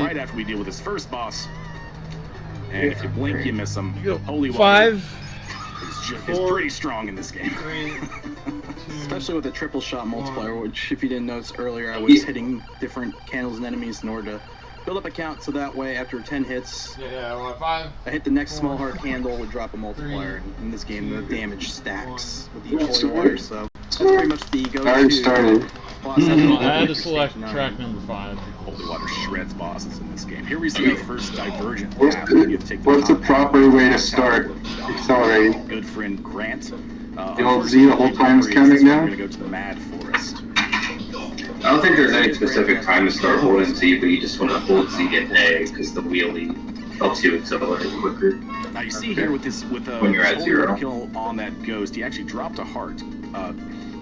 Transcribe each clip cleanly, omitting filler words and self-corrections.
right after we deal with this first boss. And if you blink, you miss him. Holy water. 5. Is pretty strong in this game. 3, 2, especially with the triple shot multiplier, which if you didn't notice earlier, I was hitting different candles and enemies in order to build up a count, so that way after 10 hits, I hit the next small heart candle would drop a multiplier. In this game, the damage stacks with each holy water, so that's pretty much the go-to. Already started. I had to select track number 5. Holy water shreds bosses in this game. Here we see our first divergent path. You have to take What's the proper way to start accelerating? Good friend Grant. The old Z the whole time is counting down? We're going to go to the Mad Forest. I don't think there's any specific time to start holding Z, but you just want to hold Z and A because the wheelie helps you accelerate quicker. Now you see here with this, when you're at 0 kill on that ghost, he actually dropped a heart.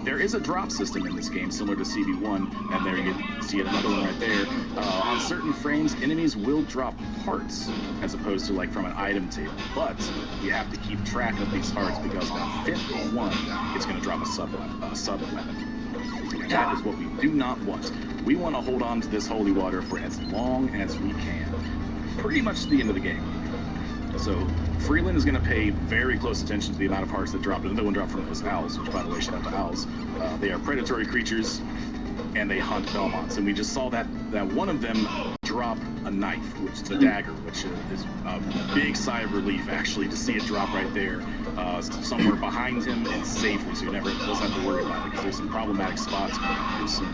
There is a drop system in this game similar to CB1, and there you see another one right there. On certain frames, enemies will drop hearts as opposed to like from an item table, but you have to keep track of these hearts because on the 5th one, it's going to drop a sub weapon. That is what we do not want. We want to hold on to this holy water for as long as we can. Pretty much to the end of the game. So Freeland is going to pay very close attention to the amount of hearts that drop. Another one dropped from those owls, which by the way, shout out to owls. They are predatory creatures, and they hunt Belmonts. And we just saw that one of them drop a knife, which is the dagger, which is a big sigh of relief actually to see it drop right there, somewhere behind him and safely, so you never doesn't have to worry about it because there's some problematic spots going on here soon.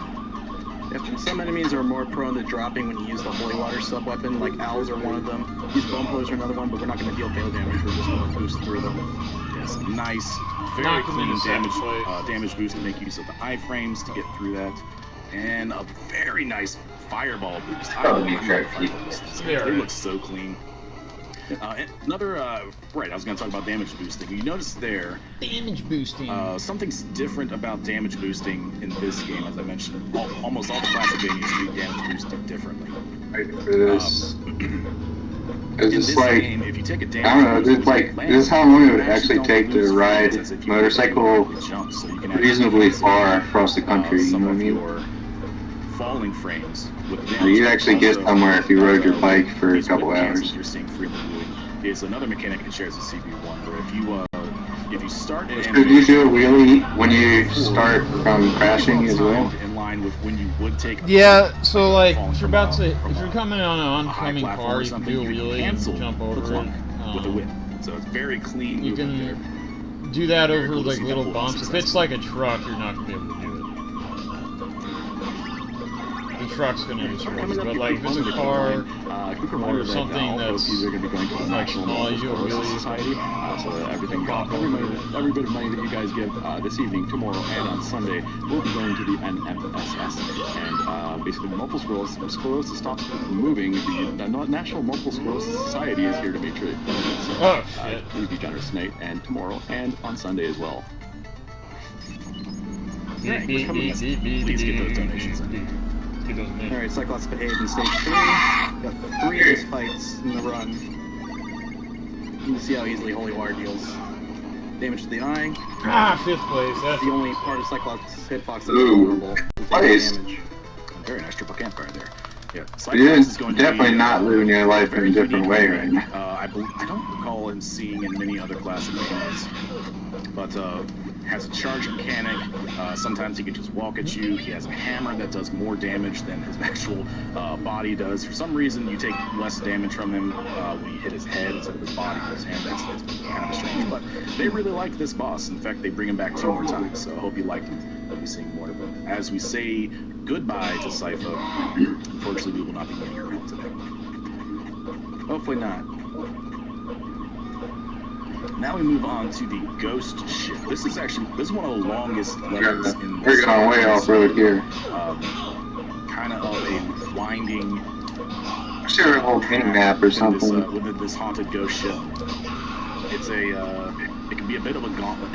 Yep, and some enemies are more prone to dropping when you use the holy water sub weapon, like owls are one of them. Use bone pillars are another one, but we're not going to deal fail damage. We're just going to boost through them. Yes, nice, very clean damage boost to make use of the iframes to get through that, and a very nice fireball boost. They look so clean. Another, right, I was going to talk about damage boosting. You notice there... Damage boosting. Something's different about damage boosting in this game, as I mentioned. Almost all the Castlevanias treat damage boosting differently. It's just like, game, if you take a damage I don't know, this is how long it would actually take to ride motorcycle reasonably far across the country, you know what I mean? Falling frames with you'd actually get somewhere if you rode your bike for a couple hours. You're seeing Freeland doing is another mechanic that shares with CB1, where if you start at could you do a wheelie when you start from crashing as well? In line with when you would take so like if you're coming on an oncoming car, you can do a wheelie and jump over it with a whip. So it's very clean. You can do that over like little bumps. If it's like a truck, you're not gonna be able to do it. The truck's gonna use wheels, but like if it's a car or something that's like small, you do a wheelie. So every bit of money that you guys give this evening, tomorrow, and on Sunday will be going to the NMSS. And basically, multiple sclerosis stops people from moving. The National Multiple Sclerosis Society is here to make sure that please be generous tonight and tomorrow and on Sunday as well. Please get those donations in. Alright, Cyclops behaved in stage 3. Got 3 of these fights in the run. You can see how easily Holy Water deals damage to the eye. 5th place. That's the only part of Cyclops' hitbox that's vulnerable. Damage. Very nice triple camp card there. Yeah, You're definitely not living your life in a different way right now. I don't recall him seeing in many other classic games, but has a charge mechanic. Sometimes he can just walk at you. He has a hammer that does more damage than his actual body does. For some reason, you take less damage from him when you hit his head instead of his body or his hand. That's kind of strange, but they really like this boss. In fact, they bring him back 2 more times, so I hope you liked him. We'll be seeing more of him. As we say goodbye to Sypha, unfortunately, we will not be getting her home today. Hopefully not. Now we move on to the ghost ship. This is one of the longest levels in this. We're going way off road here. Kind of a winding. Sure, a whole game map or something. With this haunted ghost ship. It's it can be a bit of a gauntlet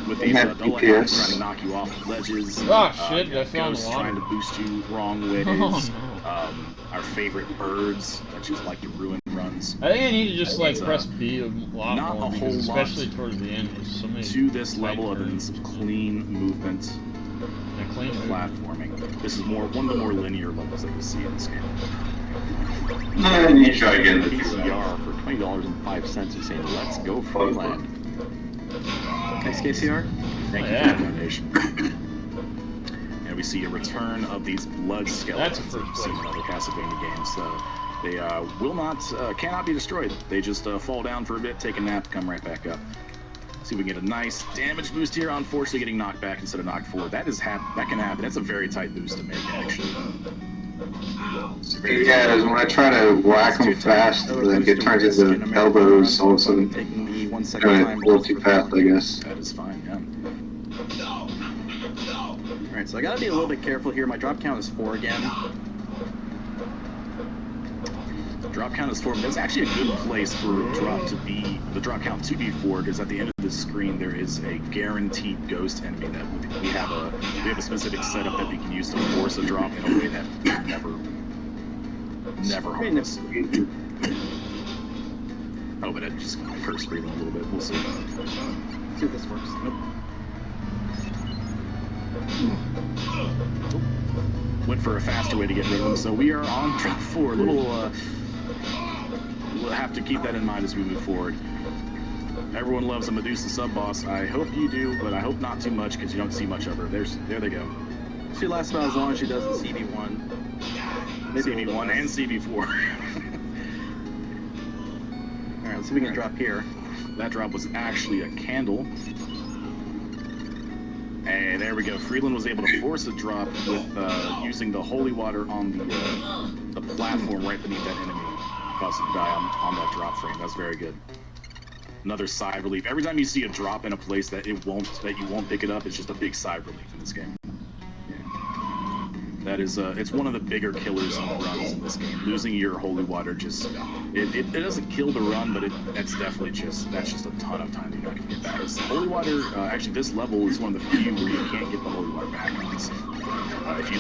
with these double attacks trying to knock you off ledges. Oh shit! I found ghosts trying to boost you wrong ways. Our favorite birds that just like to ruin runs. I think I need to just like press B a lot not more, a whole especially lot towards the end. There's so many to this level other than some clean movement and clean platforming. This is one of the more linear levels that we see in this game. You try again. KCR for $20.05. He's saying, "Let's go Freeland." Thanks, KCR. Thank you for the donation. And we see a return of these blood skeletons that you've seen in other Castlevania games. They cannot be destroyed. They just fall down for a bit, take a nap, come right back up. See if we can get a nice damage boost here. Unfortunately, getting knocked back instead of knocked forward. That can happen. That's a very tight boost to make, actually. Yeah, when I try to whack them fast, like it turns into elbows all of a sudden. Taking the 1 second Going time. a little too fast, I guess. That is fine, yeah. Alright, so I gotta be a little bit careful here. My drop count is 4 again. Drop count is 4. That's actually a good place for the drop count to be 4, because at the end of the screen there is a guaranteed ghost enemy that we have a specific setup that we can use to force a drop in a way that never harms us. Oh, but it just curse breathing a little bit. We'll see. See if this works. Nope. Went for a faster way to get rid of them, so we are on drop 4. We'll have to keep that in mind as we move forward. Everyone loves a Medusa sub-boss. I hope you do, but I hope not too much, because you don't see much of her. There they go. She lasts about as long as she does in CB1. Maybe CB1 and CB4. Alright, let's see if we can drop here. That drop was actually a candle. Hey, there we go. Freeland was able to force a drop with using the holy water on the platform right beneath that enemy. Caused him to die on that drop frame. That's very good. Another sigh of relief. Every time you see a drop in a place that you won't pick it up, it's just a big sigh of relief in this game. Yeah. That is it's one of the bigger killers in the runs in this game. Losing your holy water just it doesn't kill the run, but that's definitely just a ton of time that you're not gonna get back. Holy water actually this level is one of the few where you can't get the holy water back. If you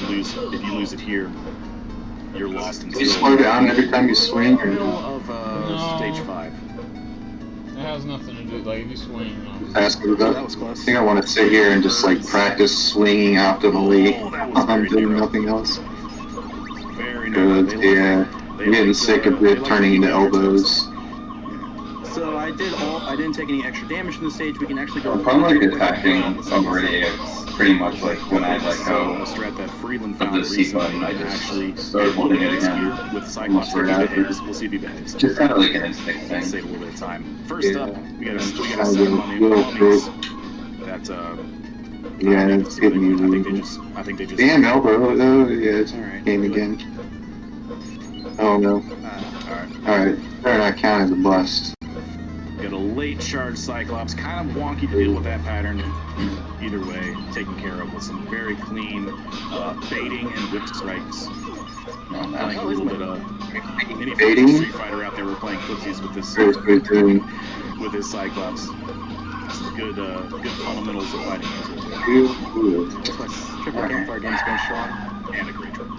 lose it here, you're lost until You slow down every time you swing, or middle of stage 5. It has nothing to do. Like if you swing. Ask me That was close. I think I want to sit here and just like practice swinging optimally. I'm doing nothing else. Very narrow. Good, yeah. I'm getting sick of it turning into elbows. So I didn't take any extra damage in the stage. We can actually go. If I'm like attacking somebody, it's pretty much like when I let go a strat that Freeland of found the C recently. button, I You can just actually start holding it again. with Cyclops. If he behaves. We'll see if he behaves. Just kind of like an instinct thing. Save a little bit of time. First up, we got a set of Little mummies that Yeah, it's getting easy. I think they just Damn elbow, oh yeah, it's Alright. game again. Oh no. Alright, better not count as a bust. Got a late charge Cyclops, kind of wonky to deal with that pattern. Either way, taken care of with some very clean baiting and whip strikes. Playing a little bit of any Baiting? Street Fighter out there. We're playing footsies with this with his Cyclops. Some good fundamentals of fighting games. That's why triple campfire game's going strong. And a great triple.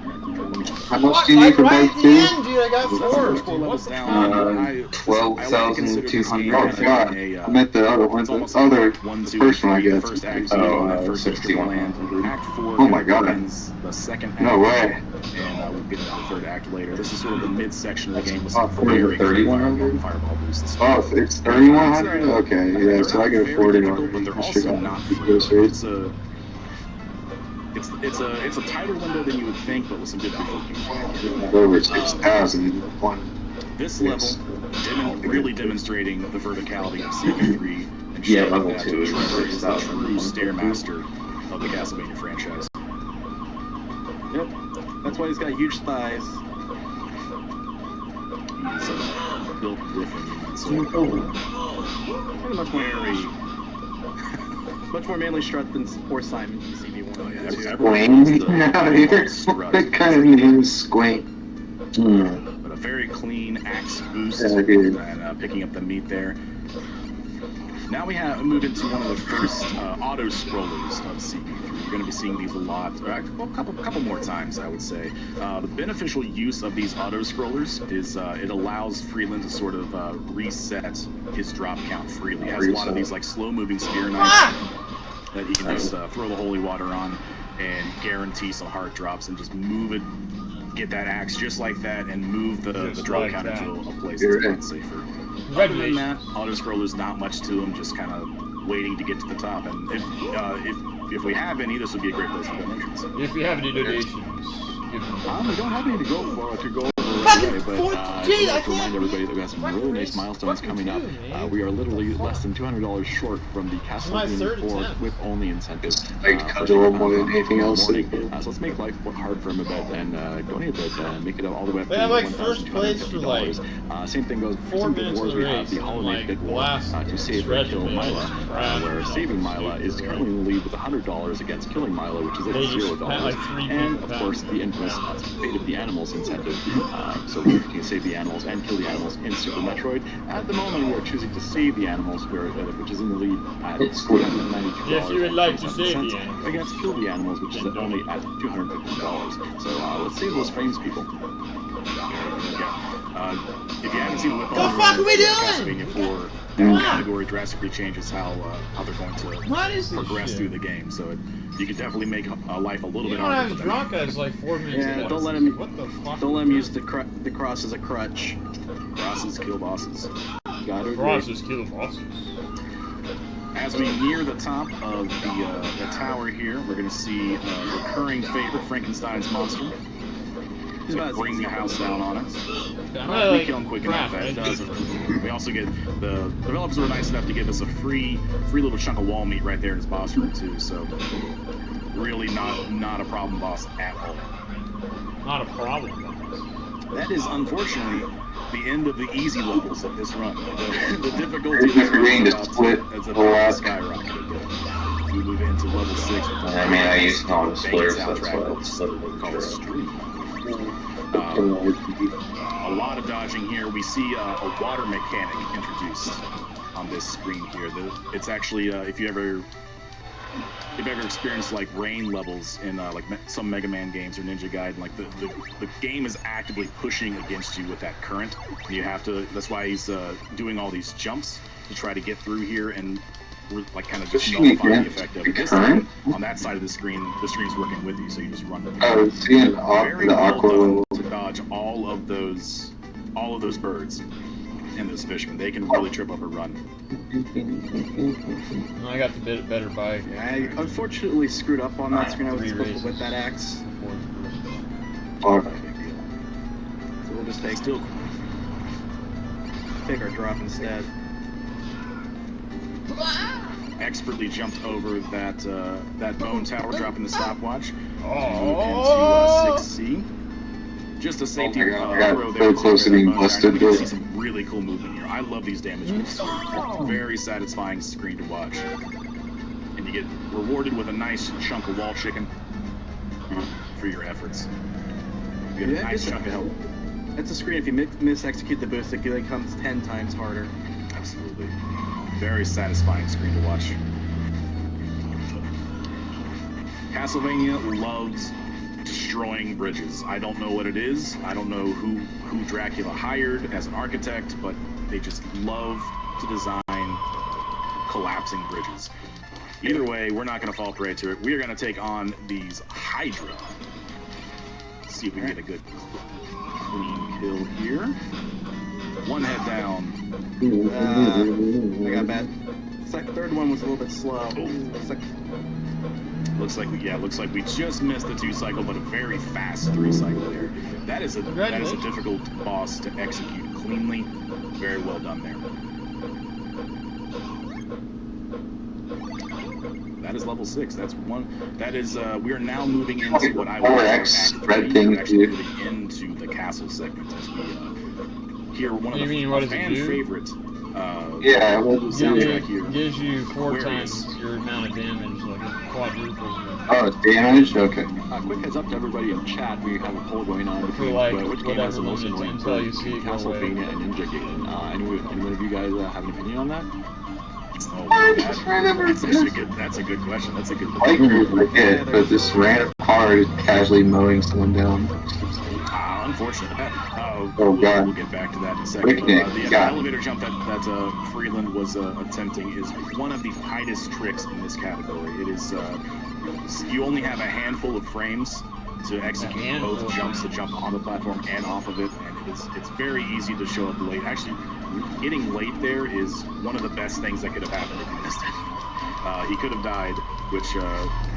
How much do you need for both two? Dude, I got So that's the first 4 levels down. 12,200. Oh god, I meant the other one, the first one I guess. First act, Oh, first 61. land. Act 4 Oh my God. begins the second act. No way. And we'll get into the third act later. This is sort of the mid-section of the game with Oh, some very 3,100? fireball boosts. Oh, it's 3,100? Okay, yeah, so I get a 40 difficult, but they're also not free. It's a tighter window than you would think, but with some good difficulty. Over 6,000 one. This level really demonstrating the verticality of CB3 and Yeah, showing level that 2 is Trevor is the 6,000. true stairmaster of the Castlevania franchise. Yep. That's why he's got huge thighs. He's built differently. So And much more much more manly strut than poor Simon in CB1. Oh, yeah, Squain out here? What kind of name is Squain? But a very clean axe boost Yeah, good. and picking up the meat there. Now we move into one of the first auto scrollers of CB3. You're going to be seeing these a lot, a couple more times, I would say. The beneficial use of these auto scrollers is it allows Freeland to sort of reset his drop count freely. It has a lot of these like slow-moving spear knives that he can just throw the holy water on and guarantee some hard drops and just move it get that axe just like that and move the draw like counter that. to a place that's a lot safer. Other than that, auto-scroller's not much to them, just kind of waiting to get to the top. And if we have any, this would be a great place for donations. If we have any donations, give them. We don't have any to go over right away, but I'd like to remind everybody that we have some really nice milestones coming up. We are literally less than $200 short from the Castlevania 4 with only incentives. Like casual more than anything else. So let's make life work hard for him a bit and donate a bit and make it all the way up They to have like first place for like same thing goes 4 minutes of the we have race. the Holiday Like Big War to save or kill Mila, where saving Mila is currently in the lead with $100 against killing Mila, which is at $0. And of course the infamous Fate of the Animals incentive. So you can save the animals and kill the animals in Super Metroid. At the moment, we are choosing to save the animals, which is in the lead at $292. If you would like to save the animals. Against kill the animals, which is only at $250. So let's save those frames, people. If you haven't seen the whip the fuck are we doing? Castlevania 4, that category drastically changes how they're going to progress through the game. So you can definitely make life a little bit harder. Drunka is like 4 minutes. Yeah, don't let him. What the fuck? Don't let him use the cross as a crutch. Crosses kill bosses. Crosses kill bosses. As we near the top of the tower here, we're going to see a recurring favorite, Frankenstein's monster. He's about to bring the house down on us. We kill him quick enough that it doesn't. We also get the developers were nice enough to give us a free little chunk of wall meat right there in his boss room too. So really not a problem boss at all. Not a problem boss. That is unfortunately the end of the easy levels of this run. The difficulty of this run is about skyrocketed. We move into level 6 with the I used all the splurs, that's called Street. A lot of dodging here. We see a water mechanic introduced on this screen here. It's actually if you ever experienced like rain levels in like some Mega Man games or Ninja Gaiden, like the game is actively pushing against you with that current. You have to. That's why he's doing all these jumps to try to get through here and like kind of just nullify the effect of it. This time, on that side of the screen's working with you, so you just run with it. Oh, seeing Very well done to dodge all of those birds and those fishmen. They can really trip up a run. I got the better bike. Yeah, I unfortunately screwed up on that screen. I was supposed to whip that axe. So we'll just take our drop instead. Expertly jumped over that bone tower, dropping the stopwatch. Oh. Into 6C. Just a safety I got throw so there. close to being busted. We can see some really cool movement here. I love these damage boosts. Very satisfying screen to watch. And you get rewarded with a nice chunk of wall chicken for your efforts. You get a nice chunk of health. That's a screen. If you mis-execute the boost, it comes 10 times harder. Absolutely. Very satisfying screen to watch. Castlevania loves destroying bridges. I don't know what it is. I don't know who Dracula hired as an architect, but they just love to design collapsing bridges. Either way, we're not going to fall prey to it. We are going to take on these Hydra. Let's see if we can get a good clean kill here. One head down. I got bad. Third one was a little bit slow. Looks like we just missed the 2-cycle, but a very fast 3-cycle there. That is a difficult boss to execute cleanly. Very well done there. That is level 6. That's one. That is. We are now moving into what I would call actually moving into the castle segment as we hear one of the fan favorite. Gives you 4 times your amount of damage, like a quadruple. Oh, damage? Okay. Quick heads up to everybody in chat. We have a poll going on between which game has the most annoying birds, Castlevania and Ninja Gaiden. Anyone of you guys have an opinion on that? That's a good question. That's a good question. But this random car is casually mowing someone down. Unfortunate. God. We'll get back to that in a second. The elevator jump that Freeland was attempting is one of the tightest tricks in this category. It is you only have a handful of frames to execute both jumps, to jump on the platform and off of it, and it's very easy to show up late. Actually, getting late there is one of the best things that could have happened if he missed it. He could have died, which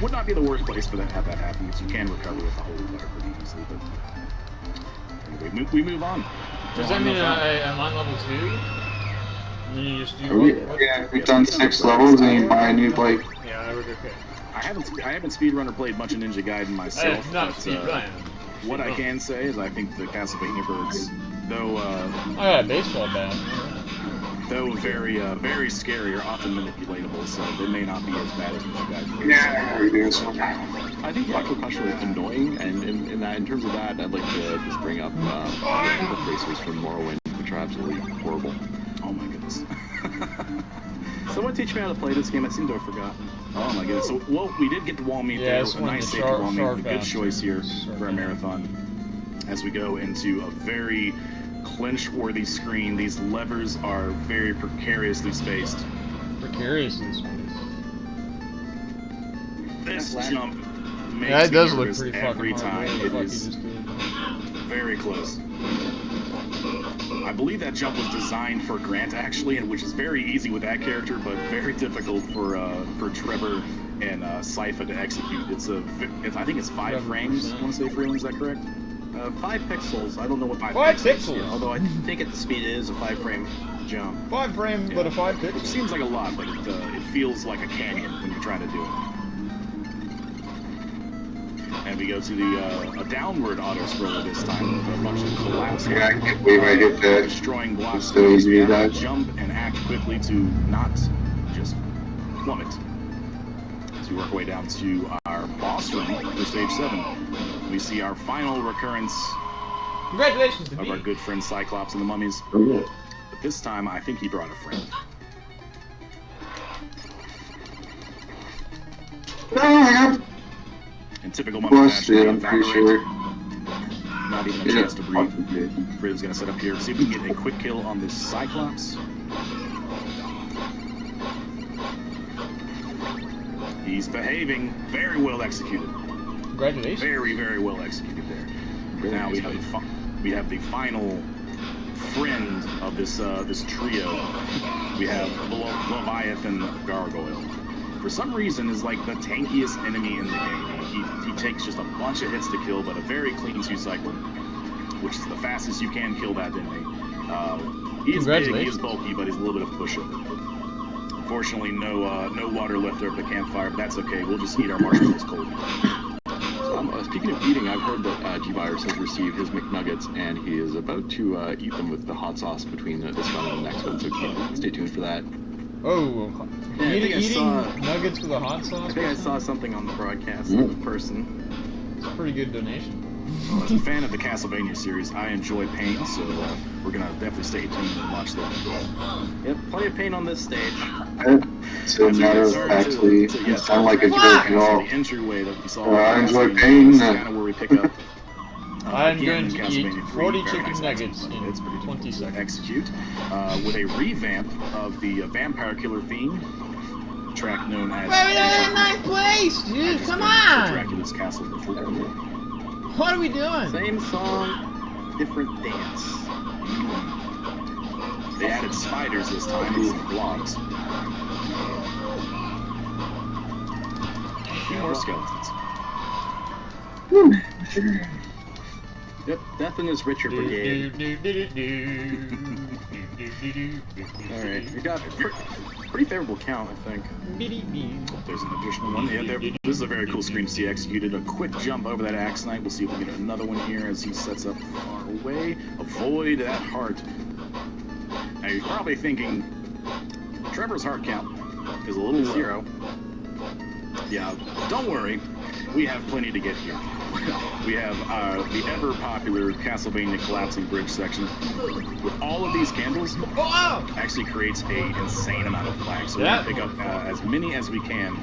would not be the worst place for that to have that happen, because you can recover with a holy water pretty easily. But anyway, we move on. Does that mean I'm on level 2? And then you just do what? Yeah, we've done 6 levels and you buy a new bike. Yeah, that would be okay. I haven't speedrunner played much of Ninja Gaiden myself. Not but, speedrun. What I can say is I think the Castlevania birds, though oh yeah, baseball bat. though very scary, are often manipulatable, so they may not be as bad as Ninja Gaiden. Yeah, I think the actual question is annoying, and in terms of that, I'd like to just bring up the racers from Morrowind, which are absolutely horrible. Oh my goodness. Someone teach me how to play this game. I seem to have forgotten. Oh my goodness. So, well, we did get to wall meet there. A nice safe wall meet. A good choice here for a marathon. As we go into a very clinch-worthy screen, these levers are very precariously spaced. Precariously spaced. This jump makes yeah, it does me look nervous pretty every fucking hard. time. It is very close. I believe that jump was designed for Grant, actually, and which is very easy with that character, but very difficult for Trevor and Sypha to execute. I think it's 5 frames. I want to say, Freeland, is that correct? 5 pixels. I don't know what 5 pixels. pixels. Yeah, although I think at the speed it is a 5-frame jump. 5 frames, but a 5 pixels. Which seems like a lot, but it feels like a canyon when you're trying to do it. And we go to the a downward auto-scroller this time with a bunch of collapse. Yeah, I can't believe I hit that. Destroying blocks. So easy to We have dodge. to jump and act quickly to not just plummet. As we work our way down to our boss room for stage 7, we see our final recurrence Congratulations to of me. our good friend Cyclops and the Mummies. Oh, But this time, I think he brought a friend. yeah. In typical Mummy Plus, fashion, yeah, we I'm pretty evaporate. sure. Not even a Yeah. chance to breathe. Freedom's gonna set up here. See if we can get a quick kill on this Cyclops. He's behaving. Very well executed. Congratulations. Very, very well executed there. Now we have the final friend of this this trio. We have Leviathan Gargoyle. For some reason, is like the tankiest enemy in the game. He takes just a bunch of hits to kill, but a very clean 2 cycle, which is the fastest you can kill that enemy. He is big, he is bulky, but he's a little bit of a pushover. Unfortunately, no water left over the campfire, but that's okay. We'll just eat our marshmallows cold. Speaking of eating, I've heard that G-Virus has received his McNuggets, and he is about to eat them with the hot sauce between this one and the next one, so stay tuned for that. Oh, Yeah, eating nuggets with a hot sauce? I think I saw something on the broadcast of a person. It's a pretty good donation. Well, as a fan of the Castlevania series, I enjoy paint, so we're gonna definitely stay tuned and watch that. Yep, plenty of pain on this stage. So As we matter of return factly, to- it yes, sound like a joke at so all. the entryway that we saw. I enjoy Castlevania pain. is kind of where we pick up. I'm Again, going to Castlevania eat 3, 40 very chicken nice nuggets action. in It's pretty 20 difficult to seconds. execute with a revamp of the vampire killer theme track known as. Wait, we're in 9th place, dude. Come on. Dracula's Castle before. What are we doing? Same song, different dance. They added spiders this time instead of blobs. A few more skeletons. Yep, Death in his Richard Brigade. Alright, we got a pretty favorable count, I think. There's an additional one. Yeah, this is a very cool screen to see executed. A quick jump over that Axe Knight. We'll see if we get another one here as he sets up far away. Avoid that heart. Now you're probably thinking, Trevor's heart count is a little 0. Yeah, don't worry. We have plenty to get here. We have the ever-popular Castlevania collapsing bridge section. With all of these candles, actually creates an insane amount of lag. So we're going to pick up as many as we can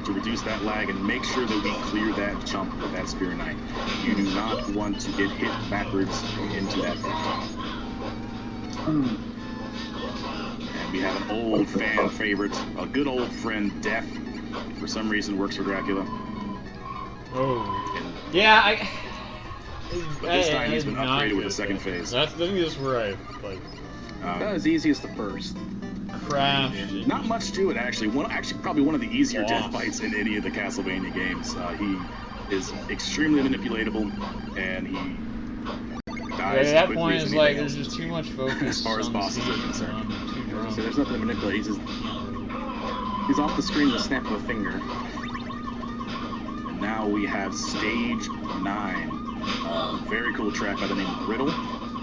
to reduce that lag and make sure that we clear that jump with that Spear Knight. You do not want to get hit backwards into that pit. And we have an old fan favorite, a good old friend, Death. For some reason, works for Dracula. Oh. Yeah, But this time he's been upgraded with a second phase. I think that's where I like. Not as easy as the first. Crashed. Not much to it actually. Probably one of the easier death fights in any of the Castlevania games. He is extremely manipulatable, and he dies. At that point, it's like there's just too much focus as far as bosses are concerned. So there's nothing to manipulate. He's off the screen with a snap of a finger. And now we have stage 9. Very cool track by the name of Riddle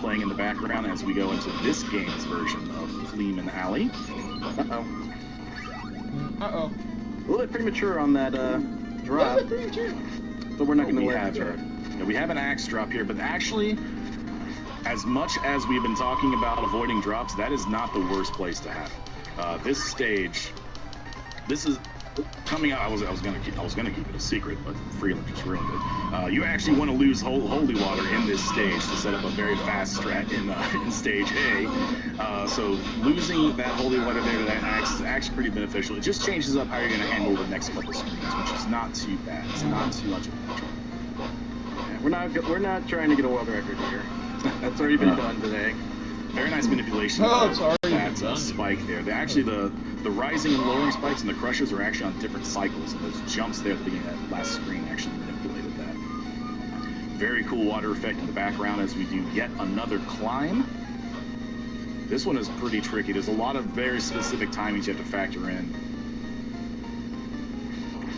playing in the background as we go into this game's version of Fleeman Alley. Uh-oh. A little bit premature on that drop. But we're not going to let it. We have an axe drop here, but actually, as much as we've been talking about avoiding drops, that is not the worst place to have it. This stage, this is coming out. I was gonna keep it a secret, but Freeland just ruined it. You actually want to lose holy water in this stage to set up a very fast strat in stage A. So losing that holy water there to that axe is actually pretty beneficial. It just changes up how you're gonna handle the next couple screens, which is not too bad. It's not too much of a trouble. Yeah, we're not trying to get a world record here. That's already been done today. Very nice manipulation of that spike there. Actually, the rising and lowering spikes and the crushes are actually on different cycles, and those jumps there at the beginning of that last screen actually manipulated that. Very cool water effect in the background as we do yet another climb. This one is pretty tricky. There's a lot of very specific timings you have to factor in.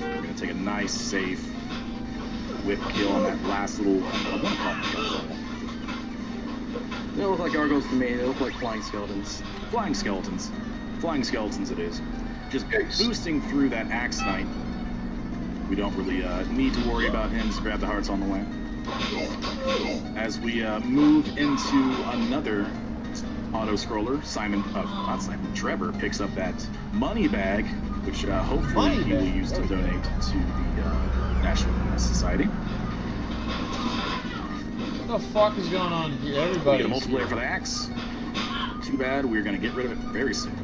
We're going to take a nice, safe whip kill on that last little... I want to call it. They don't look like gargoyles to me. They look like flying skeletons. Flying skeletons. Flying skeletons it is. Just boosting through that Axe Knight. We don't really need to worry about him. Just grab the hearts on the way. As we move into another auto-scroller, Trevor picks up that money bag, which hopefully he will use to donate to the National MS Society. What the fuck is going on here? Everybody. We get a multiplayer for the axe. Too bad. We're going to get rid of it very soon.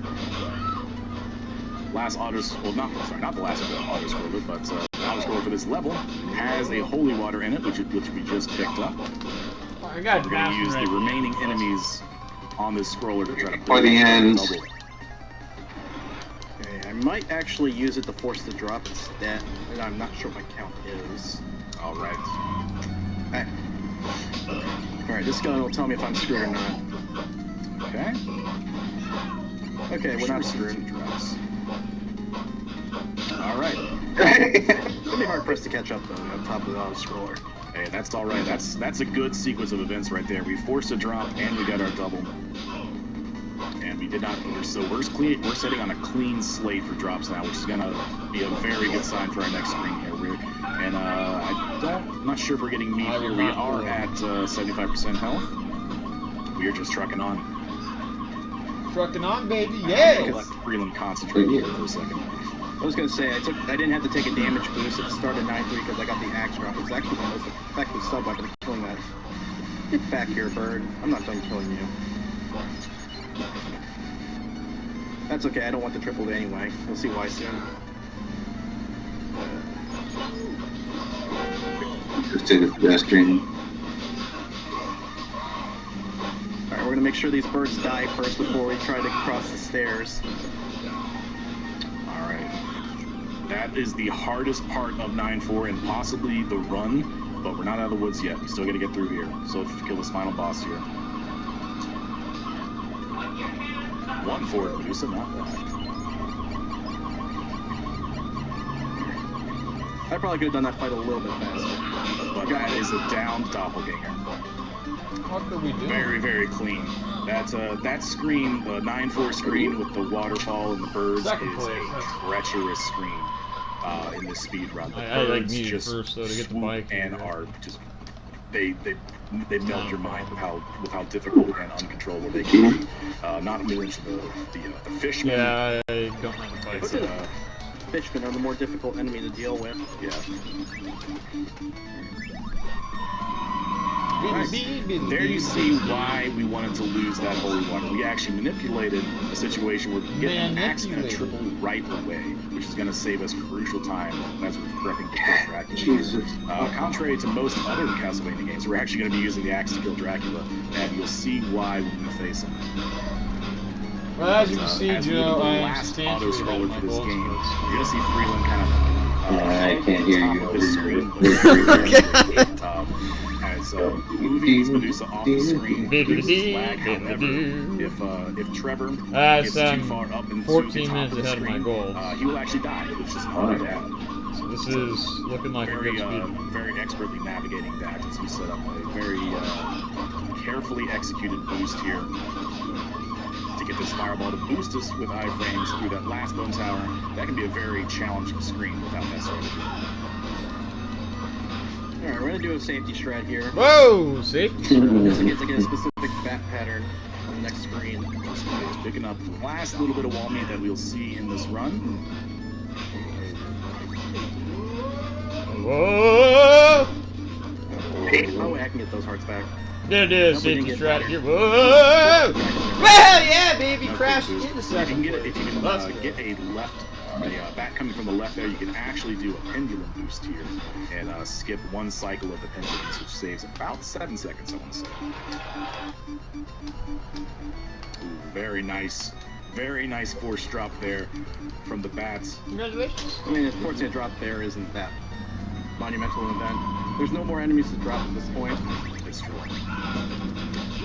Not the last auto-scroller, but the auto-scroller for this level has a holy water in it, which we just picked up. I got We're going to use the remaining enemies on this scroller to try to for the end. Double. Okay, I might actually use it to force the drop instead, and I'm not sure what my count is. All right. Alright, this gun will tell me if I'm screwed or not. Okay. Okay, we're not screwed. Alright. It's gonna be hard pressed to catch up though on top of the auto-scroller. Hey, that's alright. That's a good sequence of events right there. We forced a drop and we got our double. And we did not. So we're setting on a clean slate for drops now, which is gonna be a very good sign for our next screen here. I'm not sure if we're getting meat here. We are at 75% health. We are just trucking on. Trucking on, baby, yeah! Let Freeland concentrate here for a second. I was gonna say, I didn't have to take a damage boost at the start of 9-3 because I got the axe drop. It's actually the most effective sub weapon of killing that. Get back here, bird. I'm not done killing you. That's okay, I don't want the triple anyway. We'll see why soon. Just take a pedestrian. Alright, we're gonna make sure these birds die first before we try to cross the stairs. Alright. That is the hardest part of 9-4 and possibly the run, but we're not out of the woods yet. We still gotta get through here. So let's kill this final boss here. 1 forward Medusa, not bad. I probably could have done that fight a little bit faster. But that is a downed doppelganger. What could we do? Very, very clean. That screen, the 9-4 screen with the waterfall and the birds, is a treacherous screen in this speed run. I like needed first though to get the bike and are just they melt your mind with how difficult and uncontrollable they can be. Not to mention the fishmen. Yeah, I don't mind the bike. Fishmen are the more difficult enemy to deal with. Yeah. Right. There you see why we wanted to lose that holy water. We actually manipulated a situation where we can get an axe and a triple right away, which is going to save us crucial time as we're prepping to kill Dracula. Jesus. Contrary to most other Castlevania games, we're actually going to be using the axe to kill Dracula, and you'll see why when we face him. Well, as you can see, Joe, I am last auto substantially scroller out for of this my game. goals. You're going to see Freeland kind of I can't hear you over as moving his Medusa off the screen reduces lag. However, if Trevor gets too far up into 14 the top minutes of the ahead of my screen, goal. he will actually die, which is not bad. So this is looking like a Very, good speed. very expertly navigating that as we set up a very carefully executed boost here to get this fireball to boost us with iframes through that last bone tower. That can be a very challenging screen without that strategy. Alright, we're gonna do a safety strat here. Whoa! Safety. Just to get a specific bat pattern on the next screen. It's picking up the last little bit of wall meat that we'll see in this run. Whoa! Oh, I can get those hearts back. There it is, Nope, we didn't safety get strat better. here. Whoa! Well, yeah, baby, crash Okay, into if you second can get place. if you can Let's go. get a left, a bat coming from the left there, you can actually do a pendulum boost here and skip one cycle of the pendulums, which saves about 7 seconds, I want to say. Ooh, very nice force drop there from the bats. Congratulations. I mean, of course, a drop there isn't that monumental an event. There's no more enemies to drop at this point. It's true.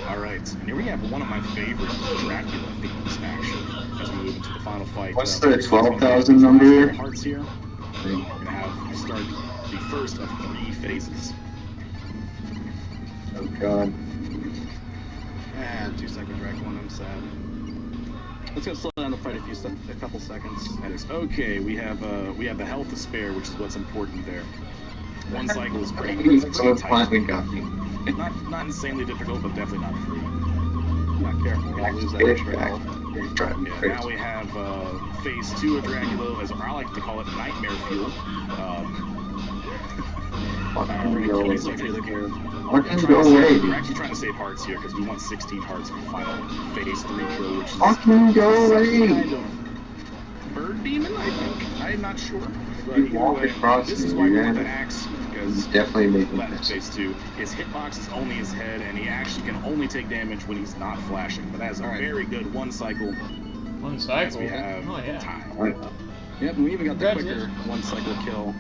All right, and here we have one of my favorite Dracula themes, actually, as we move into the final fight. What's the 12,000 number here? Hearts here. We're gonna have start the first of 3 phases. Oh god. 2 second drag one, I'm sad. Let's go slow down the fight a couple seconds. That is okay. We have the health to spare, which is what's important there. One cycle is pretty tight. Got me. Not insanely difficult, but definitely not free. Not careful, we're gonna lose that extra health. Yeah, now we have phase 2 of Dracula, as I like to call it, nightmare fuel. Go away. We're actually trying to save hearts here because we want 16 hearts for the final phase 3 kill, which is Fucking go away. kind of bird demon, I think. I'm not sure. But You either walk way, across this it, is why we you're want that gonna- axe, because He's definitely making that is this. phase 2. His hitbox is only his head, and he actually can only take damage when he's not flashing. But that is a very good one cycle. One As cycle. we have Oh, yeah. time. Yep, and we even got the quicker Congratulations. one cycle kill.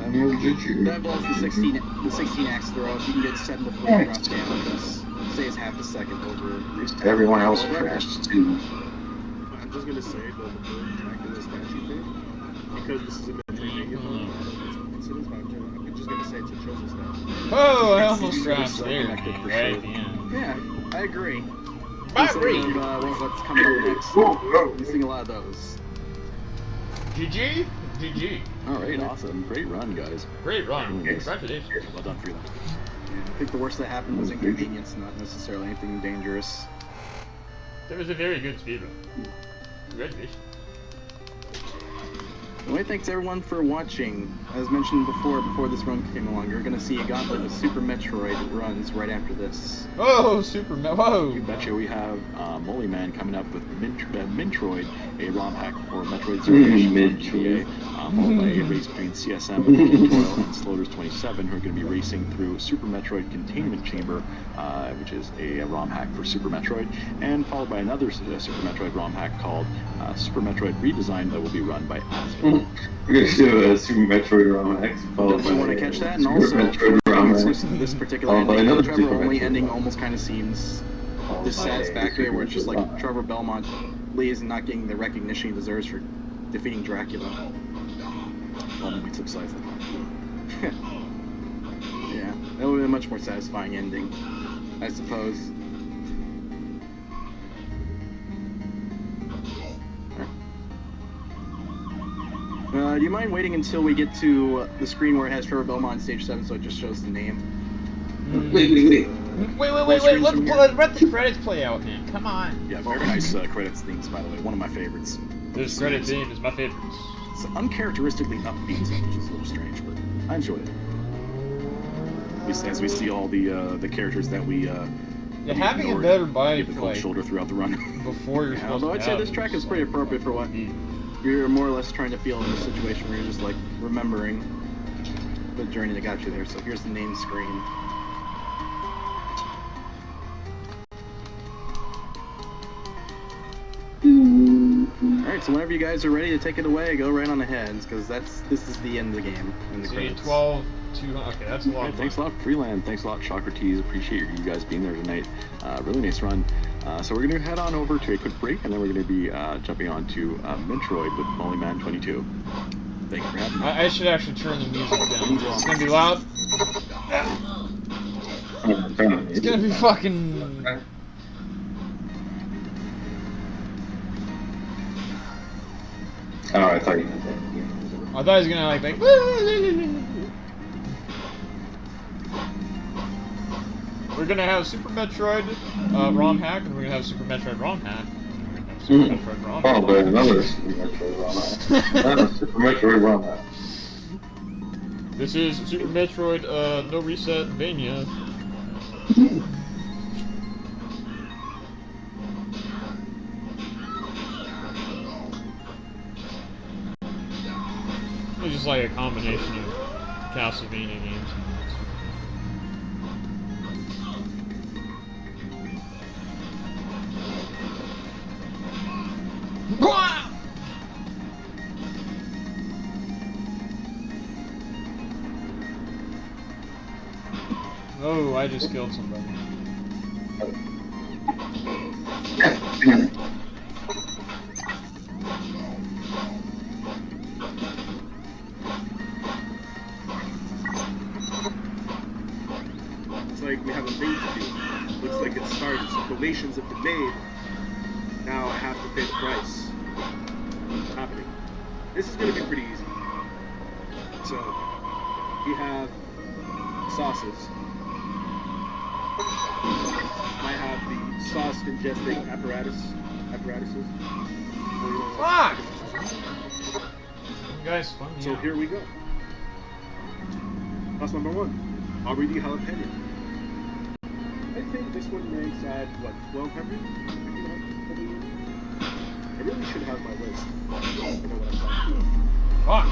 I'm gonna get you. That involves the 16 axe throw. If you can get 7 to 4 drop damage, saves half a second over. Everyone else crashed too. I'm just gonna say though, the bird Dracula statue thing, because this is a Metroidvania film, it's I'm just gonna say it's a chosen statue. Oh, I almost crashed there, man, for right sure. at the end. Yeah, I agree. I agree. What's coming up next? Missing a lot of those. GG? GG. All right, awesome. Great run, guys. Great run. Yes. Congratulations. Well done, Freeland. Yeah, I think the worst that happened was inconvenience, not necessarily anything dangerous. That was a very good speedrun. Congratulations. Well, thanks everyone for watching. As mentioned before this run came along, you're gonna see a gauntlet of Super Metroid runs right after this. Oh, whoa. You betcha. We have Molly Man coming up with Metroid, a ROM hack for Metroid Zero Mission Metroid. followed by a race between CSM and Toil and Sloters 27, who are going to be racing through Super Metroid Containment Chamber, which is a ROM hack for Super Metroid, and followed by another Super Metroid ROM hack called Super Metroid Redesign that will be run by Aspen. We're gonna do a Super Metroid ROM X followed Definitely want by to catch that, and Super also Metroid ROM X. this particular Followed by ending, another the Trevor Super only Metroid. ending almost kind of seems dissatisfactory, where it's just like Trevor Belmont leaves and not getting the recognition he deserves for defeating Dracula. Only we took Cypher. Yeah, that would have been a much more satisfying ending, I suppose. Do you mind waiting until we get to the screen where it has Trevor Belmont on stage 7 so it just shows the name? Wait. Wait. Let the credits play out, man. Come on. Yeah, very nice credits themes, by the way. One of my favorites. This credit theme is my favorite. It's uncharacteristically upbeat, which is a little strange, but I enjoyed it. As we see all the characters that we Yeah, having a better bike, give the cold like, shoulder throughout the run. before you're supposed Although to I'd say have this it, track is it's pretty like, appropriate for what you're more or less trying to feel in this situation where you're just like remembering the journey that got you there. So here's the name screen. Alright, so whenever you guys are ready to take it away, go right on ahead, because this is the end of the game. In the See, credits. 12, 200, okay, that's a lot. Right, thanks a lot, Freeland. Thanks a lot, Shocker Tees. Appreciate you guys being there tonight. Really nice run. So we're going to head on over to a quick break, and then we're going to be jumping on to Metroid with Mollyman 22. Thank you for having me. I should actually turn the music down. It's going to be loud. It's going to be fucking... Oh, I thought you. I thought he was gonna like we're gonna have Super Metroid ROM hack, and we're gonna have Super Metroid ROM hack. Super Metroid ROM hack. Oh, but another Super Metroid ROM hack. Another Super Metroid ROM hack. This is Super Metroid No Reset Mania. It's just like a combination of Castlevania games. Oh, I just killed somebody. It's like we have a thing to do. Looks like it started. Donations have been made. Now I have to pay the price. What's happening? This is going to be pretty easy. So, we have sauces. I have the sauce ingesting apparatuses. Fuck! You guys spun me So out. here we go. That's number one. Aubrey D. Jalapeno. I think this one ranks at, what, 1200? I really should have my list. I know what I'm talking about. Fuck!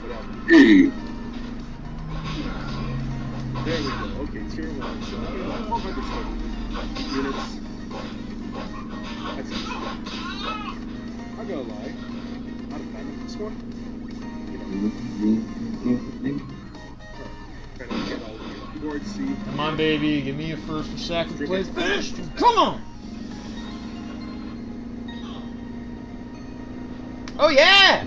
Whatever. Hey. There we go. Okay, tier 1. So, 100 units. That's easy. I'm gonna lie. Not a fan of this one. You know. Trying to get all the keyboards, see. Come on, baby, give me a first or second place finish. Come on! Oh yeah!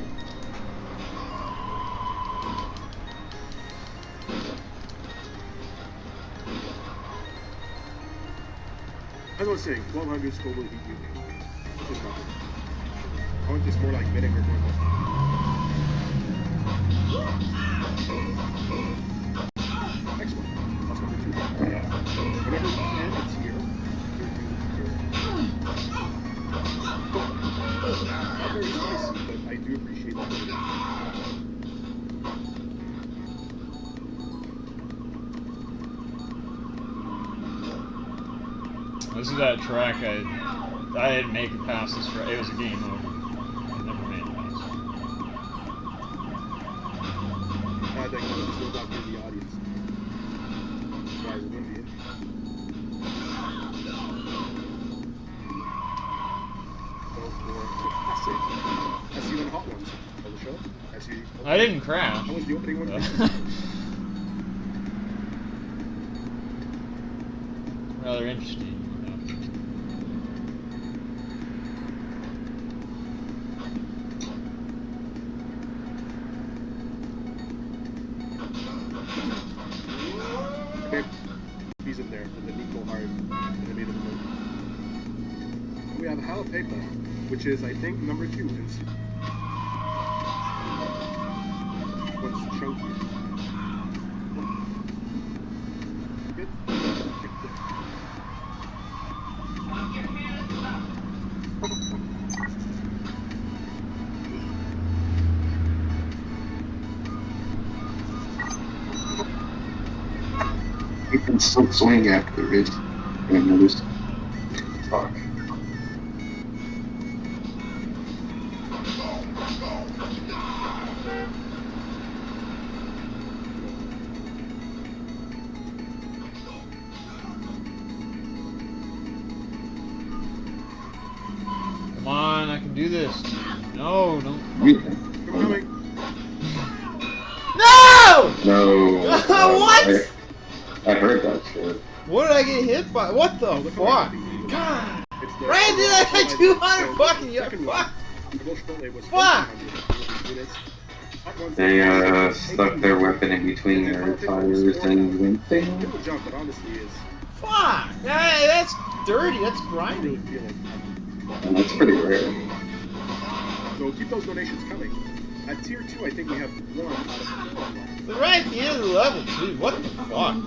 As I was saying, 1200 Scoville heat unit. Just nothing. I want this more like vinegar, more like... Next one. That's number 2. Whenever we can, it's here. Not very spicy, but I do appreciate that. This is that track I didn't make it past this track. It was a game over. I never made it past. That goes out to the audience. Guys, it wouldn't be it. Go for classic. SU and Hot Ones of the show. SU. I didn't crash. That was the opening one. Rather interesting. He's in there with the Nico Hard in the middle. We have Jalapeno, which is, I think, number 2. One's chunky. Good. You can still swing after the ridge. I noticed. Fuck. Come on, I can do this. No, don't. Coming. No! No. What? I heard that shit. What did I get hit by? What the fuck? God! Ryan did that at 200 fucking yards. Fuck! Fuck! They stuck their weapon in between their tires and went thing. Fuck! Hey, that's dirty. That's grimy. And that's pretty rare. So keep those donations coming. At tier 2, I think we have 1 out of 4. They're right at the end of the level, too. What the fuck? We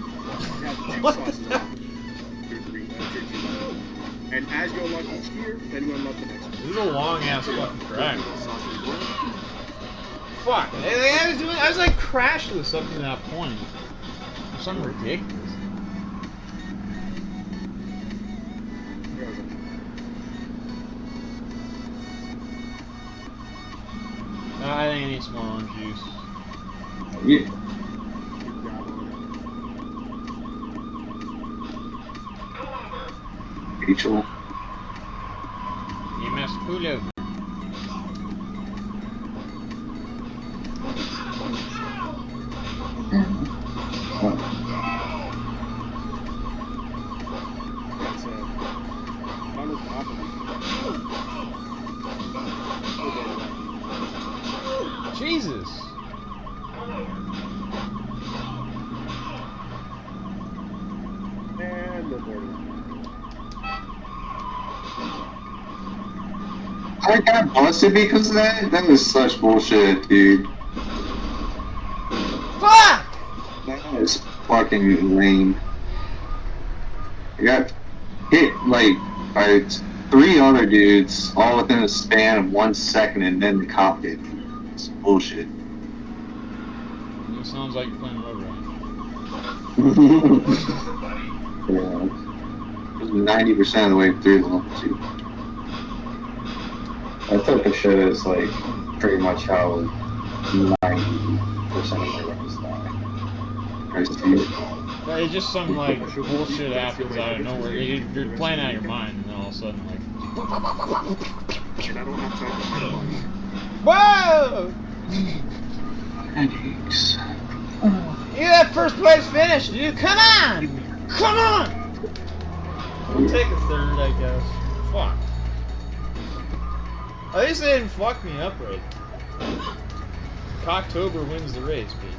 have 2 What sauces the left. Tier 3, tier 2. And as you unlock each tier, then you unlock the next one. This is a long ass fucking track. Fuck! I was like crashless up to that point. Something ridiculous. I think I need some more orange juice. Yeah. Rachel. You must pull over. That's Donald Monopoly. Jesus! And no boarding. I got busted because of that? That was such bullshit, dude. Fuck! That was fucking lame. I got hit like by 3 other dudes all within a span of 1 second and then the cop did. It's bullshit. It sounds like you're playing Road Yeah. 90% of the way through the level 2. I took the shit as like pretty much how 90% of my runs die. Nice to you. But it's just some like bullshit happens out of nowhere. You're playing out of your mind, and then all of a sudden, like, And I don't have time to fight about it. whoa! Headaches. You got first place finish, dude. Come on, come on. We'll take a third, I guess. Fuck. At least they didn't fuck me up right. Cocktober wins the race, baby.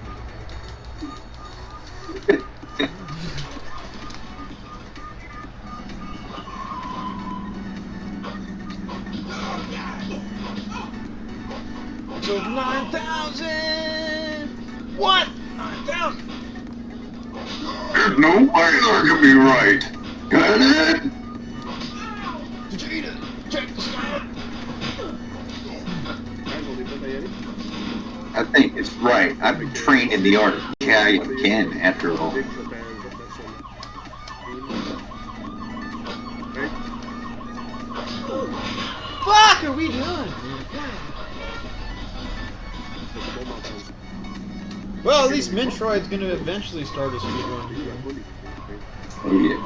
So 9,000. What? 9,000. There's no way they're gonna be right. Got it? Vegeta, check the sky. I think it's right. I've been trained in the art of Ken after all. Fuck are we doing? Well, at least Metroid's gonna eventually start a speedrun. Yeah.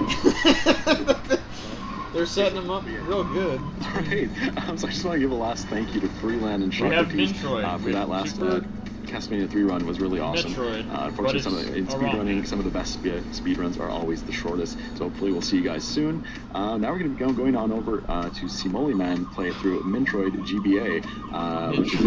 They're setting them up real good. Alright, so I just want to give a last thank you to Freeland and We have Socrates Metroid. for that last Castlevania 3 run was really awesome. Metroid, Unfortunately, but in it's speedrunning, some of the best speedruns are always the shortest, so hopefully we'll see you guys soon. Now we're going to be going on over to Simoli Man play through Metroid GBA, which is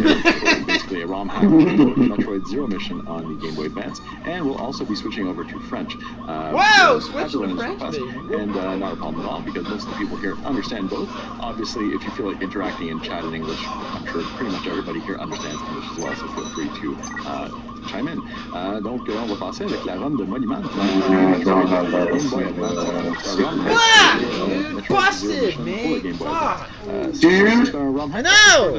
basically a ROM hack of the Metroid Zero mission on the Game Boy Advance, and we'll also be switching over to French. Wow, switch to French, request, baby. and not a problem at all, because most of the people here understand both. Obviously, if you feel like interacting and chat in English, I'm sure pretty much everybody here understands English as well, so feel free to chime in. Donc, on va passer avec la run de Monument. Wow, busted, man. Fuck. C'est un ROM I know.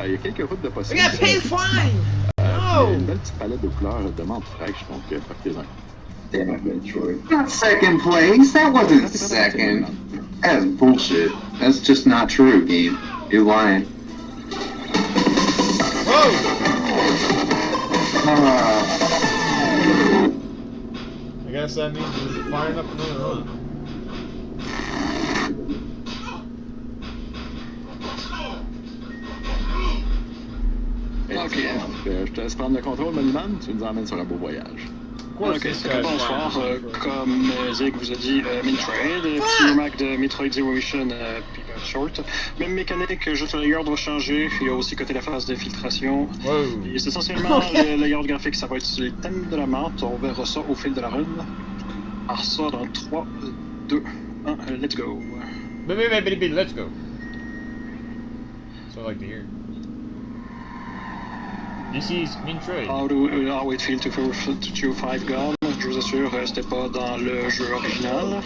Il y a quelques routes de I possibles. got paid fine. Il y a No. une belle petite palette de couleurs de menthe fraîche, donc profitez-en. Damn it, Metroid. Not second place. That wasn't second. That's bullshit. That's just not true, game. You're lying. Whoa! I guess that means we're firing up another run. Ok, je te laisse prendre le contrôle, Moniman, tu nous emmènes sur un beau voyage. Ok, bonsoir. Comme Zig vous a dit, Metroid, petit remake de Metroid Zero Mission Short. Même mécanique, juste le layout va changer. Il y a aussi côté la phase de filtration. Et c'est essentiellement le layout graphique, ça va être sur les thèmes de la map. On verra ça au fil de la run. Alors ça dans 3, 2, 1, let's go. Let's go. So I like to hear. This is Metroid. How it feel to chew 5 guns. Je vous assure, c'était pas dans le jeu original.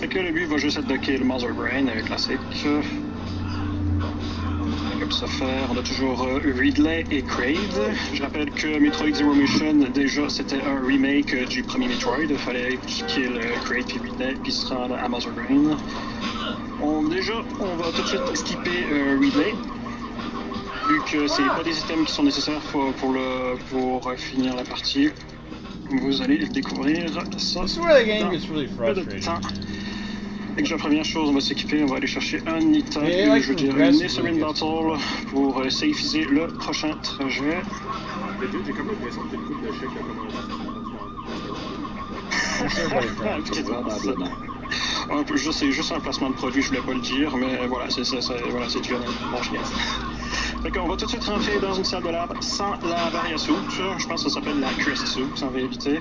Fait que le but va juste être de kill Mother Brain, classique. Comme ça faire, on a toujours Ridley et Kraid. Je rappelle que Metroid Zero Mission, déjà, c'était un remake du premier Metroid. Il fallait kill Kraid puis Ridley, puis se rendre à Mother Brain. On va tout de suite skipper Ridley. Vu que c'est pas des items qui sont nécessaires pour finir la partie, vous allez découvrir ça This is where the game gets really peu de frustrating. temps. Fait que la première chose, on va s'équiper, on va aller chercher un item, Yeah, je veux dire une Nissan Battle pour safiser le prochain trajet. Mais dude, j'ai comme l'impression que t'es le coup de chèque C'est juste un placement de produit, je voulais pas le dire, mais voilà, c'est ça, voilà, c'est du bon chien. Fait qu'on va tout de suite rentrer dans une salle de lab sans la barrière suit. Je pense que ça s'appelle la Crest Suit en réalité.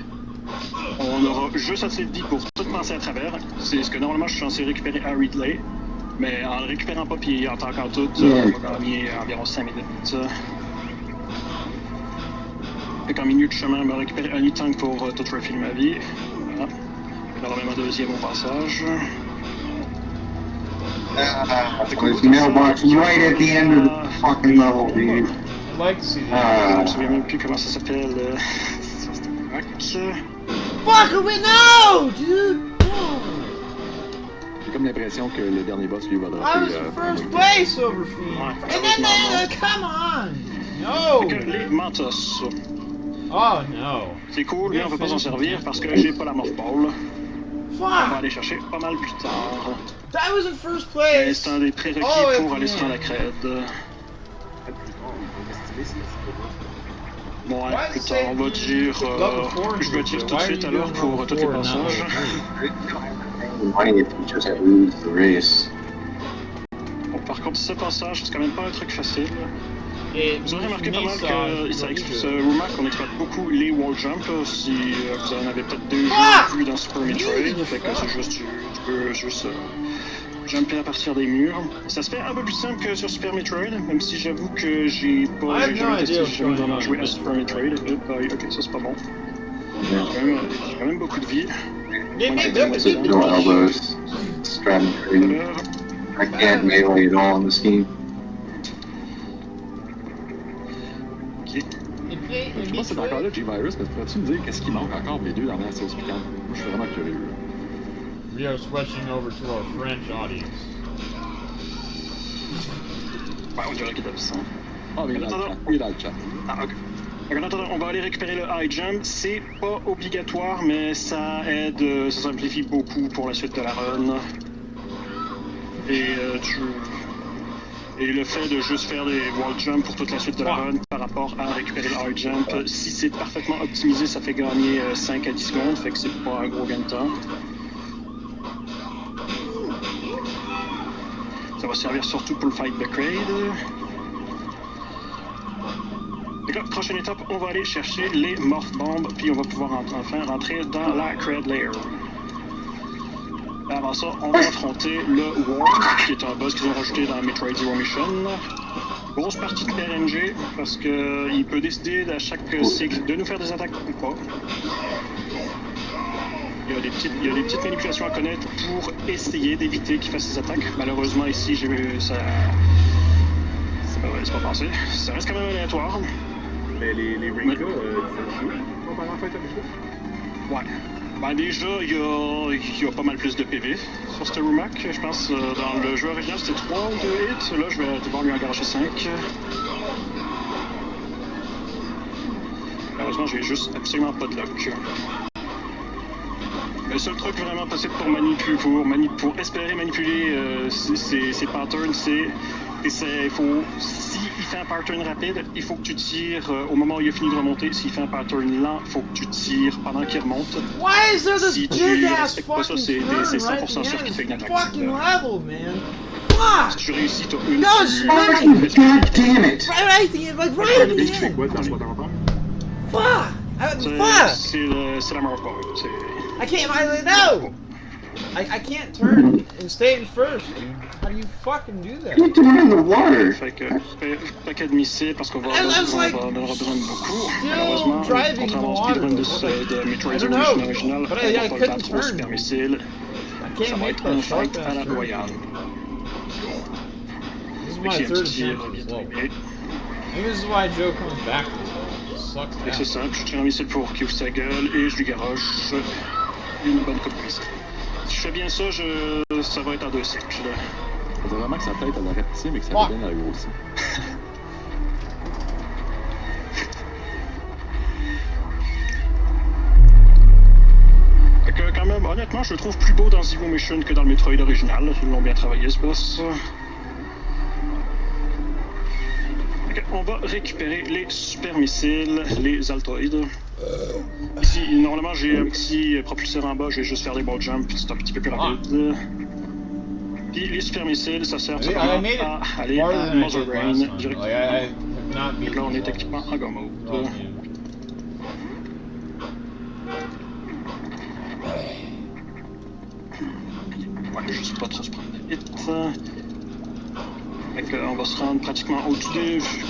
On aura juste assez de vie pour tout passer à travers. C'est ce que normalement je suis censé récupérer à Ridley. Mais en le récupérant pas puis en tant qu'en tout, on va gagner environ 5 minutes. Fait qu'en milieu de chemin, on va récupérer un e-tank pour tout refiler ma vie. Voilà. Il y aura même un deuxième au passage. There's mailbox right at the end of the fucking level, dude. I'd like to see Je that. me souviens même plus comment ça s'appelle. Fuck, we know, dude! J'ai comme l'impression que le dernier boss lui va I dropper. was in first place over Fiend. And then, come on! No! Fait que les Mantos. Oh no. C'est cool, mais on peut pas s'en servir parce que j'ai pas la morph ball. On va Fuck! aller chercher pas mal plus tard. I was in first Mais place! c'est un des prérequis Oh, pour aller yeah. sur la crête. Bon, ouais, plus tard, on va dire. Je vais dire tout de suite alors pour tous les passages. Money if you just lose the race. Bon, par contre, ce passage, c'est quand même pas un truc facile. Et Vous aurez remarqué pas mal que ce remarque qu'on exploite beaucoup les wall jumps, si vous en avez peut-être déjà vu dans Super Metroid, fait que c'est juste, tu peux juste jumper à partir des murs. Ça se fait un peu plus simple que sur Super Metroid, même si j'avoue que j'ai jamais testé, j'ai jamais vraiment joué à Super Metroid. Ok, ça c'est pas bon. J'ai quand même beaucoup de vie. No elbows. Strapping crazy. I can't melee at all in this game. Je sais pas si c'est encore là, G-Virus, mais pourrais-tu me dire qu'est-ce qui manque encore mes deux dernières sauces piquantes? Moi, je suis vraiment curieux. We are switching over to our French audience. Ouais, on dirait qu'il est absent. Ah, mais il est dans le chat. Ah, ok. En attendant, on va aller récupérer le high jump. C'est pas obligatoire, mais ça aide, ça simplifie beaucoup pour la suite de la run. Et le fait de juste faire des wall jumps pour toute la suite de la run par rapport à récupérer le high jump, si c'est parfaitement optimisé, ça fait gagner 5 à 10 secondes, fait que c'est pas un gros gain de temps. Ça va servir surtout pour le fight de Kraid. Donc là, prochaine étape, on va aller chercher les morph bombs, puis on va pouvoir enfin rentrer dans la Kraid layer. Avant ça, on va affronter le Worm, qui est un boss qu'ils ont rajouté dans Metroid Zero Mission. Grosse partie de RNG, parce qu'il peut décider à chaque cycle de nous faire des attaques ou pas. Il y a des petites manipulations à connaître pour essayer d'éviter qu'il fasse ses attaques. Malheureusement, ici, j'ai vu ça. C'est pas passé. Ça reste quand même aléatoire. Mais les Rinka, ils font chier. Comparé en fait avec eux. Ouais. Ben déjà, il y a pas mal plus de PV sur ce Rumac. Je pense dans le jeu original c'était 3 ou 2 hits. Là, je vais devoir lui engager 5. Malheureusement, j'ai juste absolument pas de luck. Le seul truc vraiment possible pour espérer manipuler ces patterns, c'est s'il fait un pattern rapide, il faut que tu tires au moment où il a fini de remonter. S'il fait un pattern lent, il faut que tu tires pendant qu'il remonte. Why is there this Si tu big ass respectes pas ça, fucking c'est turn right 100% at the sûr end qu'il of te fait une this attaque. fucking level, man? Fuck! Si tu réussis, t'as une... No, God damn it! right at the end, like right at the end. Fuck! Fuck! C'est la meilleure part. I can't, no! I can't turn and stay in first, dude. How do you fucking do that? You're doing in the water. Fait que paquet de missiles parce qu'on va I was like, en aura besoin de beaucoup. still Malheureusement, driving contrairement au in the speedrun water. de Metroid I don't know, original, but on I va pas le couldn't battre au turn. super missile. I Ça can't va make être that un sharp fight à la ass turn. royale. This is Fait my qu'il y a un third petit tir attempt bien as well. dribblé. Maybe this is why Joe comes back to this level. It sucks Et c'est ass. simple, je tire un missile pour qu'il ouvre sa gueule et je lui garoche une bonne coupe de missile. Si je fais bien ça, ça va être en 2 cycles. C'est vraiment que sa tête, elle aurait petit, mais que sa Ouais. bédaine, elle a grossi. Fait que quand même, honnêtement, je le trouve plus beau dans Zero Mission que dans le Metroid original. Ils l'ont bien travaillé, ce boss. Fait que on va récupérer les super missiles, les altoïdes. Ici, normalement, j'ai un petit propulseur en bas, je vais juste faire des ball jumps, puis c'est un petit peu plus rapide. Puis les super missiles, ça sert I simplement made it à aller farther à than I Mother did Brain last time. directement. Like, I have not Fait beaten que là, on est this techniquement en go mode. level. Ouais, juste pas trop se prendre de hit. Fait qu'on va se rendre pratiquement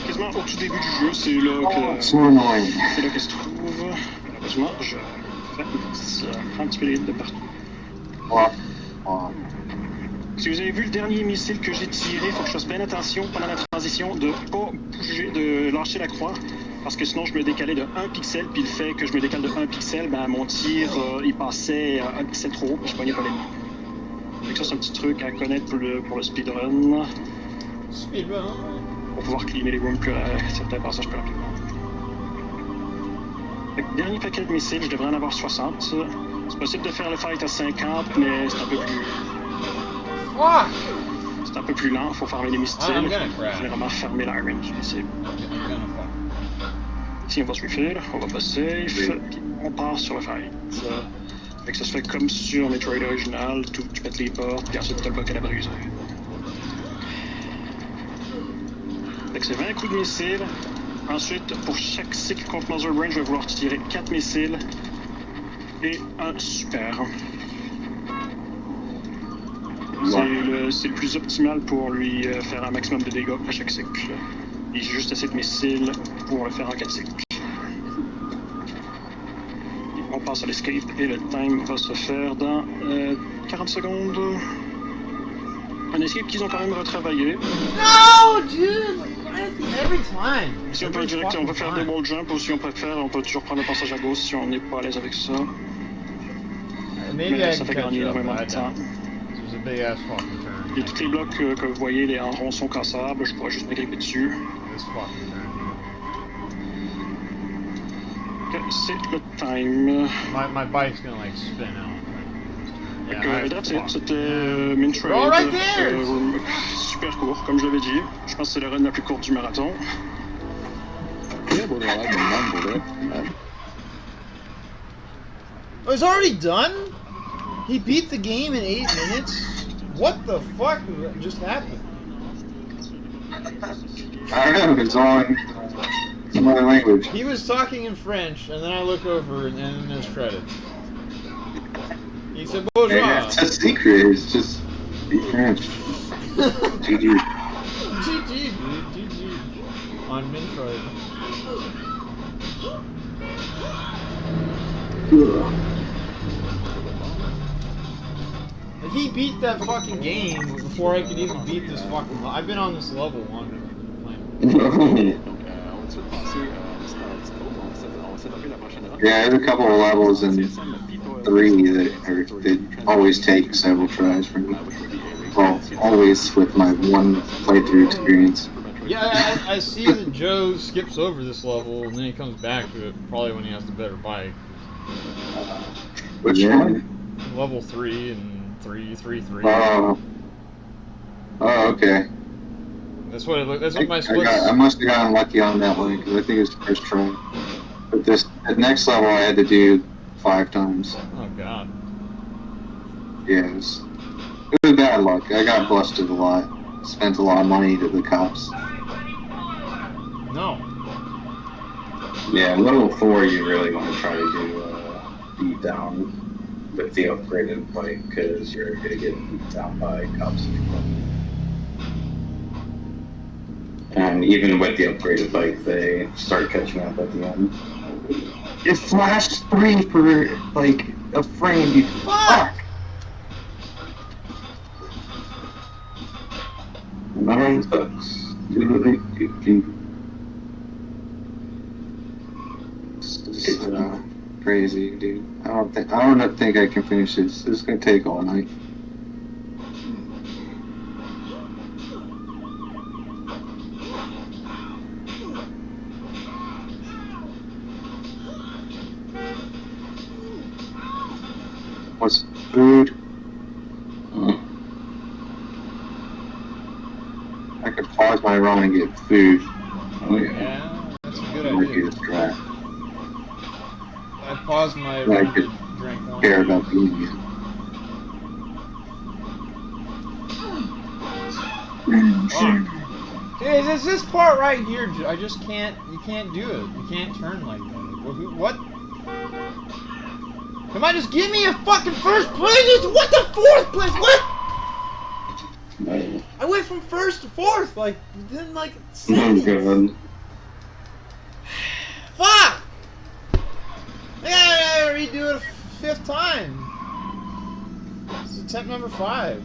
quasiment au tout début du jeu. C'est là que So annoying. c'est là que se trouve. Malheureusement, je fais un petit peu les hits de partout. Si vous avez vu le dernier missile que j'ai tiré, il faut que je fasse bien attention pendant la transition de pas bouger, de lâcher la croix, parce que sinon je me décalais de 1 pixel, puis le fait que je me décale de 1 pixel, ben mon tir il passait 1 pixel trop haut, puis je pognais pas l'ennemi. Donc ça c'est un petit truc à connaître pour le speedrun, Speedrun. pour pouvoir cleaner les rooms certains passages plus rapidement. Fait que dernier paquet de missiles, je devrais en avoir 60. C'est possible de faire le fight à 50, mais c'est un peu plus... Fuck! C'est un peu plus lent, faut farmer les missiles. I'm gonna crash. Généralement fermer la range du missile. I'm gonna fuck. Ici on va se refill, on va pas safe, puis on part sur le fight. Fait que ça se fait comme sur Metroid original, tu pètes les portes, puis ensuite t'as le bloc à la briser. Fait que c'est 20 coups de missile. Ensuite, pour chaque cycle contre Mother Brain, je vais vouloir tirer 4 missiles et un super. C'est le plus optimal pour lui faire un maximum de dégâts à chaque cycle. Et j'ai juste assez de missiles pour le faire en 4 cycles. Et on passe à l'escape et le time va se faire dans 40 secondes. Un escape qu'ils ont quand même retravaillé. No, dude! Every time. Si on peut direct, on peut faire des wall jumps, ou si on préfère, on peut toujours prendre le passage à gauche si on n'est pas à l'aise avec ça. Maybe Mais I ça can fait catch gagner up, énormément but I de temps. don't. This is a big ass fucking turn. Et tous les blocs que vous voyez, les en rond sont cassables, je pourrais juste m'agripper dessus. This fucking turn. Ok, c'est le time. My bike's gonna like spin out. Donc, Yeah, that's it, c'était Metroid. All right there. Super court, comme je l'avais dit. Je pense que c'est la run la plus courte du marathon. Yeah, but I like the number, Oh, it's already done? He beat the game in 8 minutes? What the fuck just happened? I don't know, it's all in some other language. He was talking in French, and then I look over, and then there's credits. He said, bonjour. Yeah, it's a secret, it's just be French. GG. GG, dude, GG. On Metroid. He beat that fucking game before I could even beat this fucking... I've been on this level longer than I've been playing. Donc, on va tout de suite passer, on va setuper la prochaine Yeah, there's a couple of levels in 3 that always take several tries for me. Well, always with my one playthrough experience. Yeah, I see that Joe skips over this level and then he comes back to it probably when he has the better bike. Which one? Level 3 and 3. Oh, okay. That's what it looked. That's what my I splits. must have gotten lucky on that one because I think it was the first try. But at next level I had to do 5 times. Oh god. Yeah, it was bad luck. I got busted a lot. Spent a lot of money to the cops. No. Yeah, level 4 you really want to try to do beat down with the upgraded bike because you're going to get beat down by cops. And even with the upgraded bike, they start catching up at the end. It flashed 3 for like a frame. You fuck. 9 bucks. Crazy, dude. I don't think I can finish this. This is gonna take all night. What's food? I could pause my run and get food. Oh yeah, that's a good idea. I paused my run and drank one. Care about the Indian. Dude, it's this part right here. I just can't. You can't do it. You can't turn like that. What? Come on, just give me a fucking first place. What the 4th place? What? No. I went from 1st to 4th, like within like Oh seconds. god. Fuck! I gotta redo it a 5th time. This is attempt number 5.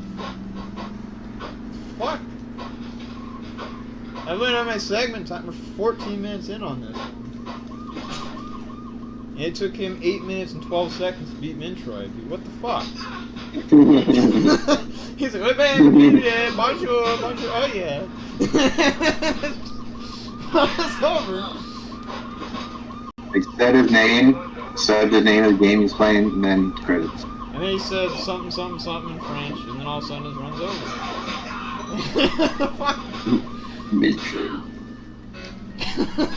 Fuck. I went on my segment time. We're 14 minutes in on this. And it took him 8 minutes and 12 seconds to beat Metroid. Dude, what the fuck? He's like, "Hey man, bonjour, bonjour." Oh yeah. It's over. Like, said his name, said the name of the game he's playing, and then credits. And then he says something, something, something in French, and then all of a sudden it runs over. Fuck. Metroid.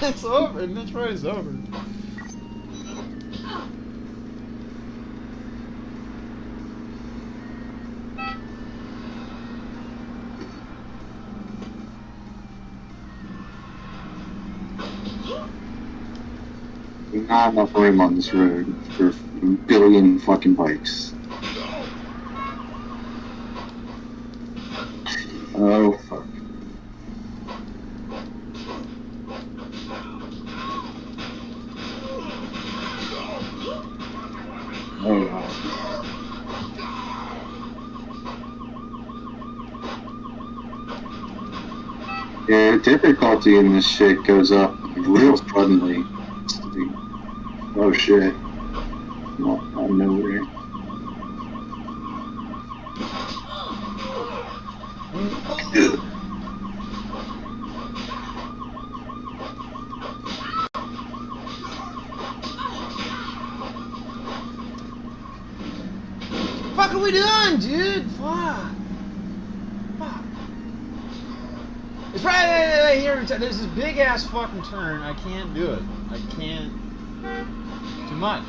It's over. Metroid is over. Not enough room on this road for a billion fucking bikes. Oh fuck. Oh no. Yeah, difficulty in this shit goes up real suddenly. Oh shit. Well, I'm nowhere. Fuck are we doing, dude? Fuck. Fuck. It's right here. There's this big ass fucking turn. I can't do it. I can't. Too much.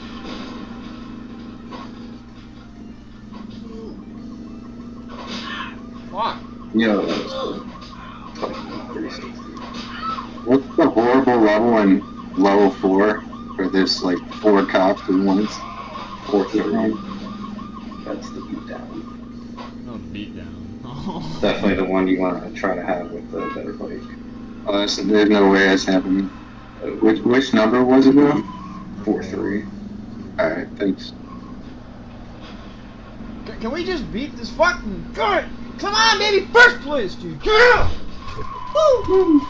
Fuck. Yo, that was cool. What's the horrible level in level 4 where there's like 4 cops at once? 4-3. That's the beatdown. No beatdown. Definitely the one you want to try to have with the better bike. Oh, there's no way that's happening. Which number was it now? 4-3. Alright, thanks. Can we just beat this fucking gut? Come on, baby, 1st place, dude. Yeah! Woo!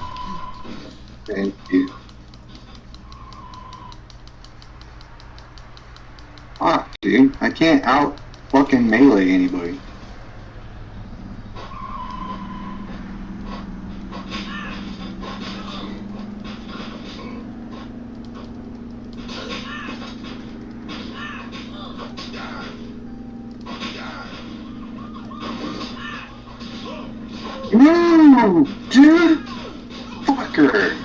Thank you. Fuck, dude. I can't out fucking melee anybody. No, dude! Fucker!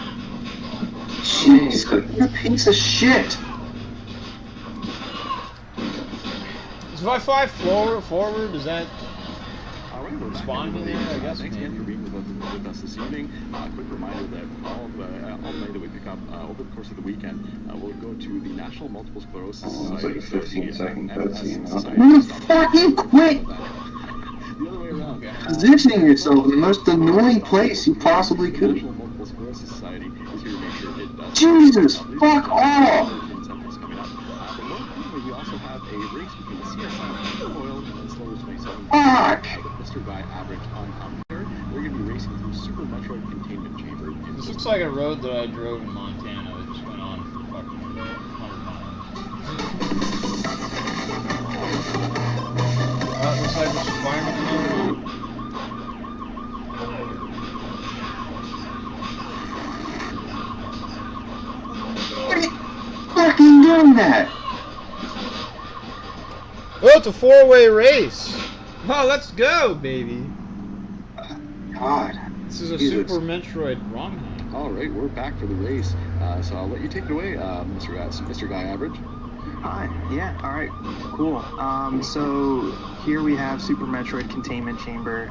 Jeez, what a piece of shit! So if I fly forward, does that All right, we're back, spawn me everybody. there? I guess Thanks again maybe. for being with us this evening. Quick reminder that all the money that we pick up over the course of the weekend will go to the National Multiple Sclerosis Society. It's like a 15-second cutscene. You fucking quit The other way around. positioning yourself in the most annoying place you possibly The could. National Multiple Sclerosis Society is here to make sure it does. Jesus, fuck off! Incentives coming up. But more importantly, we also have a race between the CSI Oil and Slower 27. Fuck! With Mr. Guy Average on commentary. We're going to be racing through Super Metroid Containment Chamber. This looks like a road that I drove in Montana that just went on for fucking 100 miles. It looks like there's some firemen coming. What are you fucking doing that? Oh, it's a 4-way race. Oh, let's go, baby. God. This is a Jesus. Super Metroid ROM hack. All right, we're back for the race. So I'll let you take it away, Mr. Guy Average. Hi. Yeah. All right. Cool. So here we have Super Metroid Containment Chamber.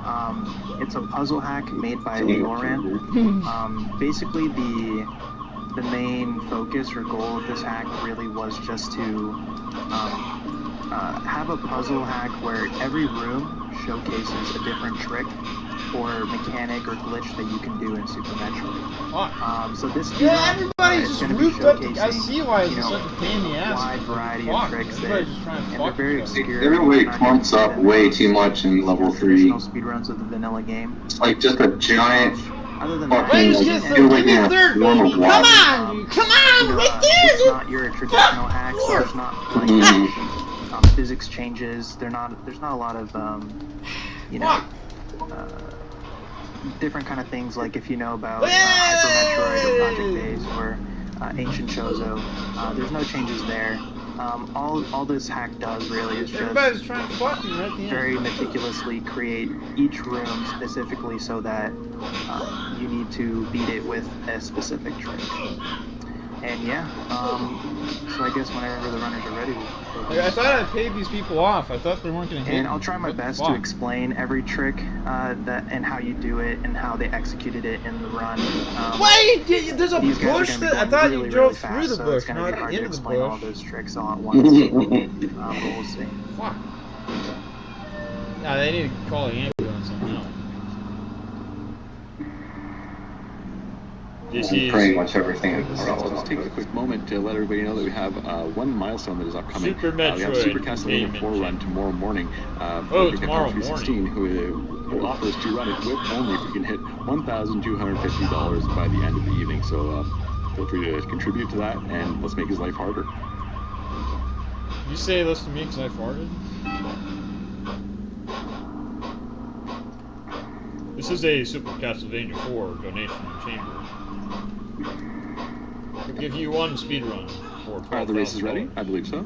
It's a puzzle hack made by Leoran. Basically, the main focus or goal of this hack really was just to have a puzzle hack where every room showcases a different trick or mechanic or glitch that you can do in Super Metroid. So this everybody's just grouped up. I see why it's you know, such a pain in the ass. wide variety Fuck, of tricks that everybody's just trying to and fuck they're very each other. obscure. Everybody clumps up way too much in level 3. Traditional speedruns of the vanilla game. It's like just a giant Other than fucking Ladies, like, just you're give me in a third, form of baby. Come water. on, dude. Come on, right there, it's dude. not your traditional hack, so there's not like physics changes. There's not a lot of you know different kind of things like if you know about Hyper Metroid or Project Base or Ancient Chozo. There's no changes there. All this hack does really is just Everybody's trying to fuck me right at the end. very meticulously create each room specifically so that you need to beat it with a specific trick. And yeah, so I guess whenever the runners are ready, we'll Like, I thought I paid these people off. I thought they weren't gonna hit and me. I'll try my What the best fuck? to explain every trick that and how you do it and how they executed it in the run. Wait, there's a These guys are bush gonna be that I going thought really, you drove really through fast, the so bush, it's gonna not be the hard to end of the explain all bush. those tricks all at once. But we'll see. Fuck. Nah, they need to call the ambulance on that one. This is Pretty much everything is All right, so let's take a quick moment to let everybody know that we have one milestone that is upcoming. Super We have Metroid Super Castlevania Containment 4 run tomorrow morning. tomorrow 316, who offers to run it with only if you can hit $1,250 by the end of the evening. So feel free to contribute to that, and let's make his life harder. You say this to me because I farted? This is a Super Castlevania 4 donation chamber. I'll give you one speed run for Are the races ready? I believe so.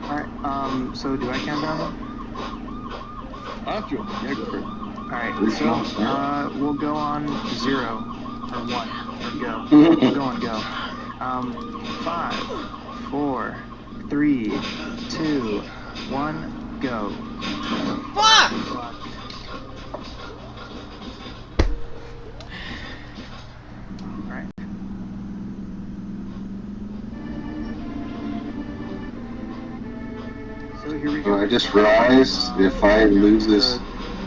Alright, so do I count down? Joe. Yeah, go for it. Alright, so we'll go on 0 or 1 or go. We'll go on go. 5, 4, 3, 2, 1, go. Fuck! Alright. So here we go. I just realized if I lose this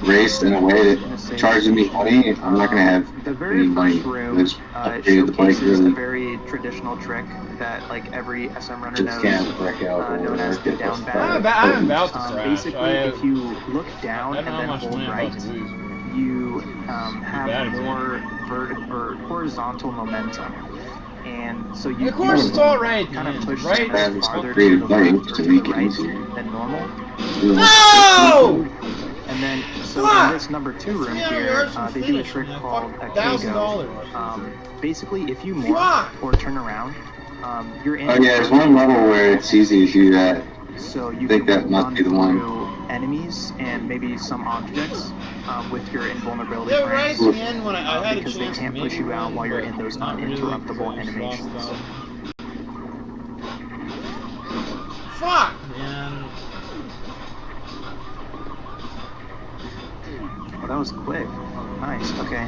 race in a way that charges me money, I'm not gonna have The any very money. first room Just upgrade the bike showcases a really. very traditional trick that like every SM runner Just knows, can't break out known as the down I'm bat. about to crash. Basically, if you look down I and don't know then how much hold money I'm right, about to lose. you bad have it's more horizontal momentum. And so you Of course, it's all right. kind of push right? Samus farther to the left or to the right than normal. No! And then, so in this number 2 room here, they do a trick called a K-Go. Basically, if you morph or turn around, you're in. Oh yeah, there's one level where it's easy to do that. So you think can that must run be the one. through enemies and maybe some objects with your invulnerability Yeah, right frames, at the end when I had a because chance they can't push you out while you're in those uninterruptible animations. Fuck, man. Well, that was quick. Nice. Okay.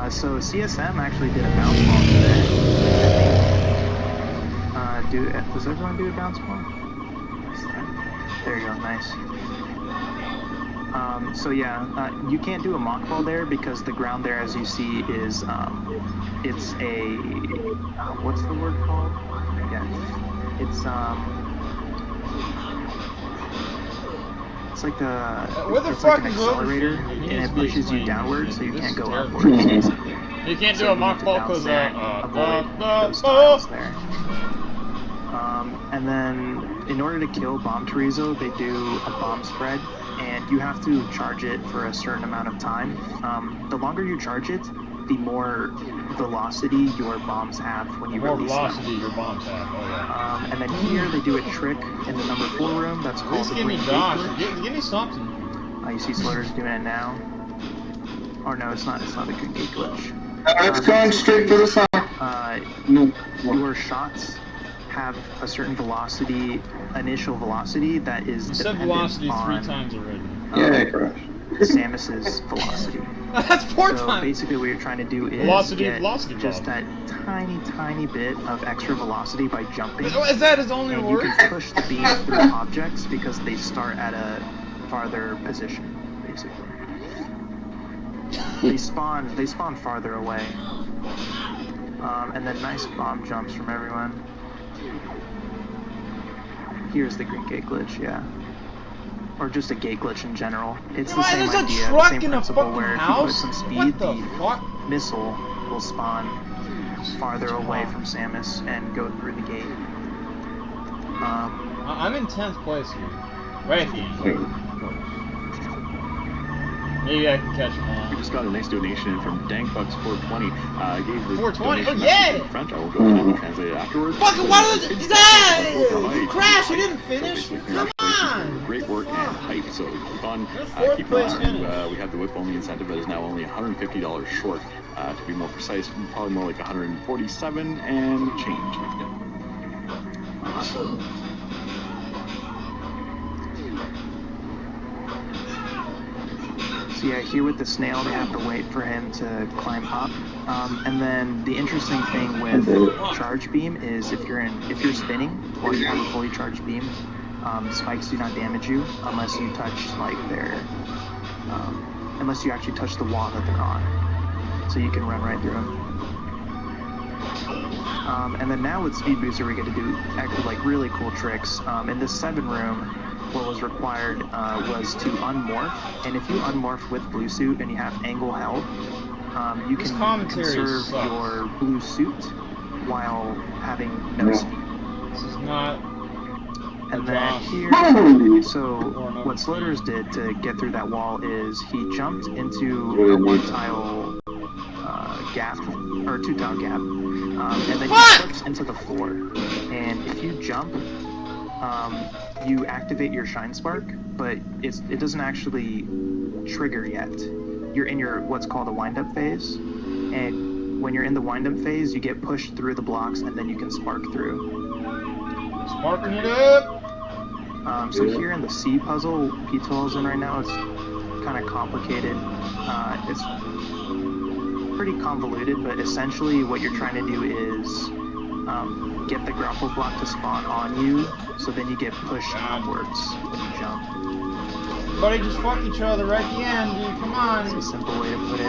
So CSM actually did a bounce ball today. Does everyone do a bounce ball? There you go. Nice. So yeah, you can't do a mock ball there because the ground there, as you see, is it's a what's the word called? Yeah, it's like it's like an accelerator, and it pushes you downward, so you can't go upwards. You can't do a mock ball because those tiles there. And then, in order to kill Bomb Chorizo, they do a bomb spread, and you have to charge it for a certain amount of time. The longer you charge it, the more velocity your bombs have when you release them. Your bombs have. Oh yeah. And then here they do a trick in the number 4 room that's called the Green Gate. Give me something. You see Slaughter's doing it now. Or no, it's not a Green Gate glitch. It's going straight to the sun. Your shots have a certain velocity, initial velocity that is said dependent velocity on 3 times already. Samus's velocity. That's 4 times. So basically, what you're trying to do is get just that tiny bit of extra velocity by jumping. Is that his only word? You can push the beam through objects because they start at a farther position, basically. They spawn farther away. And then nice bomb jumps from everyone. Here's the Green Gate glitch, yeah. Or just a gate glitch in general. It's the same idea, the same principle where if you put some speed, the missile will spawn farther away from Samus and go through the gate. I'm in 10th place here. Right at the end. Maybe I can catch him on. We just got a nice donation from Dankbucks420. Gave the 420? donation Oh, yeah! in French. I will go ahead and translate it afterwards. Fucking what is it? Crash, you didn't finish? Come on! Great work and hype. So keep on, keep on. We have the whip only incentive that is now only $150 short. To be more precise, probably more like 147 and change. Awesome. So yeah, here with the snail, they have to wait for him to climb up. And then the interesting thing with charge beam is if you're spinning or you have a fully charged beam, spikes do not damage you unless you touch unless you actually touch the wall that they're on. So you can run right through them. And then now with Speed Booster, we get to do actually like really cool tricks. In this 7 room, what was required was to unmorph, and if you unmorph with blue suit and you have angle held, you can conserve your blue suit while having no speed. This is not. And then here, so what Slaughter's did to get through that wall is he jumped into a 1-tile gap, or 2-tile gap, and then he slips into the floor. And if you jump, you activate your Shine Spark, but it doesn't actually trigger yet. You're in your what's called a wind-up phase, and when you're in the wind-up phase, you get pushed through the blocks, and then you can spark through. Sparking it up! So here in the C puzzle P12 is in right now, it's kind of complicated. It's pretty convoluted, but essentially what you're trying to do is get the grapple block to spawn on you, so then you get pushed upwards when you jump. Buddy, just fuck each other right at the end, dude. Come on. It's a simple way to put it.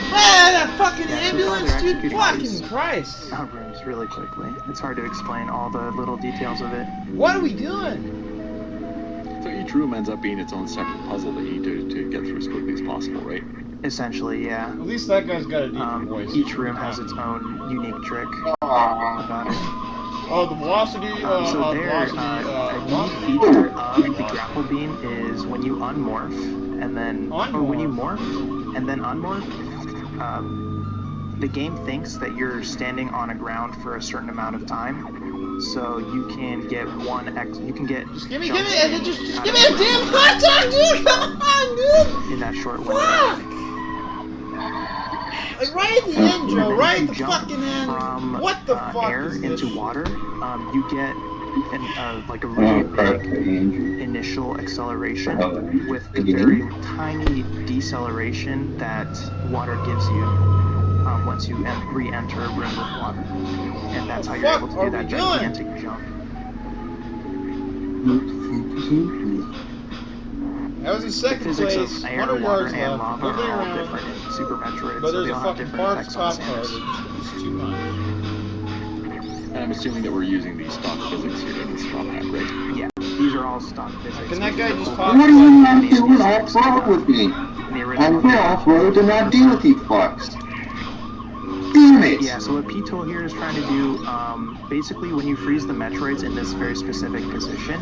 Ah, that fucking ambulance, dude! Fucking Christ! Rooms really quickly. It's hard to explain all the little details of it. What are we doing? So each room ends up being its own separate puzzle that you need to get through as quickly as possible, right? Essentially, yeah. At least that guy's got a deep voice. Each room has its own unique trick about it. Oh, the velocity. So there, a neat feature of the grapple beam is when you unmorph and then, or when you morph and then unmorph, the game thinks that you're standing on a ground for a certain amount of time. So you can get you can get. Just give me a damn hot dog, dude! Come on, dude! In that short window. Like right at the end, Joe. Right at the fucking end. From what the fuck air is into this? water, you get like a really big initial acceleration with the very tiny deceleration that water gives you once you re-enter a room with water, and that's how you're able to do that gigantic jump. That was in second the physics place. of air, 100 water, yards and left. lava Moving are all around. different in Super Metroid, But so there's they a all have fucking different parts effects cop on car Samus. that's too much. And I'm assuming that we're using the stock physics here in this drop pack, right? Yeah, these are all stock physics. Can that guy just talk? What are you not doing off-road with me? I'm here off-road to not deal with you fucks. Damn it! Yeah, so what P-Tool here is trying to do, basically when you freeze the Metroids in this very specific position,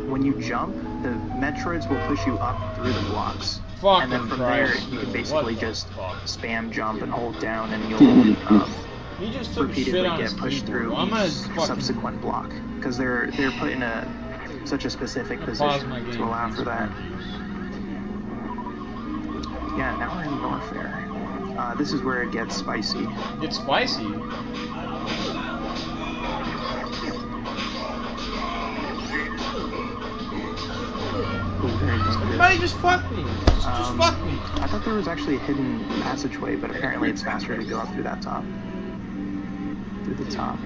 when you jump, the Metroids will push you up through the blocks. And then from there, you can basically just spam jump and hold down, and you'll he just took repeatedly shit on get pushed through each subsequent block, because they're put in such a specific position to allow for that. Yeah, now we're in Norfair. This is where it gets spicy. It's spicy? Everybody just fuck me. Just fuck me. I thought there was actually a hidden passageway, but apparently it's faster to go up through that top. Through the top.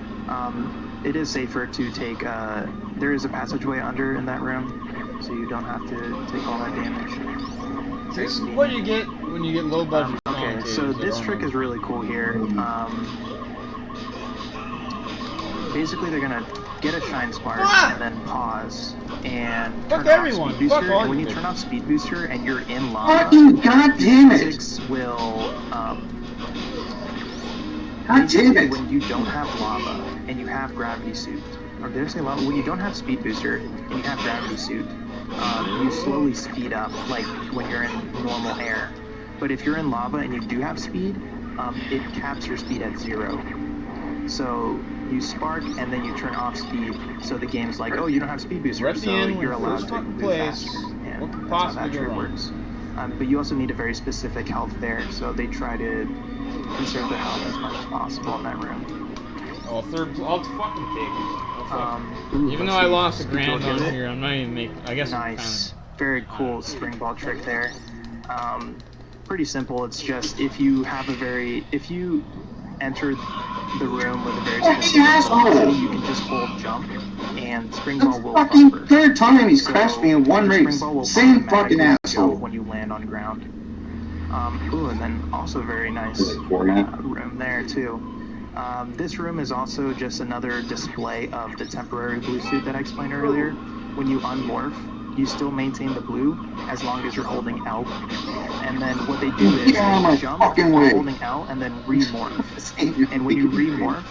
It is safer to take, there is a passageway under in that room, so you don't have to take all that damage. This is what you get when you get low budget. Okay, so this trick is really cool here. Basically they're gonna get a shine spark and then pause and turn off speed booster. And when you turn off speed booster and you're in lava, physics will when you don't have lava and you have gravity suit, or did I say lava? When you don't have speed booster and you have gravity suit, you slowly speed up like when you're in normal air. But if you're in lava and you do have speed, it caps your speed at 0. So you spark and then you turn off speed, so the game's like, oh, you don't have speed booster, so you're allowed to move faster. And that's how that trick works. But you also need a very specific health there, so they try to conserve the health as much as possible in that room. Oh, I'll fucking take it. Even though I lost a grand on here, I'm not even making. I guess. Nice, very cool spring ball trick there. Pretty simple. It's just if you enter the room with a very specific velocity, you can just hold jump, and spring ball will fucking buffer. third time he's crashed me in one race. Same fucking asshole. When you land on ground. Ooh, and then also very nice room there too. This room is also just another display of the temporary blue suit that I explained earlier. When you unmorph, you still maintain the blue as long as you're holding L. And then what they do is they jump holding L and then remorph. And when you remorph,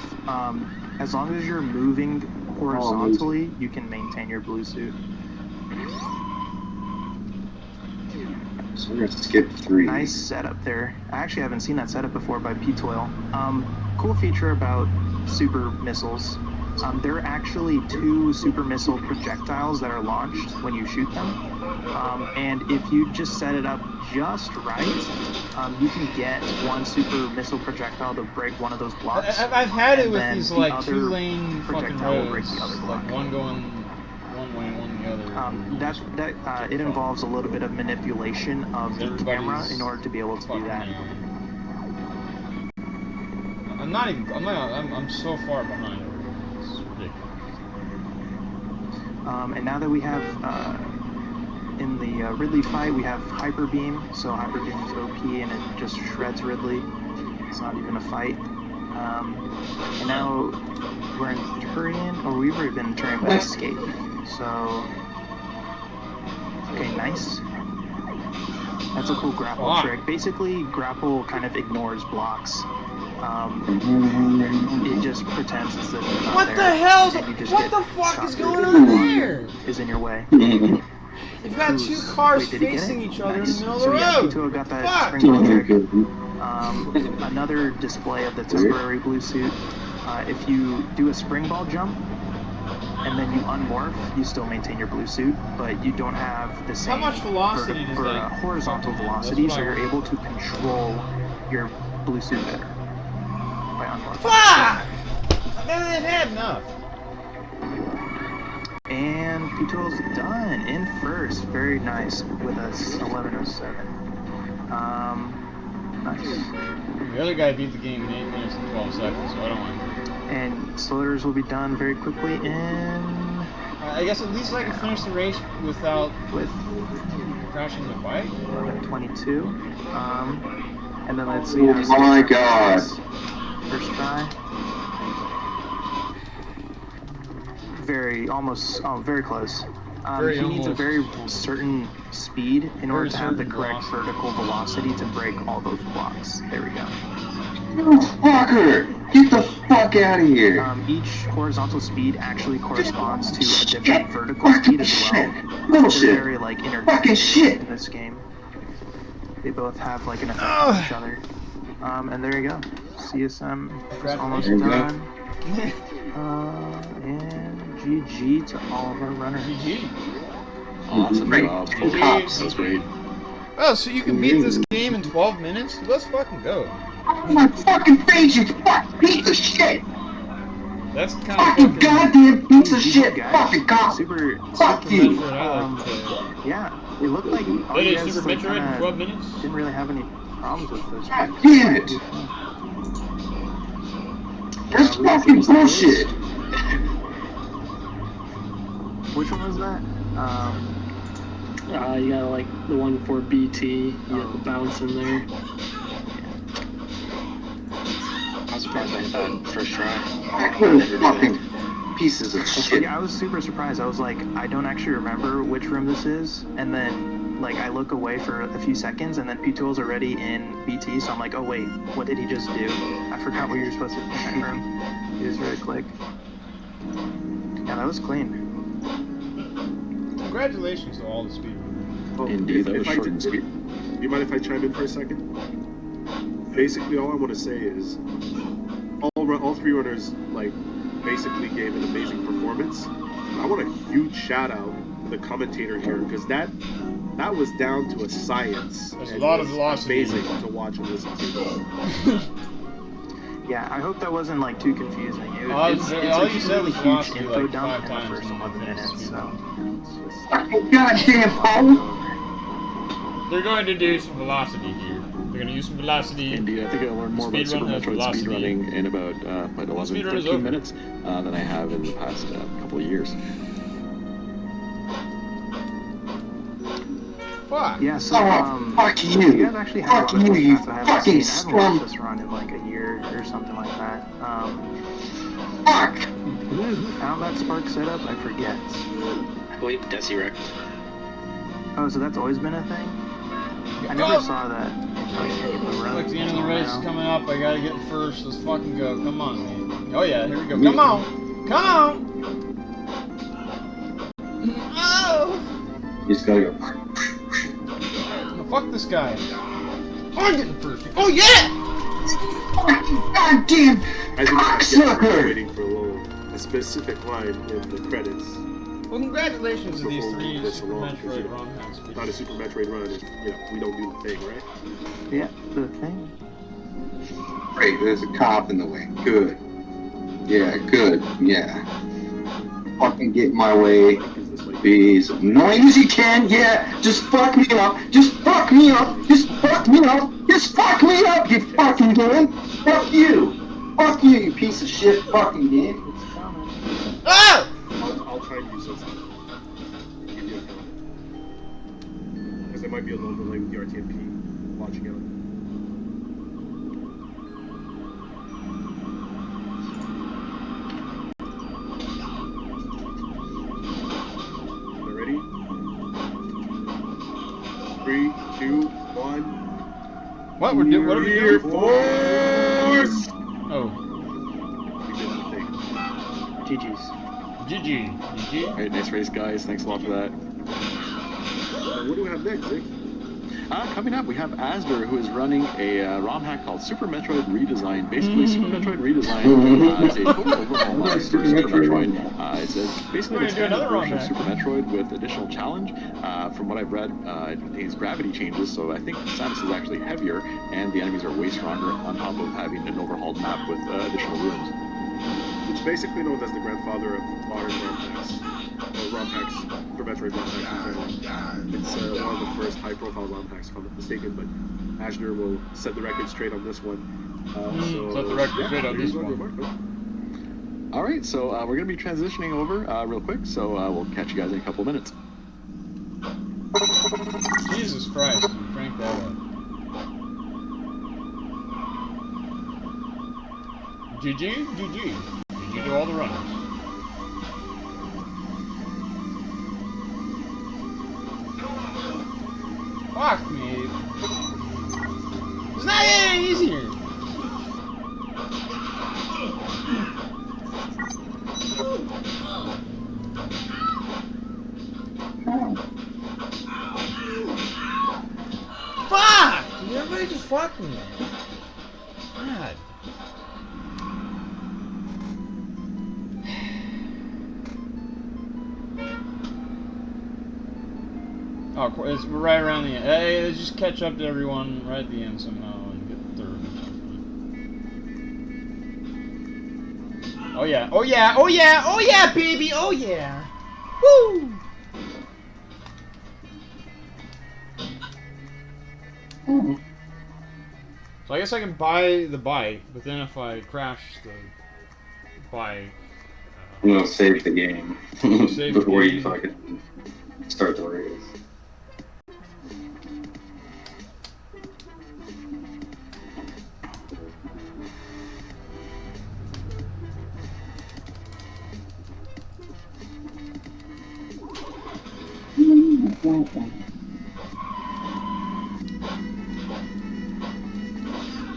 as long as you're moving horizontally, you can maintain your blue suit. So we're gonna skip 3. Nice setup there. I actually haven't seen that setup before by P-Toil. Cool feature about super missiles. There are actually 2 super missile projectiles that are launched when you shoot them. And if you just set it up just right, you can get one super missile projectile to break one of those blocks. I've had it with these like 2-lane fucking roads, like one going one way and one the other. It involves a little bit of manipulation of the camera in order to be able to do that. I'm so far behind. It's ridiculous. And now that we have, in the Ridley fight, we have Hyper Beam. So Hyper Beam is OP and it just shreds Ridley. It's not even a fight. And now we're in Turian, or we've already been in Turian by Escape. So, okay, nice. That's a cool grapple trick. Basically, grapple kind of ignores blocks. It just pretends as if they're not What there, the hell? and you just What get the fuck shot is through going if on the block there? is in your way. You've got two cars Wait, did he get facing it? each other Nice. in the middle of So the yeah, road. Pito got that Fuck. springboard trick. Another display of the temporary blue suit. If you do a springboard jump and then you unmorph, you still maintain your blue suit, but you don't have the same much velocity does that horizontal fucking do? velocity, That's so what I you're able to control your blue suit better by unmorphing. Fuck! They've had enough. And Pito's done in first. Very nice with a 11:07. Nice. The other guy beat the game in 8 minutes and 12 seconds, so I don't mind. And Slithers will be done very quickly in... I guess at least I can finish the race without crashing the bike. 11:22. And then let's see how... Oh my god. First try. Very close. He needs a very certain speed in order to have the correct vertical velocity to break all those blocks. There we go. You fucker! Get the fuck out of here! Each horizontal speed actually corresponds to a different vertical speed as well. Bullshit! They're very like interconnected in this game. They both have like an effect on each other. And there you go. CSM is almost done. And GG to all of our runners. GG. Awesome job. Full cops. That's great. Oh, so you can beat this game in 12 minutes? Let's fucking go. Oh my fucking face, you fucking piece of shit! That's kind of fucking goddamn piece of shit! Fucking cop! Fuck you! Yeah, it looked like all you guys Super Metroid in 12 minutes? Didn't really have any problems with this. God damn it! That's fucking bullshit! Which one was that? You got like the one for BT, you got the bounce in there. I'm surprised I hit that first try. Fucking pieces of shit. Yeah, I was super surprised. I was like, I don't actually remember which room this is, and then like I look away for a few seconds, and then P-Tool's already in BT, so I'm like, oh wait, what did he just do? I forgot what you were supposed to do in that room. He was very quick. Yeah, that was clean. Congratulations to all the speedrunners. Oh, Indeed, that was short and sweet. Do you mind if I chime in for a second? Basically, all I want to say is all three runners like basically gave an amazing performance. I want a huge shout out to the commentator here because that was down to a science. There's a lot of velocity. Amazing to watch and listen to. Yeah, I hope that wasn't like too confusing. All It's you a said really was huge velocity info like dump 5 in the times first in 11 minutes, so it's just... Fucking goddamn hole! They're going to do some velocity here. They're going to use some velocity. Indeed, I think I learned more about Super Metroid speedrunning in about 11, 13 minutes than I have in the past couple of years. Fuck. Yeah, so, fuck you! You guys actually have Fuck you, you I fucking haven't watched this run in like a year or something like that. Fuck! Who found that Spark setup? I forget. I believe Desi Rex. Oh, so that's always been a thing? I never saw that. Like the end of the race is coming up, I gotta get first. Let's fucking go. Come on, man. Oh yeah, here we go. Come on! Come on! Oh! You just gotta go. No, fuck this guy. Oh, I'm getting first. Oh yeah! Goddamn I think cocksucker! we're waiting for a specific line in the credits. Well, congratulations to these three This Super along, Metroid run hacks. Not a Super Metroid run if we don't do the thing, right? Yeah, the thing. Great, there's a cop in the way. Good. Yeah, good. Yeah. Fucking get in my way. Be as annoying as you can. Yeah, just fuck me up. Just fuck me up. Just fuck me up. Just fuck me up, you fucking game. Fuck you. Fuck you, you piece of shit fucking game. Ah! I'll try and use those. Because there might be a little delay with the RTMP watching out. Ready? 3, 2, What? What are we doing? Force! Oh. We did the thing. GG's. GG. Alright, nice race, guys. Thanks a lot for that. And what do we have next, Zig? Coming up, we have Asder, who is running a ROM hack called Super Metroid Redesign. Basically, Super Metroid Redesign is a total overhaul mod for Super Metroid. It's basically an expanded version of Super Metroid with additional challenge. From what I've read, it contains gravity changes, so I think Samus is actually heavier, and the enemies are way stronger, on top of having an overhauled map with additional rooms. It's basically known as the grandfather of modern ROM hacks. Or ROM hacks, for Metroid ROM hacks in general. It's one of the first high-profile ROM hacks, if I'm not mistaken, but Ashner will set the record straight on this one. Set the record straight on this one. Alright, so we're going to be transitioning over real quick, so we'll catch you guys in a couple of minutes. Jesus Christ, you crank that up. GG to all the runners. Fuck me. It's not any easier. Fuck! Dude, everybody just fuck me. God. Oh, we're right around the end. Hey, let's just catch up to everyone right at the end somehow and get third or something. Oh yeah, oh yeah, oh yeah, oh yeah, baby, oh yeah! Woo! So I guess I can buy the bike, but then if I crash the bike... We'll save the game save before the you game. fucking start the race.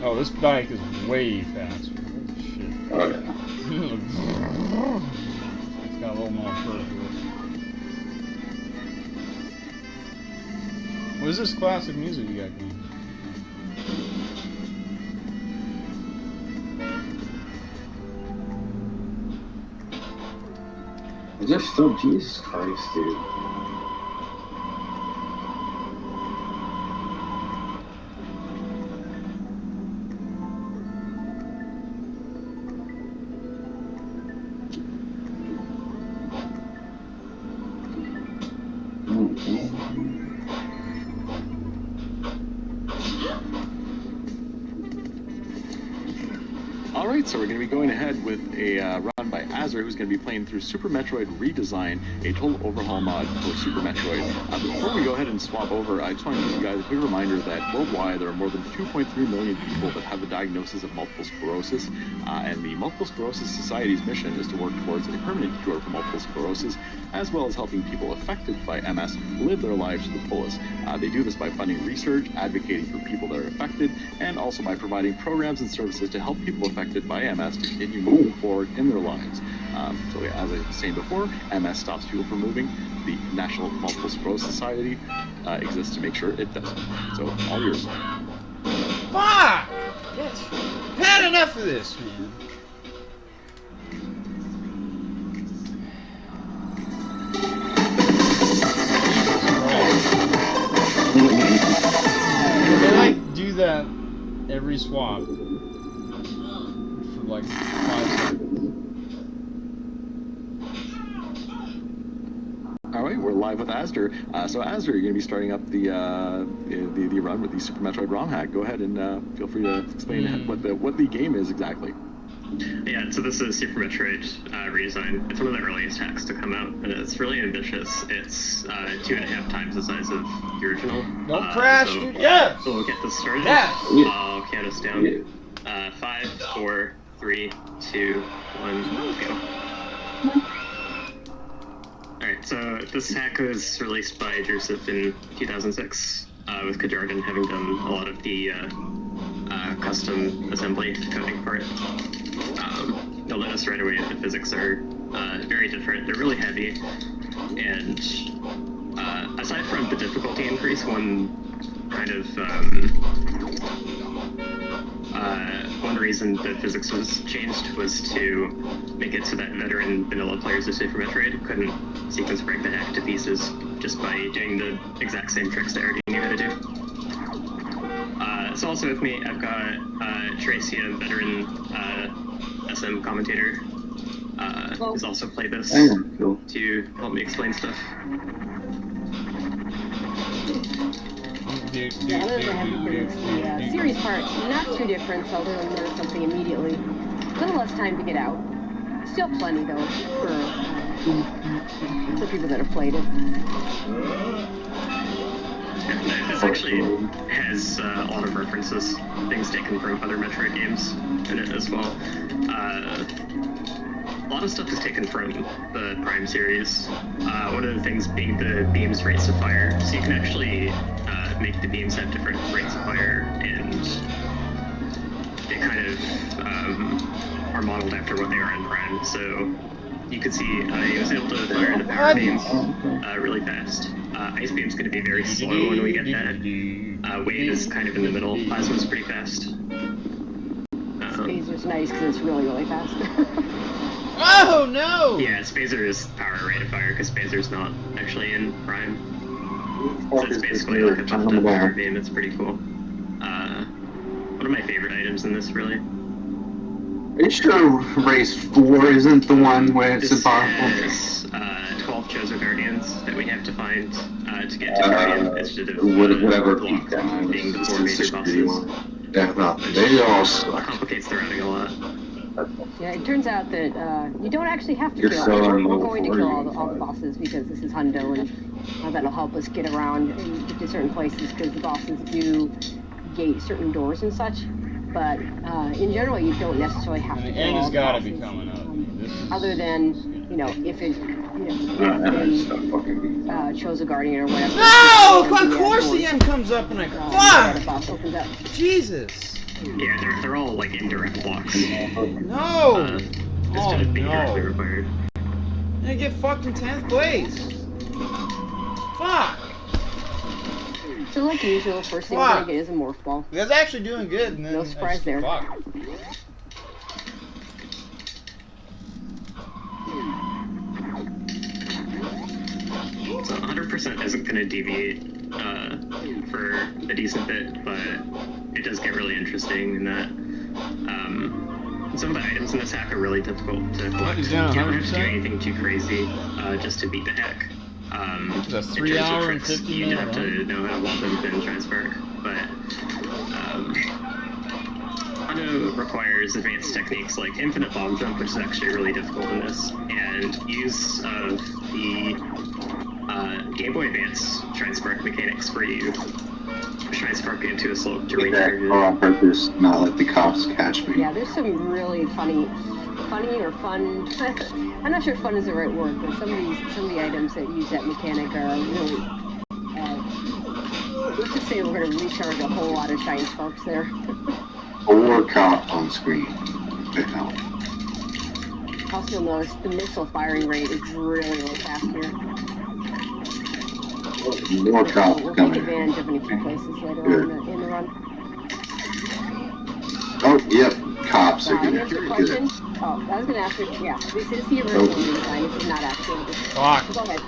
Oh, this bike is way faster. Holy shit. Oh yeah. It's got a little more curve to it. What is this classic music you got going? Is there still Jesus Christ, dude? Alright, so we're going to be going ahead with a run by Azur, who's going to be playing through Super Metroid Redesign, a total overhaul mod for Super Metroid. Before we go ahead and swap over, I just want to give you guys a quick reminder that worldwide there are more than 2.3 million people that have the diagnosis of multiple sclerosis, and the Multiple Sclerosis Society's mission is to work towards a permanent cure for multiple sclerosis, as well as helping people affected by MS live their lives to the fullest. They do this by funding research, advocating for people that are affected, and also by providing programs and services to help people affected by MS to continue moving forward in their lives. So yeah, as I was saying before, MS stops people from moving. The National Multiple Sclerosis Society exists to make sure it doesn't. So, all yours. Fuck! I've had enough of this, man. They like do that every swap for like 5 seconds. Alright, we're live with Asder. So Asder, you're going to be starting up the run with the Super Metroid ROM hack. Go ahead and feel free to explain what the game is exactly. Yeah, so this is Super Metroid Redesign. It's one of the earliest hacks to come out, and it's really ambitious. It's 2.5 times the size of the original. Don't crash, so, dude. Yes! So we'll get this started. Yes! I'll count us down. 5, 4, 3, 2, 1, go. Alright, so this hack was released by Joseph in 2006. with Kajargan having done a lot of the custom assembly coding for it. You'll notice right away that the physics are very different. They're really heavy, and aside from the difficulty increase, one kind of one reason the physics was changed was to make it so that veteran vanilla players of Super Metroid couldn't sequence break the hack to pieces just by doing the exact same tricks they already knew how to do. So also with me, I've got Tracy, a veteran SM commentator, who's also played this to help me explain stuff. The series part, not too different, so I'll learn something immediately. A little less time to get out. Still plenty, though, for people that have played it. This actually has a lot of references, things taken from other Metroid games in it as well. A lot of stuff is taken from the Prime series. One of the things being the beam's rates of fire. So you can actually make the beams have different rates of fire, and they kind of are modeled after what they are in Prime. So you can see he was able to fire the power beam really fast. Ice beam's going to be very slow when we get that. Wave is kind of in the middle. Plasma's pretty fast. Phaser's nice because it's really, really fast. Oh no! Yeah, Phaser is power rate of fire because Phaser's not actually in Prime. So it's basically like a buffed up power beam. It's pretty cool. One of my favorite items in this, really. Are you sure race 4 isn't the one where it's impossible? This is 12 Chozo Guardians that we have to find to get to Guardian instead of whatever block being the 4 major bosses. Yeah, no, they all suck. Complicates the routing a lot. Yeah, it turns out that you don't actually have to You're kill. We're going to kill all the bosses because this is Hundo, and that'll help us get around and get to certain places because the bosses do gate certain doors and such. But in general, you don't necessarily have to kill end all has the got to bosses. be coming up. Other than, if it, chose a guardian or whatever. No! Of course the end comes up and I go, fuck! Boss opens up. Jesus! Yeah, they're all like indirect blocks. No! Instead of being directly required. I get fucked in 10th place. Fuck! So like usual, first thing we're gonna get is a morph ball. You guys actually doing good, and then no surprise there. Fuck. So 100% isn't going to deviate for a decent bit, but it does get really interesting in that some of the items in this hack are really difficult to collect. You don't have to do anything too crazy just to beat the hack. That's 3 hours and 50 minutes. You have to know how to walk them and transfer, but Hundo requires advanced techniques like infinite bomb jump, which is actually really difficult in this, and use of the Game Boy Advance Transpark mechanics where you Transpark into a slope to recharge it. On purpose, not let the cops catch me. Yeah, there's some really funny or fun. I'm not sure if fun is the right word, but some of the items that use that mechanic are really. Let's just say we're going to recharge a whole lot of shine sparks there. Or cop on screen. Also, you'll notice the missile firing rate is really, really fast here. More cops we'll coming. take advantage of any key places later on in the run. Oh, yep. Cops are Any good. other questions? Oh, I was going to ask you, yeah, this is the original redesign. This is not actually. Fuck. Go ahead.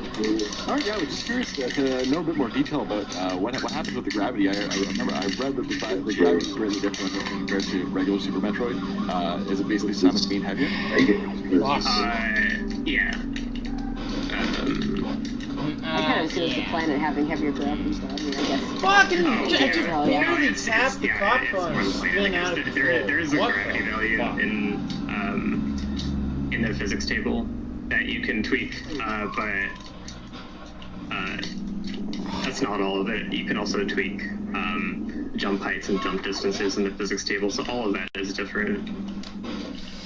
Alright, yeah, I was just curious to know a bit more detail about what happens with the gravity. I remember I read that the gravity is really different compared to regular Super Metroid. Is it basically Samus being heavier? Yeah. I kind of see the planet having heavier gravity, so I mean, I guess. Fucking! I just barely tapped the popcorn and spin out of the There is a gravity value in the physics table that you can tweak, but that's not all of it. You can also tweak jump heights and jump distances in the physics table, so all of that is different.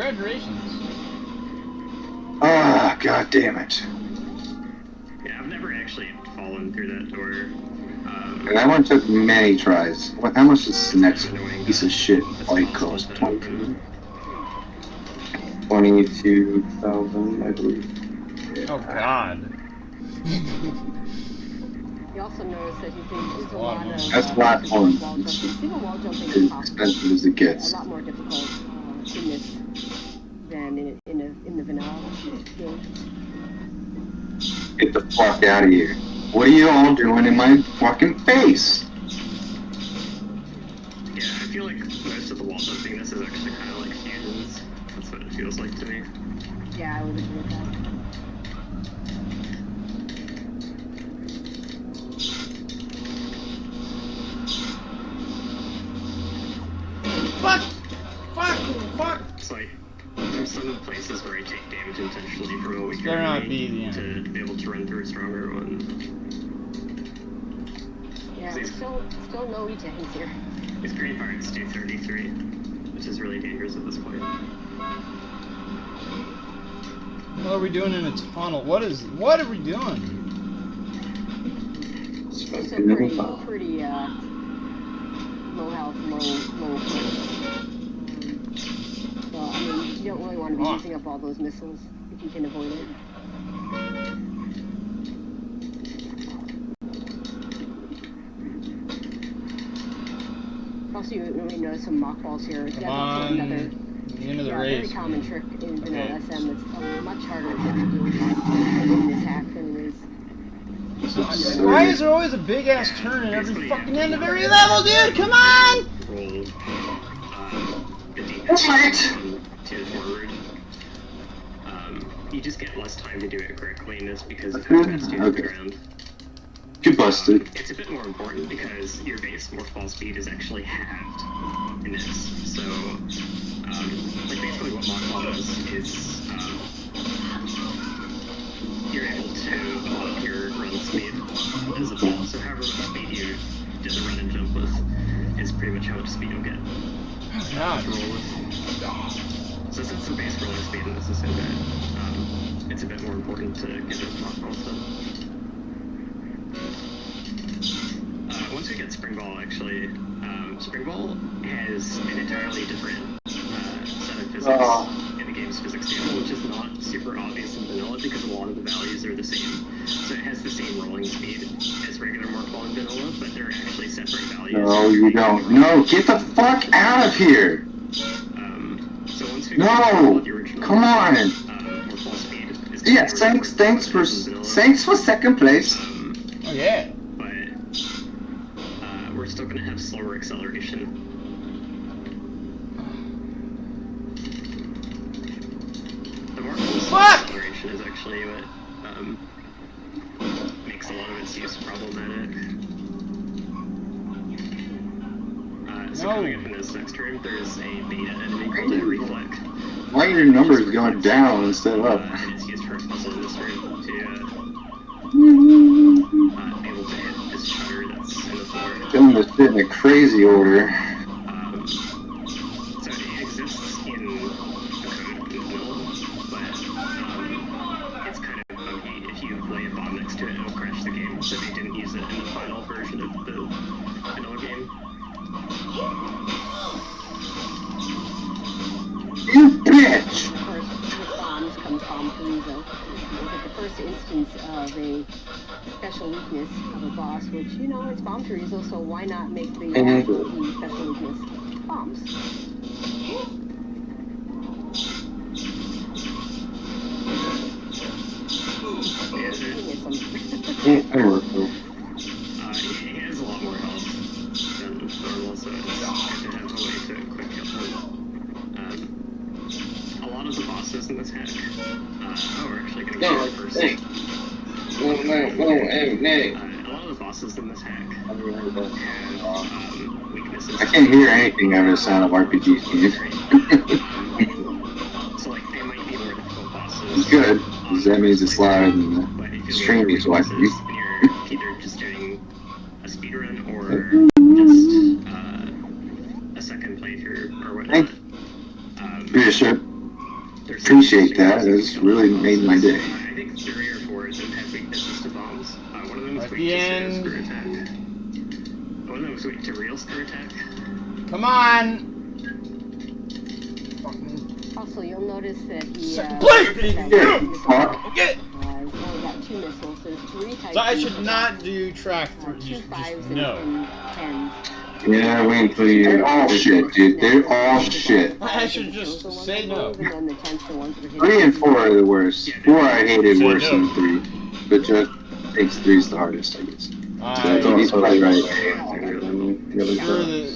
Congratulations. Ah, god damn it. Yeah, I've never actually fallen through that door. And that one took many tries. How much does the next piece of shit fight cost? 22,000, I believe. Oh god. You also notice that you can use a lot of That's platform. wall jumping. Single wall jumping As is possible. expensive as it gets. A lot more difficult in this than in the vanilla game. Get the fuck out of here. What are you all doing in my fucking face? Yeah, I feel like most of the wall jumping this is actually kind of like fusions. That's what it feels like to me. Yeah, I would agree with that. Fuck! Fuck! It's like, there's some places where I take damage intentionally from a weaker Better not enemy be the end. to be able to run through a stronger one. Yeah, there's still no ejections here. His green parts do 33, which is really dangerous at this point. What are we doing in a tunnel? What are we doing? Still pretty low health, low close. So, I mean, you don't really want to be using up all those missiles if you can avoid it. Also, you really notice some mockballs here. That's also another the end of the race. very common trick in vanilla SM. It's much harder to do in this hack than it is. Why is there always a big ass turn at every fucking end of every level, dude? Come on! Roll What? to forward. You just get less time to do it correctly, and it's because of how fast you hit the ground. You busted. It's a bit more important because your base morphball speed is actually halved in this. So, like basically what morphball does is you're able to up your run speed as a ball. So however much speed you did the run and jump with is pretty much how much speed you'll get. God. To roll with. So since the base rolling speed in this is so bad, it's a bit more important to get those morphballs done. Once we get Spring Ball, actually, Spring Ball has an entirely different set of physics in the game's physics table, which is not super obvious in vanilla because a lot of the values are the same. So it has the same rolling speed as regular Morphball in vanilla, but they're actually separate values. No, you don't. No, get the fuck out of here! So once we No! the original Come on! Morphball speed is Yeah, thanks for second place. Oh yeah. We're still going to have slower acceleration. The more acceleration is actually what makes a lot of its use problematic. So coming up in this next room, there's a beta enemy called a Reflect. Why are your numbers going down instead of up? And it's used for a puzzle in this room to be able to hit this shutter that's in the floor. Doing this shit in a crazy order. So it exists in the code in vanilla, but it's kind of buggy. If you lay a bomb next to it, it'll crash the game. So they didn't use it in the final version of the vanilla game. You bitch! Of course, with bombs comes bomb Parizo. The first instance of a special weakness of a boss, which, you know, it's bomb Parizo, so why not make the special weakness bombs? He has a lot more health than normal, so it's good to have a way to quick kill him. A lot of the bosses in this hack. We're actually going to get it first. A lot of the bosses in this hack have weaknesses. I can't hear anything over the sound of RPGs, dude. So, like, they might be more difficult bosses. It's good, because that means it's loud and the stream is watching you. And you're either just doing a speedrun or just a second playthrough or whatnot. Bishop. Appreciate that. It's really made my day. I think 3 or 4 of them have weaknesses to bombs. One of them is At weak the to end. screw attack. One of them is weak to real screw attack. Come on! Also, you'll notice that the Please! he's only got 2 missiles. There's 3 types. So I should not do track 3. 2 Just 5s no. and 10s. Yeah, wait till you. They're all shit, dude. They're all shit. I should just say no. And then the 10s, the ones that are hitting. 3 and 4 are the worst. 4 I hated Say worse no. than 3. But just makes 3's the hardest, I guess. So he's probably right.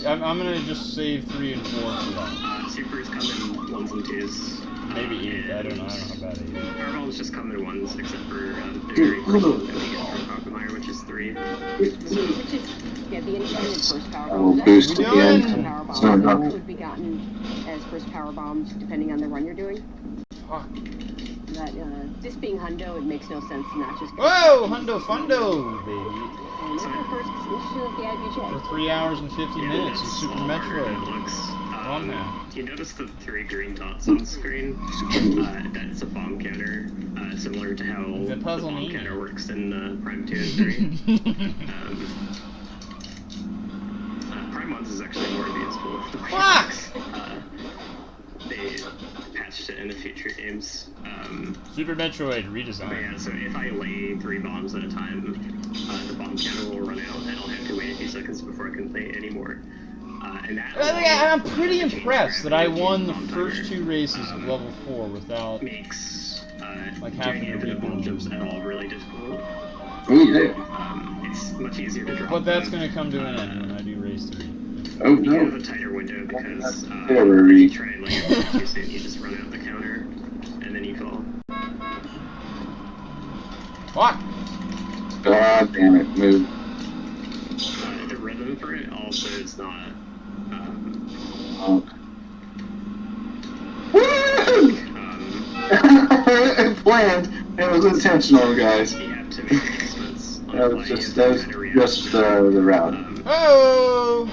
I'm gonna just save 3 and 4 for that. Supers come in 1s and 2s. Maybe 8. I don't know how bad 8 is. Fireballs just come in 1s, except for the very first one that we get from Crocodile, which is 3. Yeah, the intended first power I will bomb. boost at the Power end. bombs It's not enough. would be gotten as first power bombs, depending on the run you're doing. Fuck. But this being Hundo, it makes no sense to not just. Whoa! Hundo Fundo, baby. And that's the first extension of the IBJ. For 3 hours and 50 minutes of Super Metroid. Do you notice the 3 green dots on the screen? That's a bomb counter, similar to how the bomb counter works in Prime 2 and 3. Prime 1's is actually more useful. Fuck! They patched it in the future games. Super Metroid redesign. But yeah, so if I lay 3 bombs at a time, the bomb counter will run out, and I'll have to wait a few seconds before I can play anymore. And that I'm pretty impressed that I won the first 2 races of level 4 without like having to the bomb jumps at all really difficult. It's much easier to drop. But that's gonna come to an end when I do race 3. Oh You no. have a tighter window because if you try and like too soon, you just run out the counter and then you fall. Fuck! God damn it, move. The rhythm for it also is not. It planned. It was intentional, guys. You have to make adjustments. That was just the route. Oh!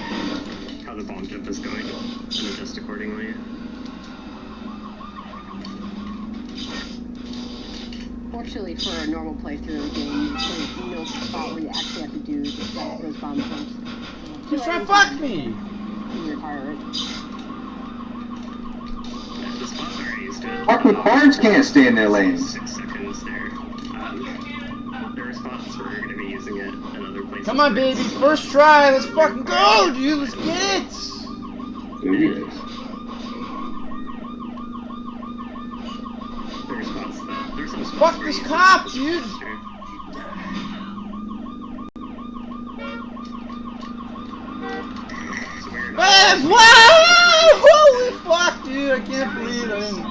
How the bomb jump is going and adjust accordingly. Fortunately, for a normal playthrough of the game, there's no spot where you actually have to do those bomb jumps. He's trying to fuck me! You retire it. The spots are used to it. Fucking cars can't stay in their lanes. 6 seconds there. There are spots where you're going to be using it and other places. Come on, baby! First try! Let's fucking go, dude! Let's get it! There he is. There are spots that... There's some spots Fuck where this you cop, use dude! it. Whoa! Holy fuck, dude! I can't believe I didn't...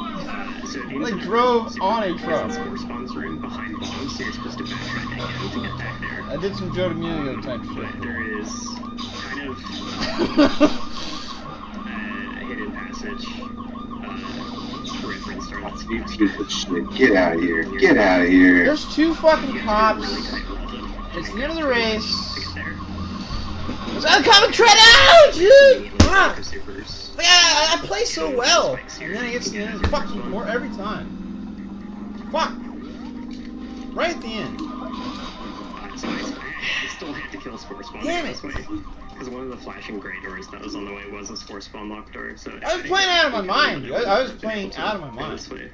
Like, drove on a truck. Four spawns room behind bombs, so you're supposed to backtrack again to get back there. I did some Joe D'Amelio type shit. But there is kind of a hidden passage reference or that's Get out of here. Get out of here. There's 2 fucking cops. It's the end of the race. I'm coming straight out, dude! Fuck! I play so well. And then it gets to the end, fucking more every time. Fuck! Right at the end. So I still had to kill Spore Spawn this way. Because one of the flashing gray doors that was on the way was a Spore Spawn lock door. So I was playing out of my mind, dude. I was playing out of my mind. This way.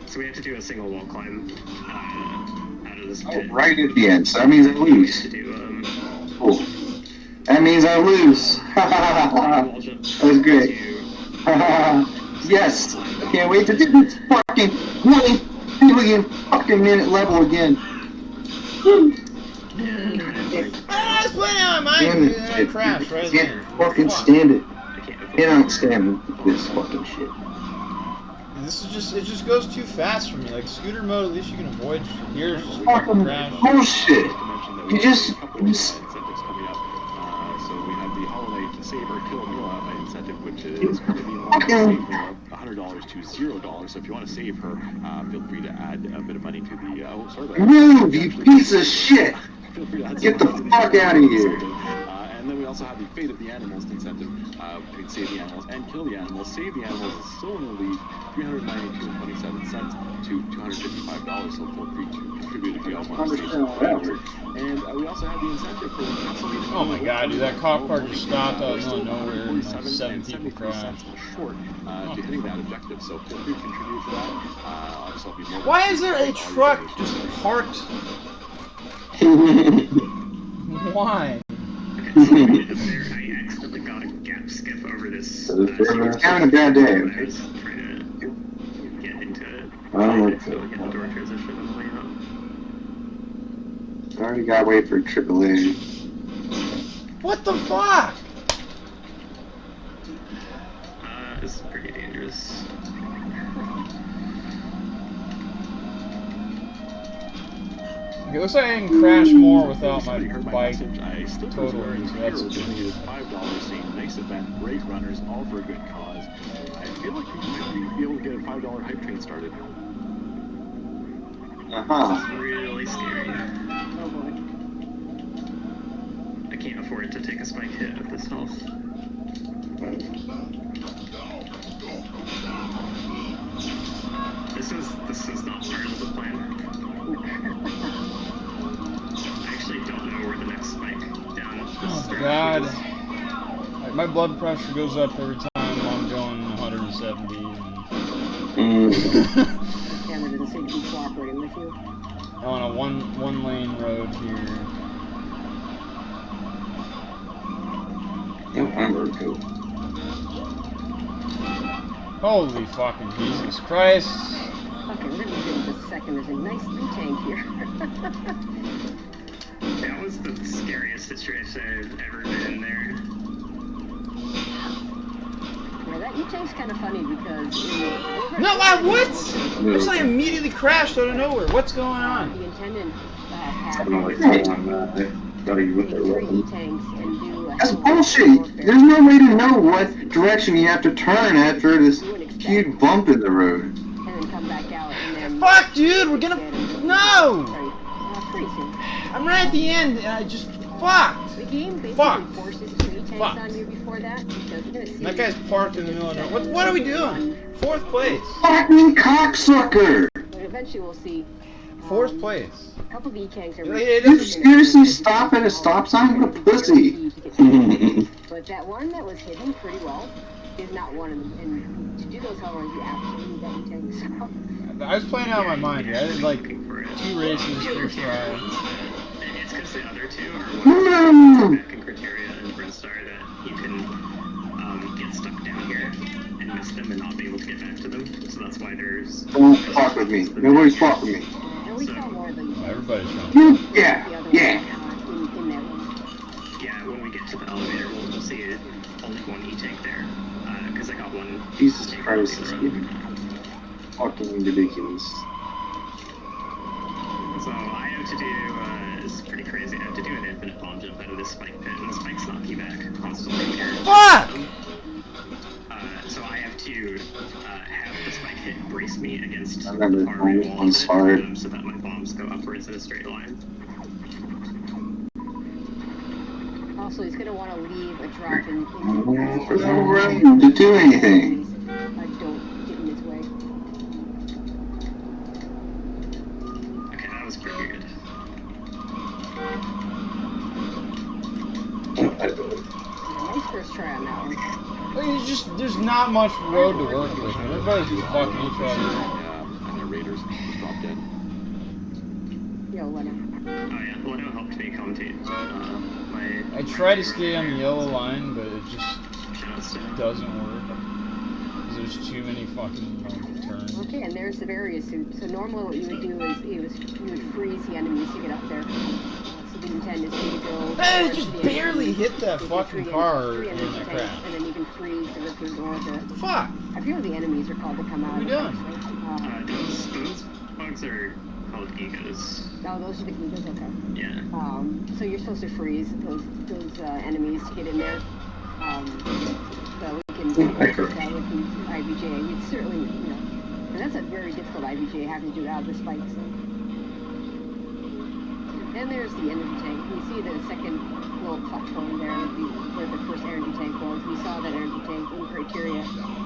So we had to do a single wall climb out of this pit. Right at the end, so that means I lose. To do, cool. That means I lose. That was great. Yes! I can't wait to do this fucking 1 billion fucking minute level again. I was playing out of my mind, dude, and I crashed right there. I can't fucking stand it. I cannot stand this fucking shit. This is just, it just goes too fast for me. Like, scooter mode, at least you can avoid shit. Here, it's just Fucking crash. bullshit. You just... So we have the Holiday Save or Kill Mila incentive, which is going to be $100 to $0. So if you want to save her, feel free to add a bit of money to the. Move, you piece of shit! Get the fuck out of here! And then we also have the Fate of the Animals incentive. You can save the animals and kill the animals. Save the animals is still in the lead, $392.27 to $255. So feel free to contribute if you guys want to save some animals. And we also have the incentive for Castlevania. Oh my god, dude, that cop car just stopped out of nowhere and like 7 people crashed. Short to hitting that objective, so feel free to contribute to that. Obviously, I'll be more Why is there a truck just parked? Why? I accidentally got a gap skip over this. It's kind of a bad day. I was trying to get into it. So get the door transition on the way out. Already got away for AAA. What the fuck? This is pretty dangerous. It looks like I can crash more without my bike I still totally. So that's donated $5 saying nice event, great runners, all for a good cause. I feel like we might be able to get a $5 hype train started. This is really scary. Oh boy. I can't afford to take a spike hit with this health. This is not part of the plan. I actually don't know where the next spike down this oh god. Like, my blood pressure goes up every time I'm going 170. The camera doesn't seem to be cooperating with you. On a one lane road here. Holy fucking Jesus Christ. Okay, we're gonna give it a second. There's a nice tank here. That was the scariest situation I've ever been in there. Yeah, that E-tank's kind of funny because... No, what? Looks like I immediately crashed out of nowhere. What's going on? The intendant had three E-tanks and do a That's bullshit! There's no way to know what direction you have to turn after this huge bump in the road. and then come back out and then... Fuck, dude, we're gonna... No! Pretty soon. I'm right at the end and I just... Fucked! The game basically forces 2 E-tanks on you before that, because you're gonna see... That guy's parked in the middle of nowhere. What are we doing? 4th place. Fucking cocksucker! But eventually we'll see... 4th place. A couple of E-tanks are... You seriously stop at a stop sign? What a pussy! But that one that was hidden pretty well is not one of them. And to do those hell runs, you absolutely need that E-tank. So... I was playing out of my mind here. I did like 2 races first try. It's because the other two are ones back in criteria and Brinstar that you can get stuck down here and miss them and not be able to get back to them. So that's why there's... Don't fuck with me. Nobody's fuck with me. And we saw more of them. Everybody's trying. Yeah. In that one. Yeah, when we get to the elevator, we'll see only one E-tank there. Because I got one. Jesus Christ, this is getting fucking ridiculous. So I have to do, it's pretty crazy, I have to do an infinite bomb jump out of this spike pit, and the spikes knock you back constantly. Fuck! So I have to have the spike hit brace me against I remember the far right wall of it, hard. so that my bombs go upwards in a straight line. Also, he's going to want to leave a drop in There's no room to do anything. don't get in his way. Okay, that was pretty good. Nice first try on that one. It's just, there's not much road to work with. Everybody's just fucking each other. And the Raiders just dropped dead. Yo, Leno. Oh yeah, Leno helped me commentate. I try to stay on the yellow line, but it just doesn't work. There's too many fucking turns. Okay, and there's the barrier suit. So normally what you would do is you would freeze the enemies to get up there. So the intent is to go... Hey, it just barely hit that fucking car in the crash. And then you can freeze the rippers or the... Fuck! I feel the enemies are called to come out. What are we doing? Those bugs are called egos. Oh, those are the egos, okay. Yeah. So you're supposed to freeze those enemies to get in there. So we can do that with the IBJ. It's certainly, and that's a very difficult IBJ having to do it out of the spikes. So. Then there's the energy tank. You see the second little platform there where the first energy tank was. We saw that energy tank in criteria. I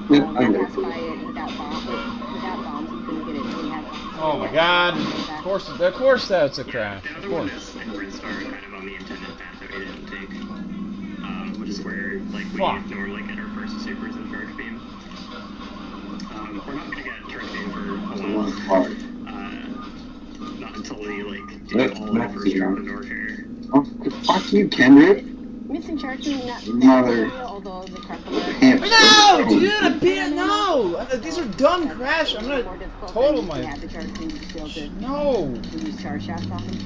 We know. passed by it without bombs. You couldn't get it. We had bombs. Oh my god. Of course that's a crash. The Of other one course. is in Red Star, kind of on the intended path that we didn't take, which is where like we Fuck. normally get our first supers and charge beam. We're not gonna get charge beam for a while. Not until we like do all of the first drop in Warfare. Oh, fuck you, Kendrick. Missing charge beam, not Mother. although the crap No, dude, I beat no. These are dumb crash. I'm gonna total my. No. Charge shafts on them.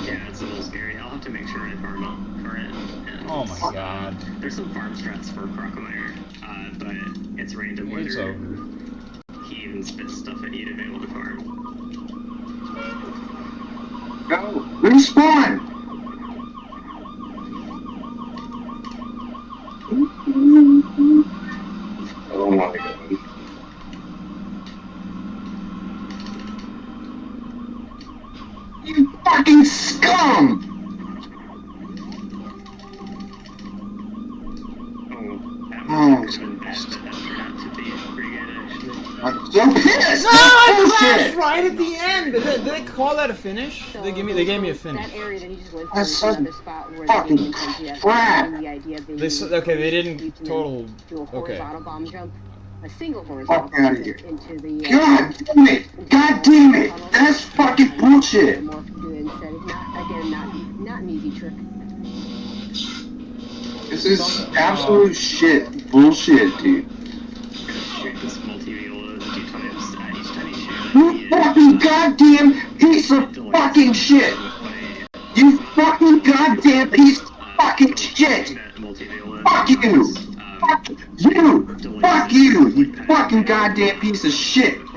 Yeah, it's a little scary. I'll have to make sure I farm up for it. And Oh my god. there's some farm strats for Crocomire, but it's random It's whether over. he even spits stuff at you to be able to farm. Go! Respawn! I don't want to go. You fucking scum! Oh, Oh, that turned out to be pretty good actually. I'm so pissed! No, I crashed right at the end. Did they call that a finish? So They gave me a finish. That area that he just went through That's is such another spot where fucking they didn't yet. crap. The idea of Okay, they didn't total. do a Okay. horizontal bomb jump, a single horizontal Fuck bomb outta jump here. into the. God damn it! God damn it! That's fucking bullshit! More to do instead. Not an easy trick. This is absolute shit. Bullshit, dude. Shoot this multi-viola 2 times each time you shoot. You fucking goddamn piece of fucking shit! You fucking goddamn piece of fucking shit! Fuck you! Fuck you! Fuck you! You fucking goddamn piece of shit! And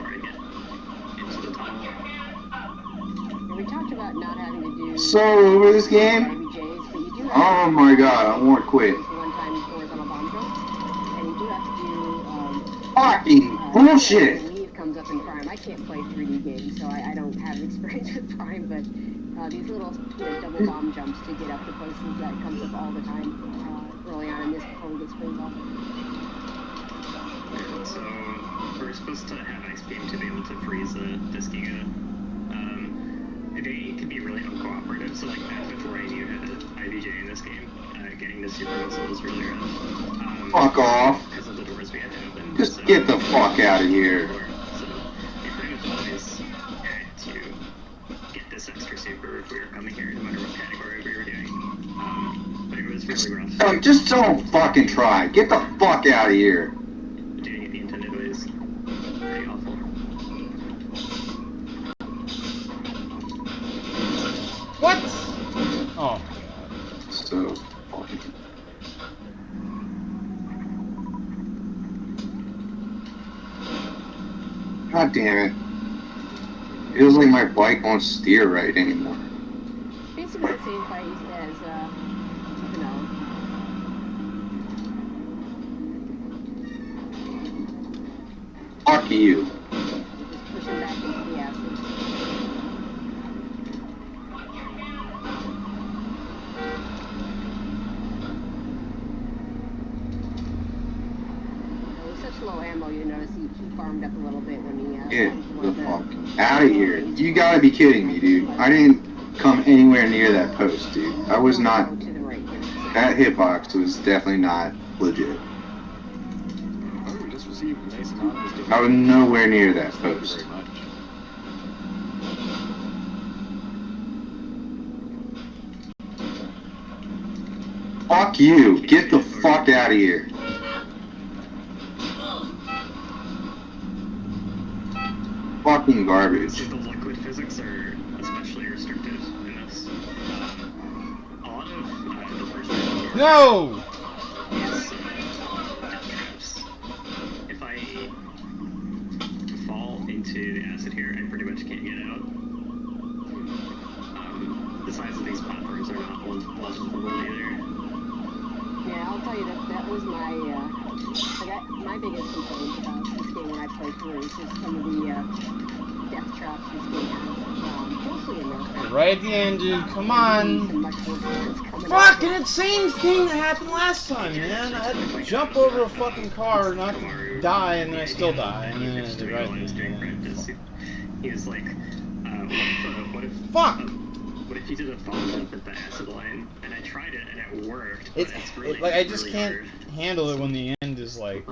we talked about not having to do. So over this game? RBJs, but you do have Oh my god, I want to quit. one-time horizontal bomb jump, and you do have to do. Fucking bullshit! When Eve comes up in Prime, I can't play 3D games, so I don't have experience with Prime, but these little double bomb jumps to get up to places that comes up all the time early on in this before we get springs off. So we're supposed to have ice beam to be able to freeze the Giga. They can be really uncooperative, so like back before I knew how to IVJ in this game, getting the super missile was really rough. Fuck off. Because of the doors we had to open. Just get the fuck out of here. So we pretty much always had to get this extra super if we were coming here, no matter what category we were doing. But it was really rough. Just don't fucking try. Get the fuck out of here. Doing it the intended way is pretty awful. What? Oh my god. So fucking. God damn it. Feels like my bike won't steer right anymore. Basically the same fight as, Fuck you. just pushing back into the acid. With such low ammo, you notice he farmed up a little bit when he Get the fuck out of here. You gotta be kidding me, dude. I didn't come anywhere near that post, dude. I was not. That hitbox was definitely not legit. Oh, we just received a nice amount of I was nowhere near that post. very much. Fuck you. Get the fuck out of here. Fucking garbage. So the liquid physics are especially restricted in this. A lot of the first round No! is death traps. If I fall into the acid here, I pretty much can't get out. The size of these platforms are not well jumpable either. Yeah, I'll tell you that was my biggest complaint about this game when I played through is just some of the death traps this game has, mostly in America. Right at the end, dude. Come on. Fucking insane thing that happened last time, man. I had to jump over a fucking car, not die, and then I still die. And then it's right at the end. He was like, Fuck! What if you did a follow-up at the acid line? And I tried it, and it worked. It's really, like I just really can't hard. handle it when the end is like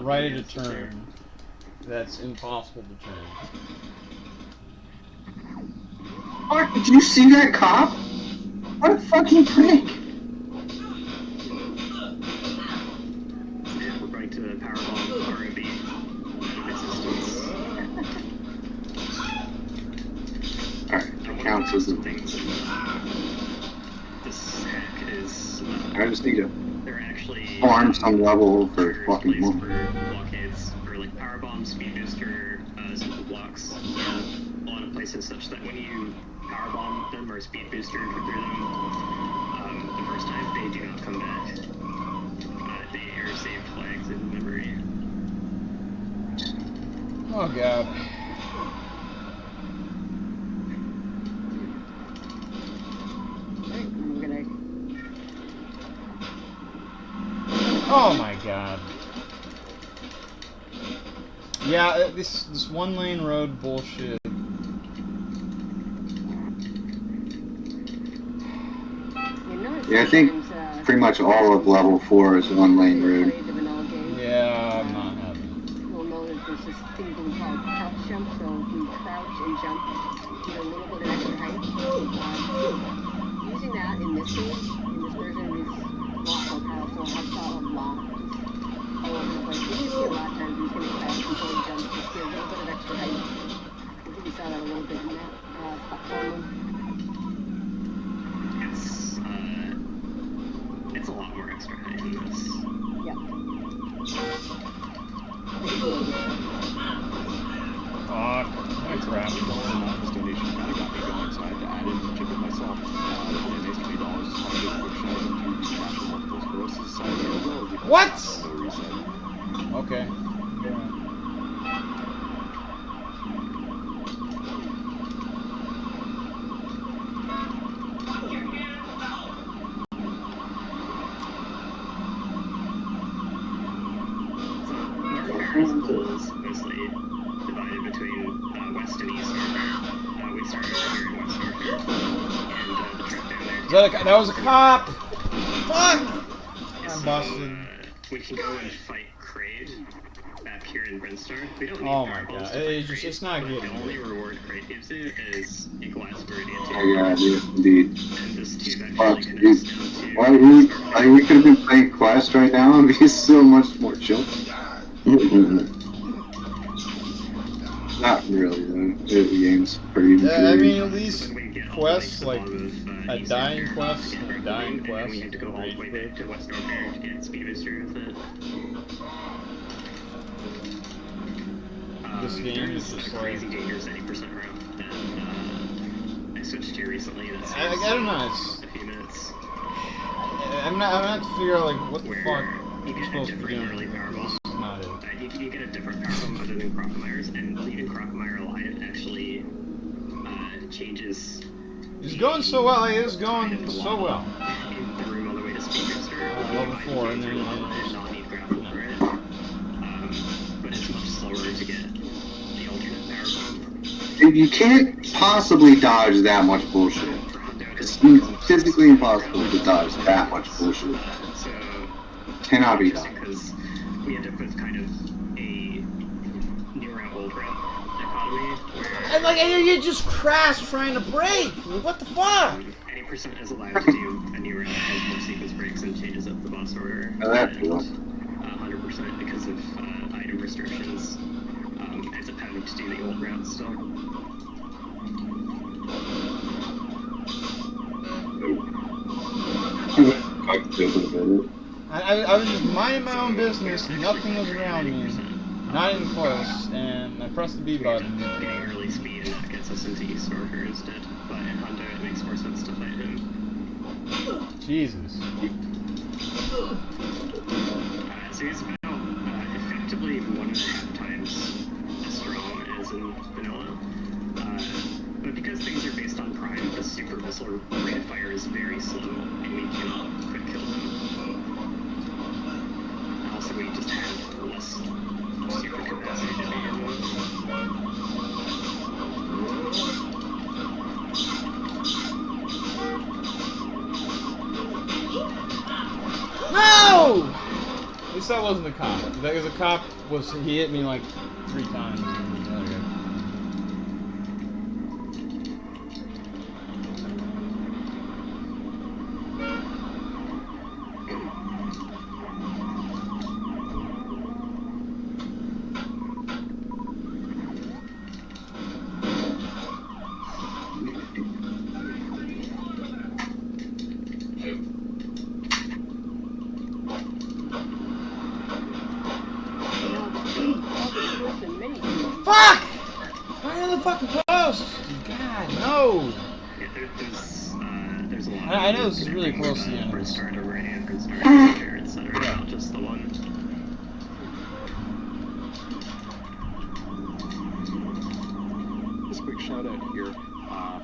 right at a turn. That's impossible to turn. Mark, did you see that cop? What a fucking prick! Yeah, we're going to Powerbomb R&B existence. Alright, that counts as a thing. This hack is... I just need to they're actually farm some level for fucking more. For blockades, for like Powerbomb, Speed Booster, simple blocks, a lot of places such that when you Powerbomb them or Speed Booster through them, the first time they do not come back. They are saved flags in memory. Oh god. Oh my god. Yeah, this one lane road bullshit. Yeah, I think pretty much all of level 4 is one lane road. Yeah, I'm not having it. You'll know that there's this thing we call crouch jump, so if we crouch and jump, get a little bit of extra height. Using that in this game, in this version, is a lot more powerful. I saw a lot all over the place. You can see a lot of times he's going to crouch before he jumps, just get a little bit of extra height. I think we saw that a little bit in that platform. It's a lot more extra height in this. Yep. Thanks, Rash. This donation kind of got me going, so I had to add in and chip it myself. And basically, $2 is how to give a quick shout out to the National Multiple Sclerosis Society as well as the What? Reset. Okay. Yeah. Is mostly divided between west and east. We started here in West North here, and the trip down there. That was a cop! Fuck! I'm busted. We can go and fight Kraid back here in Brinstar. We don't need Oh my Powerballs god, to fight it's not good. The only reward Kraid gives you is a glass meridian. Oh yeah, indeed. And this tube Fuck, actually dude. connects down to... Why we could have been playing Quest right now and be so much more chill. Not really though. The game's pretty Yeah, I mean, at least quests, like a dying quest, We had to go all the way back to West North here to get Speed Booster with it. This game is just like... crazy dangerous 80% route that I switched to recently. That's I don't know, it's... a few minutes. I'm not to figure out, like, what the fuck You you're get a supposed to be different doing. early powerball. This is not it. You get a different powerball other than Crocomires, and leaving Crocomire alive actually changes. It's going so well, like, it's going so well. In the room all the way to Speed Booster. Level 4, and then you not need grapple for it. But it's much slower to get the alternate powerbomb. Dude, you can't possibly dodge that much bullshit. It's physically impossible to dodge that much bullshit. So Cannot be done. because we end up with kind of a new route, old route dichotomy where And, like, you just crash trying to brake! What the fuck? any person is allowed to do a new route that has more sequence breaks and changes up the boss order. Oh, that's cool. 100% because of item restrictions. Ends up having to do the old route still. I was just minding my own business, nothing was around me, not even close, and I pressed the B button. Getting early speed and that gets us into East Order instead. But in Hondo it makes more sense to fight him. Jesus. So he's about effectively 1.5 times as strong as is in vanilla. But because things are based on Prime, the super missile rate of fire is very slow, and we cannot quick kill them. Also, we just have less super capacity to begin with. No! At least that wasn't a cop. Because a cop was, he hit me like 3 times. Fuck! Right on the fucking post! God, no! Yeah, there's a lot. I know this is really close to the end. Start over and start over, etc. Not just the one. Just a quick shout out here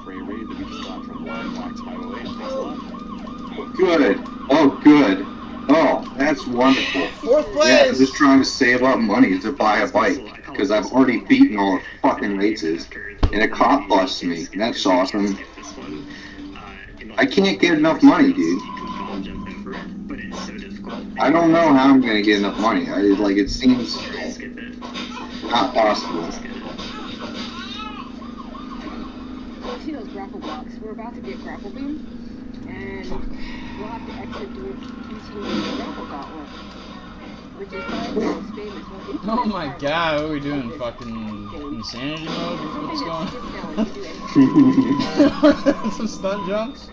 for a raid that we just got from Wax 508. Thanks a lot. Good. Oh, good. Oh, that's wonderful. 4th place! Yeah, I'm just trying to save up money to buy a bike, because I've already beaten all the fucking races, and a cop busts me, and that's awesome. I can't get enough money, dude. I don't know how I'm gonna get enough money. It seems not possible. Well, see those grapple blocks? We're about to get grapple beam, and we'll have to exit using the grapple gauntlet, which is probably the most famous one. Oh my god, what are we doing? Fucking insanity mode? What's going on? Some stunt jumps?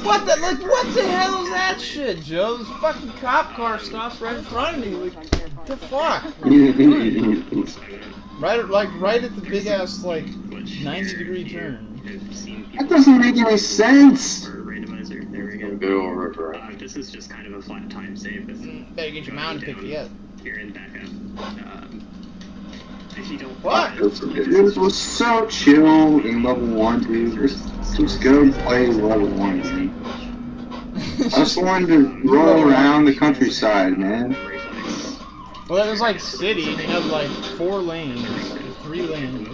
What the, like, what the hell is that shit, Joe? This fucking cop car stops right in front of me. Like, what the fuck? right at the big ass, like, 90-degree turn. That doesn't make any sense. Randomizer. There we go. This is just kind of a flat time save. Better get your mountain picture up. Here and back up. If you don't. What? It was so chill in level 1, dude. Just go play level 1, dude. I just wanted to roll around the countryside, man. Well, it was like city, and you had like 4 lanes, 3 lanes.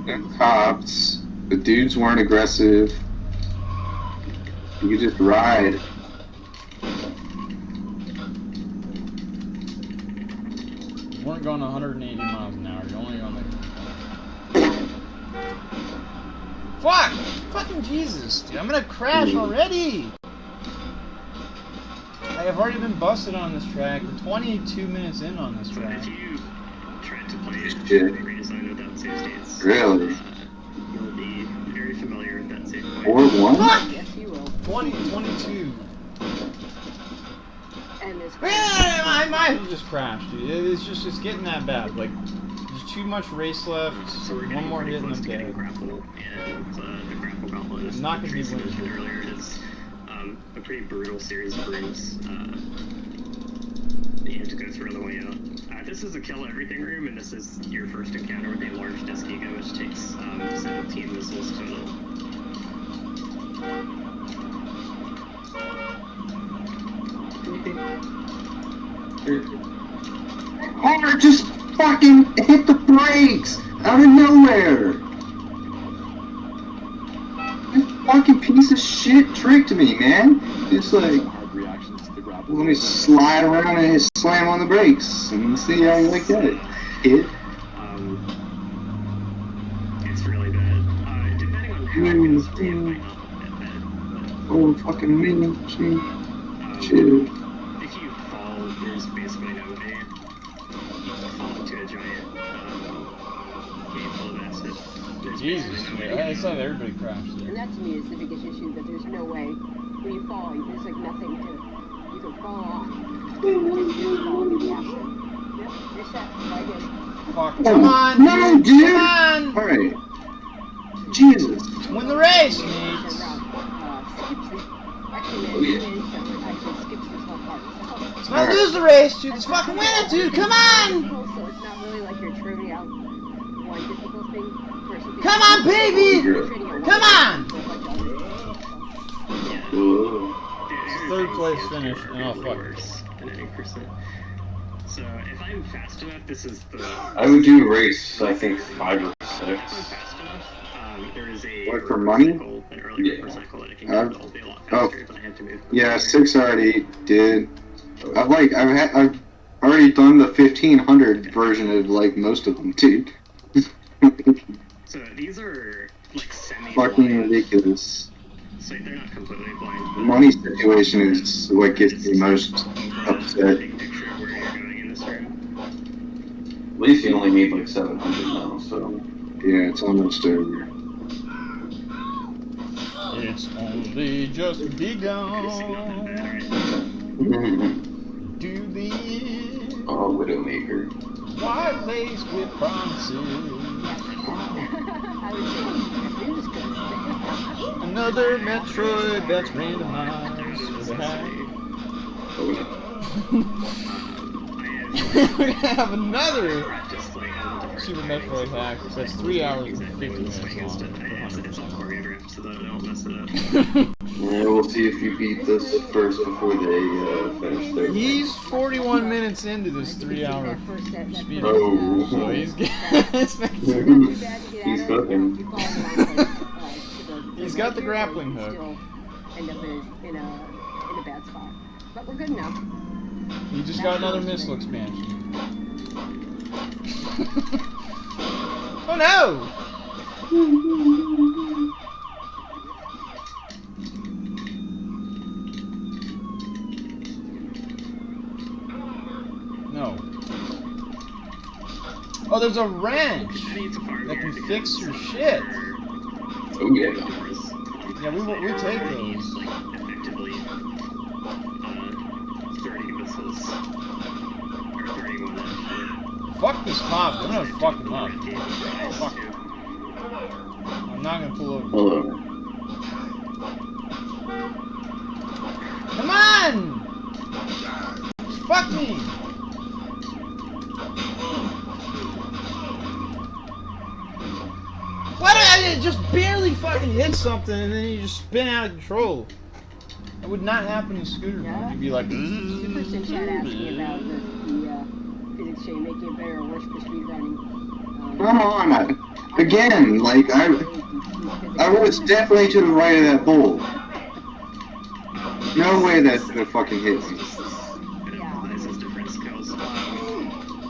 And cops. The dudes weren't aggressive. You could just ride. You weren't going 180 miles an hour, you're only going like... Fuck! Fucking Jesus, dude, I'm gonna crash already! I've already been busted on this track. We're 22 minutes in on this track. If you tried to play Redesign without save states, Really? you'll be very familiar with that save point. 4-1? Fuck! Yes, you will. 22. And this I might have just crashed, dude. It's getting that bad. Like, there's too much race left. So we're One more hit and I'm getting dead. grapple, and the grapple gauntlet is I'm not gonna be Tracy winning. mentioned earlier. It's a pretty brutal series of rooms that you have to go through on the way out. This is a kill everything room, and this is your first encounter with a large disc ego, which takes 17 missiles total. Or just fucking hit the brakes out of nowhere. This fucking piece of shit tricked me, man. Just like, let me slide around and slam on the brakes and see how you like that, kid. It's really bad. Depending on how it goes, it might not look that bad. Oh, fucking me, shit. If you fall, there's basically no way. You fall into a giant cave full of acid. There's Jesus, basically no man. way I to saw get out. everybody crashed there. And that to me is the biggest issue, that there's no way, when you fall, there's like nothing to, you can fall off, and just fall into the acid. Yep, you're set, right in. Fuck, come on, No, dude! Come on! Alright. Jesus. Win the race, Skips Nate. it. Actually, Let's not lose the race, dude. Let's fucking win it, dude. Come on! So it's not really like you're trivia one difficult thing versus Come on, baby! Come on! Third place finish. Oh, fuck. So if I'm fast enough, this is the... I would do race, I think, 5 or 6. There is a What, for money? an earlier cycle that I can get all day a lot faster, but I had to move. Yeah, 6 already did. I've already done the 1500 version of like most of them, dude. So these are like Fucking ridiculous. So they're not completely blind. The money situation is what gets me most upset. At least you only need like 700 now, so... Yeah, it's almost over. It's only just begun. Do the end. Oh, Widowmaker. White lace with promises. Another Metroid that's randomized with a hack. We're gonna have another Super Metroid hack that's 3 hours and 50 minutes long. Yeah, we'll see if you beat this first before they finish their... He's 41 minutes into this 3 hour speed. Oh. So he's He's cooking. He's got the grappling hook. End up in a bad spot. But we're good now. He just got another missile expansion. Oh no! No. Oh, there's a wrench that can fix your shit. Oh yeah. Yeah, we take those. Effectively, 30 missiles. Or 31 actually. Fuck this cop. I'm gonna fuck him up. Fuck him. I'm not gonna pull over. Hello. Come on! Fuck me! Why did I just barely fucking hit something and then you just spin out of control? That would not happen in scooter mode. You'd be like, Super Sin Chat asked me about the physics chain making it better or worse for speedrunning. Come on, again, like I was definitely to the right of that bull. No way that's gonna fucking hit me. This different skills.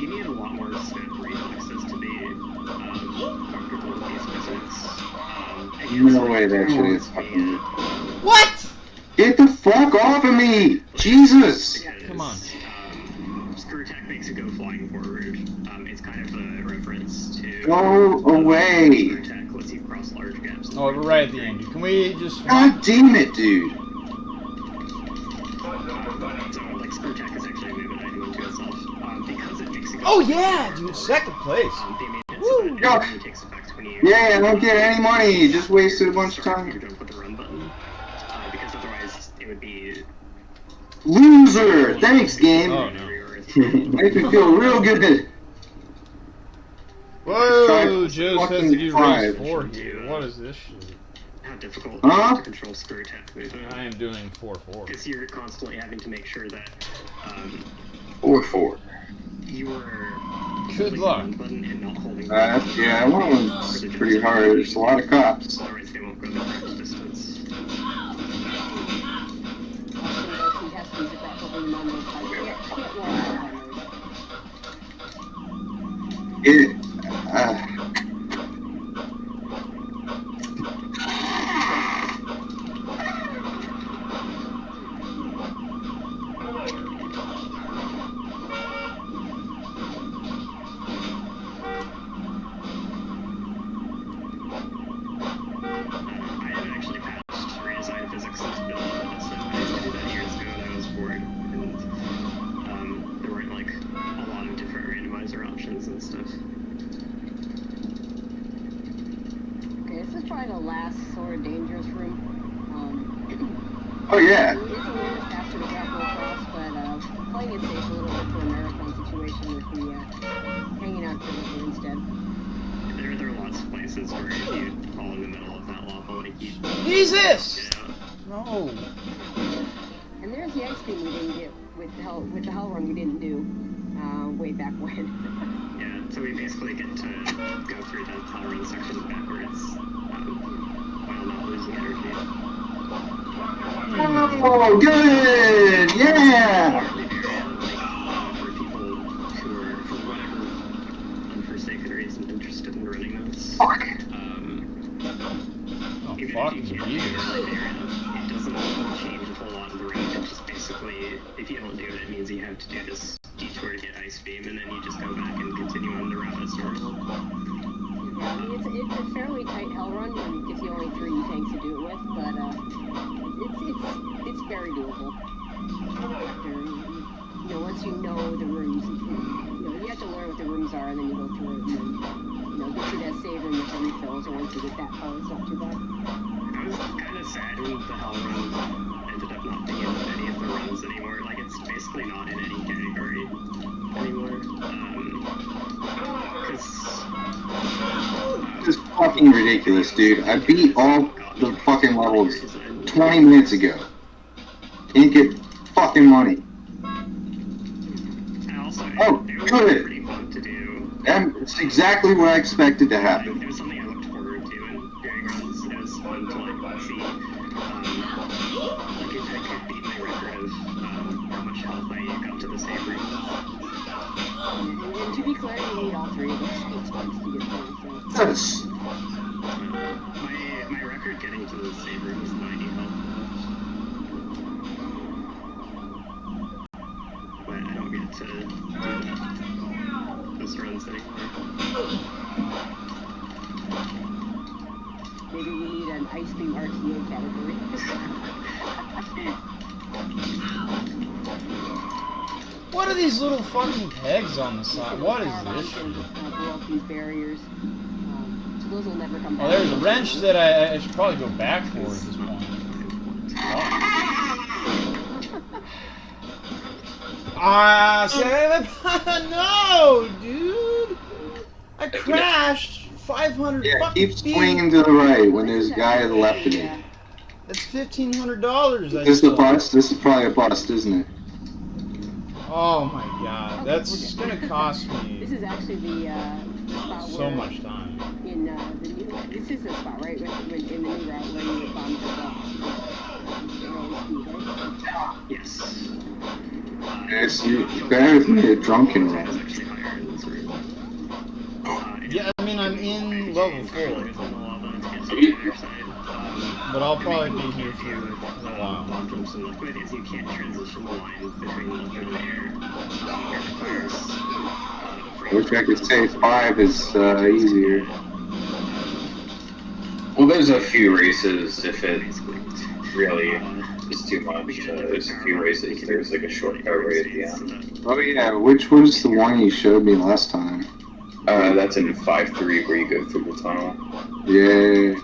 You need a lot more snap reflexes to be comfortable with these physics. No way that shit is fucking. what? Get the fuck off of me! Jesus! Come on. Screw attack makes it go flying forward. It's kind of a reference to... Go away! Screw attack lets you cross large gaps. Oh, we're right at the end. Can we just... God damn it, dude! So, like, screw attack is actually a movement item unto itself. Because it makes it go... Oh yeah, dude, second place. Woo! Takes effect when you... Yeah, I don't get any money, you just wasted a bunch of time. You don't put the run button. Because otherwise it would be... Loser! Thanks, game! Oh, no. Makes me feel real good. Whoa, Joe says to do race 4 here. What is this shit? How difficult Huh? to control screw attack movement. I am doing 4-4. Because you're constantly having to make sure that 4-4. you are Good luck. button and not holding Yeah, that one's pretty hard. There's a lot of cops. otherwise they won't go the correct distance. I haven't actually passed redesign physics since build, so I used to do that years ago and I was bored. And there weren't like a lot of different randomizer options and stuff. Okay, this is probably the last sort of dangerous room. Oh yeah. It's a little faster to grapple across, but playing it safe a little bit for a marathon situation with the hanging out to the river instead. There are lots of places where if you fall in the middle of that lava, like you... Jesus! Yeah. No. And there's the ice cream we didn't get with the hell run we didn't do way back when. Yeah, so we basically get to go through the hell run section backwards while not losing energy. Oh, good! Yeah! For people who are, for whatever unforsaken reason, interested in running those. Fuck! Even fuck if you can't you. do it doesn't change a whole lot of the route. It's just basically, if you don't do it, it means you have to do this detour to get Ice Beam, and then you just go back and continue on the route as normal. Yeah, I mean, it's a fairly tight hell run, and it gives you only 3 tanks to do it with, but it's very doable. After, once you know the rooms, you have to learn what the rooms are, and then you go through it, and then, get you that save room with the refills, and once you get that far, it's not too bad. I was kind of sad when the hell run ended up not being in any of the runs anymore. Like, it's basically not in any category anymore. This is fucking ridiculous, dude. I beat all the fucking levels 20 minutes ago. Can't get fucking money. Oh, good! That's exactly what I expected to happen. It was something I looked forward to in doing runs. It was fun to, see, if I could beat my record of how much health I got to the save room. And to be clear, you need all 3 of those speed spikes to get through, so... Yes! My record getting to the save room is 90 health. But I don't get to do those runs anymore. Maybe we need an Ice Beam RTA category. What are these little fucking pegs on the side? What is this? Blow up these barriers. So those will never come back. Oh, there's a wrench that I should probably go back for at this point. No, dude! I crashed 500 Yeah, fucking keep feet. swinging to the right when there's a guy to the left of me. That's $1,500. Is this the bust? This is probably a bust, isn't it? Oh my god, that's gonna cost me This is actually the spot so much time. In the new, this is the spot, right? When in the new route when you bombed the Yes. Yes, you better than a drunken run. Yeah, I mean, I'm in level 4. But I'll probably be here for a while. You can't transition the line between lava and air. Which I could say 5 is easier. Well, there's a few races if it really is too much. There's a few races. There's like a shortcut right at the end. Oh yeah, which was the one you showed me last time? That's in 5-3 where you go through the tunnel. Yeah.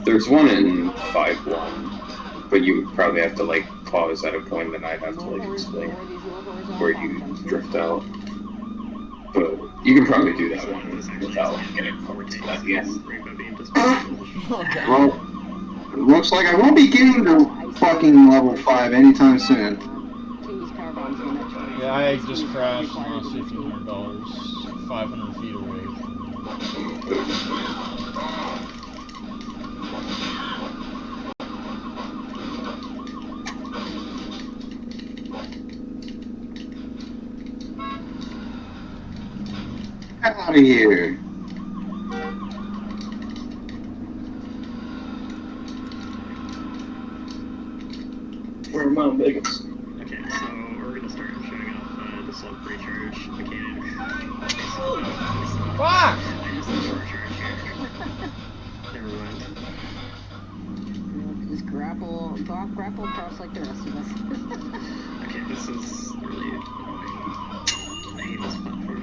There's one in 5-1, but you would probably have to like pause at a point, and I'd have to like explain where you drift out. But you can probably do that one without getting forward to that again. Well, it looks like I won't be getting to fucking level 5 anytime soon. Yeah, I just crashed and lost $1,500, 500 feet away. Get out of here. Where am I, Vegas? Okay, so we're gonna start showing off the slope recharge mechanic. Fuck! I just did short charge here. Never mind. Just grapple across like the rest of us. Okay, this is really annoying. I hate this platform.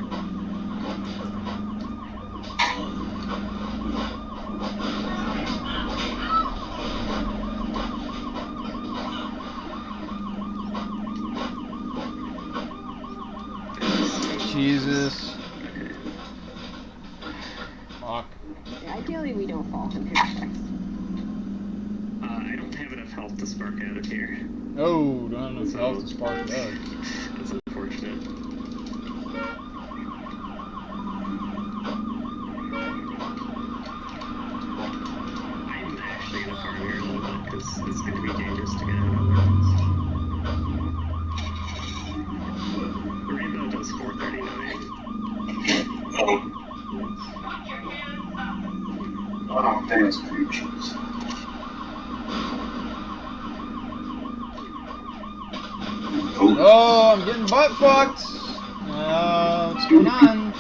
Jesus. Fuck. Yeah, ideally, we don't fall from here. I don't have enough health to spark out of here. Oh, don't have enough health to spark it up. It's unfortunate. I'm actually gonna farm here a little bit because it's gonna be dangerous to get out otherwise. The rainbow does 439. Oh, that's creatures. Oh, I'm getting butt fucked. What's going on?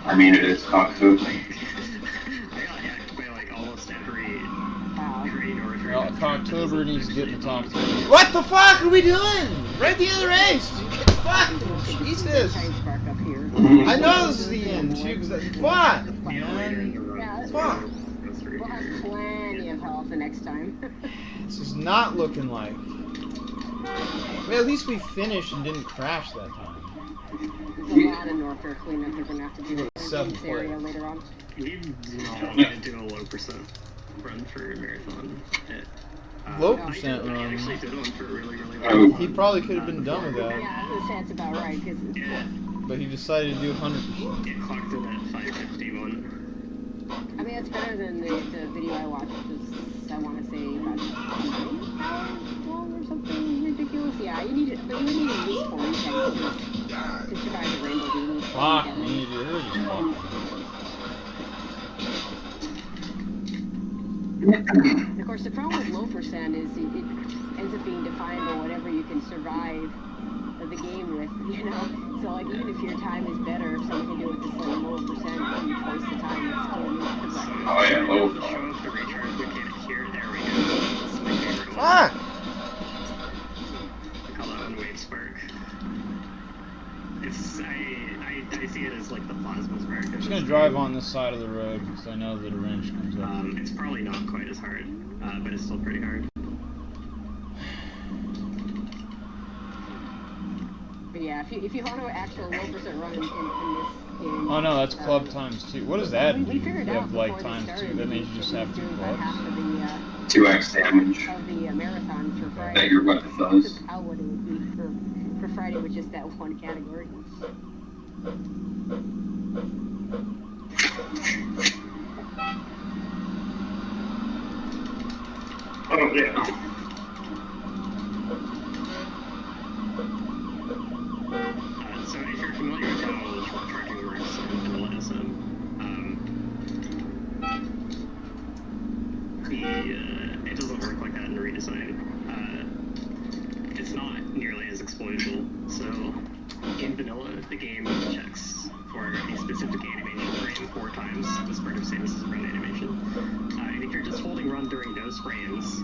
I mean, it is October. I got hacked by like almost every north. Well, October needs to get to talk to me. What the fuck are we doing? Right at the end of the race. Fuck. Jesus. I know this is the end too, because fuck, man. Fuck. We'll have plenty of health the next time. This is not looking like. Well, at least we finished and didn't crash that time. There's a lot of Norfair cleanup they're gonna have to do in this area later on. We need to do a low percent run for a marathon. Low percent run. Actually did one for really long. He probably could have been done with that. Yeah, I was gonna say that's about right, because but he decided to do 100%. It clocked in at 551. I mean, that's better than the video I watched, which was, I want to say, about 9 hours long or something ridiculous. Yeah, you need it, but you need at least 40 seconds to survive the rainbow dude. Fuck, you need to hurt as fuck. Of course, the problem with low percent is it ends up being defined by whatever you can survive the game with, you know? So, like, even if your time is better, if someone can do it with this, like, lower percent and twice the time, it's still not correct. Oh, yeah, low. Show up the recharge mechanic here. There we go. This is my favorite one. Fuck! I call that one Wave Spark. It's, I see it as, like, the plasma spark. I'm just gonna drive on this side of the road, because I know that a wrench comes up. It's probably not quite as hard, but it's still pretty hard. But yeah, if you want to actual low percent run in this game. Oh no, that's club times 2. What does that do? We figured You out have like before they times 2, started that means you just have 2 clubs. Half of the 2x damage. of the marathon for Friday. That your weapon does. How would it would be for Friday with just that one category? Oh, yeah. So if you're familiar with how short charging works in vanilla SM, it doesn't work like that in Redesign. It's not nearly as exploitable. So in vanilla, the game checks for a specific animation frame 4 times as part of Samus's run animation. And if you're just holding run during those frames,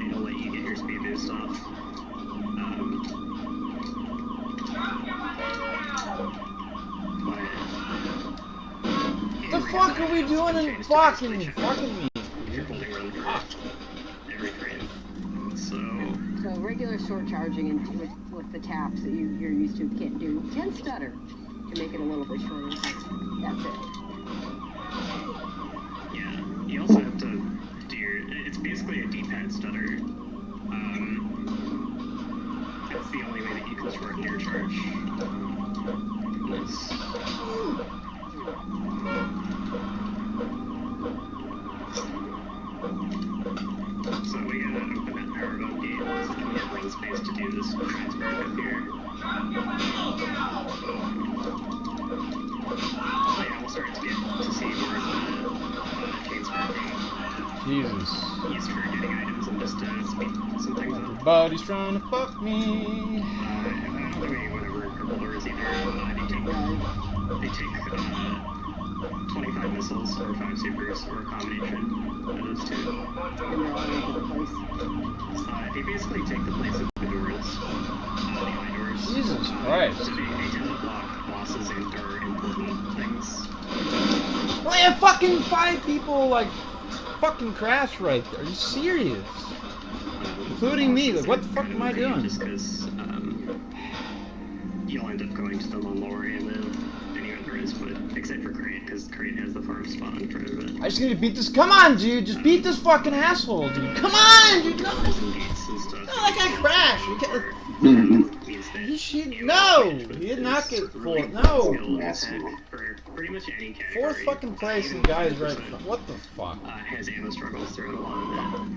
it'll let you get your speed boost off. What the fuck are we doing in fucking me? You're holding run for every frame. So regular short charging and with the taps that you're used to can't do. You can stutter to make it a little bit shorter. That's it. Yeah, you also have to do it's basically a D-pad stutter. That's the only way that you can shorten your charge. So we gotta open that power button gate so that we have run space to do this transfer up here. Oh yeah, we'll start to get to see more of the chain sparking Jesus. used for getting items and just to speed some things up. Everybody's trying to fuck me. I don't think we went over purple doors either. They take 25 missiles or 5 supers or a combination of those 2. They basically take the place of the doors, the high doors. Jesus Christ. They tend to block bosses and or important things. Well, yeah, fucking 5 people like fucking crash right there. Are you serious? Including me. Like, what the fuck am I doing? Just because you'll end up going to them on lower ammo anywhere there is, but except for Crate, because Crate has the farm spot in front of it. I just need to beat this. Come on, dude. Just beat this fucking asshole, dude. Come on, dude. No. Like I crashed. No. He did not get fourth. No. Pretty much any category. Fourth fucking place and the guy is right in front. What the fuck? Has ammo struggles throughout a lot of it.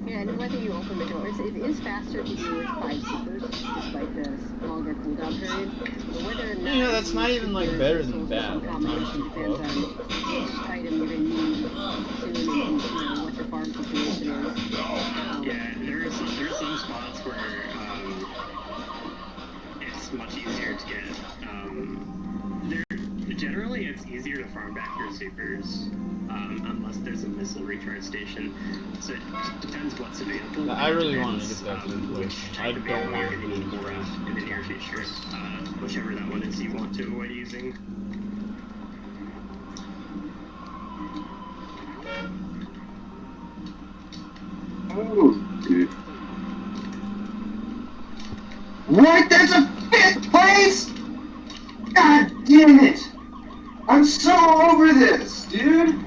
Yeah, and whether you open the doors, it is faster to do with 5 supers, despite the longer cooldown period. But whether or not that's not even like better than bad. Combination depends on which item you're going to need soon and what your farm situation is. Yeah, there are some spots where it's much easier to get. Generally, it's easier to farm back your supers. Unless there's a missile recharge station. So it depends what's available. I really want to get that which type of ammo you're going to need more of in the near future. Whichever that one is you want to avoid using. Oh, dude. What? There's a 5th place? God damn it! I'm so over this, dude!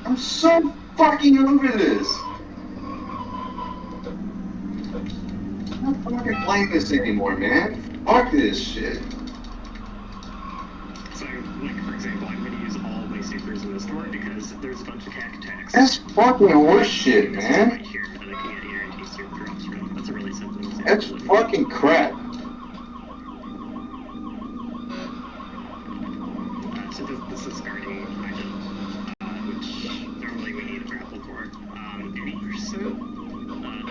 I'm so fucking over this! I'm not fucking playing this anymore, man. Fuck this shit. So, like, for example, I'm going to use all my supers in this door because there's a bunch of hack attacks. That's fucking horseshit, man. Right here that I can get guaranteed super drops from. That's a really simple example. That's fucking crap. So this is guarding item, which normally we need a grapple for. 80%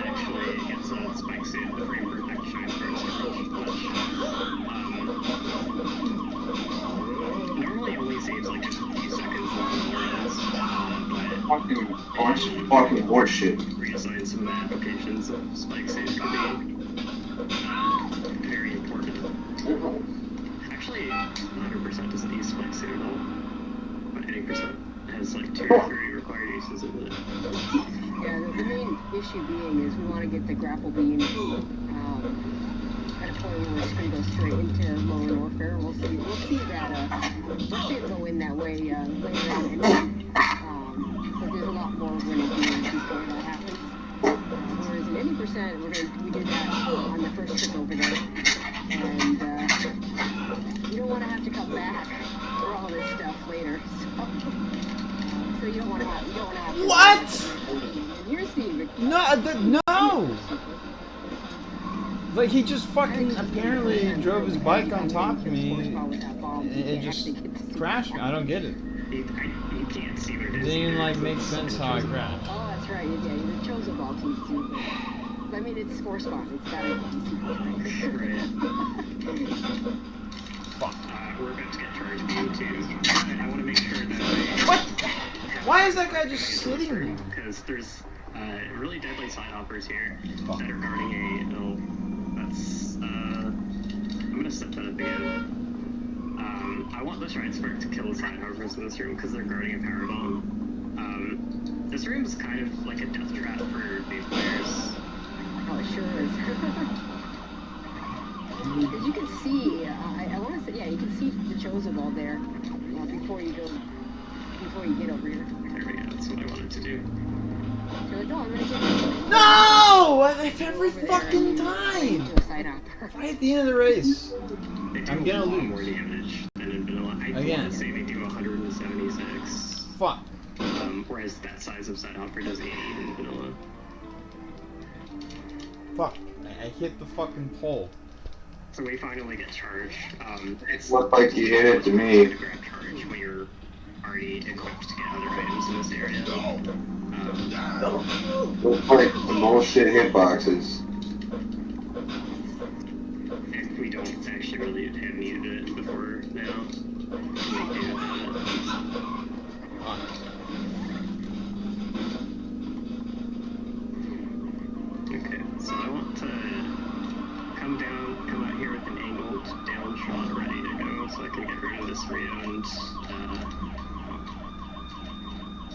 actually gets a spike suit, the frame perfect shine first, normally it only saves like a few seconds long, Fucking horseshit. Redesign some of the applications of spike suit could be very important. Actually, 100% doesn't use spike suit at all, but 80% has like 2 or 3 required uses of it. Yeah, the main issue being is we want to get the grapple beam at a point where it's going to go straight into Modern Warfare. We'll see that we'll see it go in that way later on anyway. But there's a lot more we're going to do before that happens. Whereas in 80%, we did that on the first trip over there. And you don't want to have to come back for all this stuff later. So you don't want to have What? You're seeing No! Like, he just fucking apparently drove his bike on top of me, and it just crashed me. I don't get it. You can't see where it is. It didn't even, like, make sense how I crashed. Oh, that's right. Yeah, the chosen ball team too. But I mean, it's 4-spawn. It's gotta be super right. Fuck. We're about to get charged beam too, and I want to make sure that What? Why is that guy just sitting? Because there's really deadly side hoppers here that are guarding that's I'm gonna set that up again. I want the Shrine Spark to kill the side hoppers in this room because they're guarding a power bomb. This room is kind of like a death trap for these players. Oh, it sure is. Because you can see, I want to say, yeah, you can see the chosen ball there before you get over here. There we go, that's what I wanted to do. You're like, oh, I'm gonna get No! Every fucking time! Right at the end of the race. I'm gonna lose. More damage than in vanilla. I Again. want to say they do 176. Fuck. Whereas that size of side hopper does 80 in vanilla. Fuck. I hit the fucking pole. So we finally get charged. It looked like you hit it to me. To grab charge when you're already equipped to get other items in this area. Looks like some bullshit hitboxes. If we don't actually really have needed it before now, we do have it. Okay, so I want to come out here with an angled down shot ready to go so I can get rid of this Rio and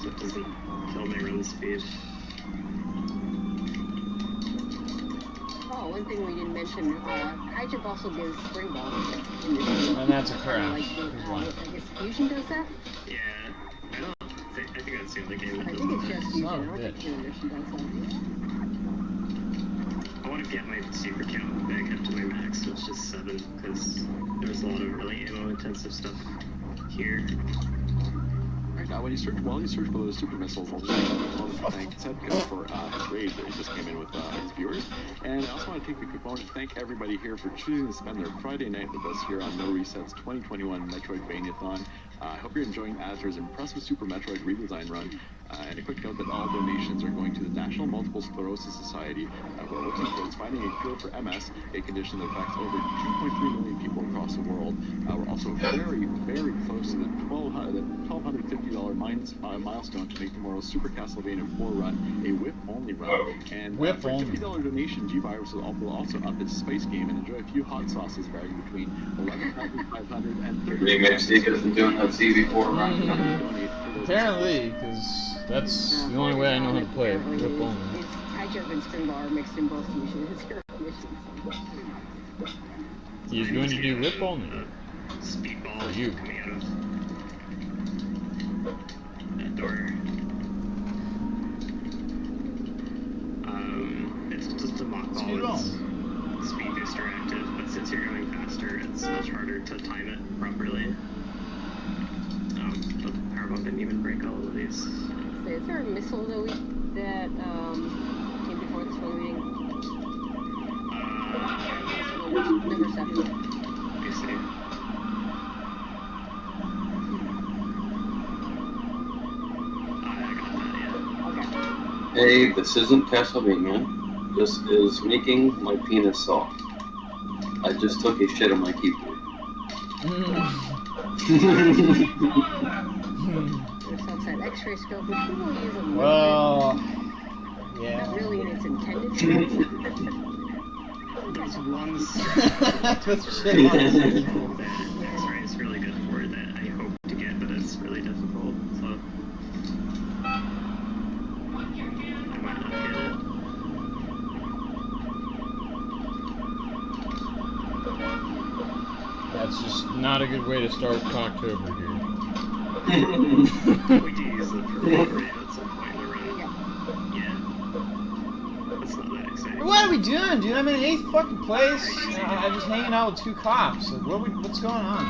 so it doesn't kill my run speed. Oh, one thing we didn't mention, high jump also gives spring ball in this game. And that's a crap. Like, I guess Fusion does that? Yeah. I think that's the only game that I does think it's that. just Fusion. I don't think Fusion does that. I want to get my super count back up to my max, which is 7, because there's a lot of really ammo-intensive stuff here. Alright, now while you search for those super missiles, I'll just thank Sedco for his raid that he just came in with his viewers. And I also want to take a quick moment to thank everybody here for choosing to spend their Friday night with us here on No Reset's 2021 Metroidvania-thon. I hope you're enjoying Azra's impressive Super Metroid redesign run. And a quick note that all donations are going to the National Multiple Sclerosis Society, who are working towards finding a cure for MS, a condition that affects over 2.3 million people across the world. We're also very, very close to the $1,250 milestone to make tomorrow's Super Castlevania 4 run a whip-only run. And for a $50 donation, G-Virus will also up its Spice game and enjoy a few hot sauces varying between 11,500 and 30,000. Remix isn't doing that CV4 run. Apparently, because that's the only way I know how to play it. Whip only. It's high jump and spring ball are mixed in both missions. He's going to do whip only. Speedball For you. coming out of that door. It's just a mock ball. It's speed booster active, but since you're going faster, it's much harder to time it properly. The power bump didn't even break all of these. So is there a missile that came before this one meeting? Number 7. Let me see. I got that, yeah. Hey, this isn't Castlevania. This is making my penis soft. I just took a shit on my keyboard. There's outside X-ray scope, which people use a little Well, yeah. Not really in its intended sense. Those ones. That's shit. X-ray is really good for that. I hope to get, but it's really difficult. So I might not get it. That's just not a good way to start Cocktober here. We do use it for recovery at some point in the run. Yeah. It's not that exciting. What are we doing, dude? I'm in 8th fucking place. I'm just hanging out with 2 cops. Like, what's going on?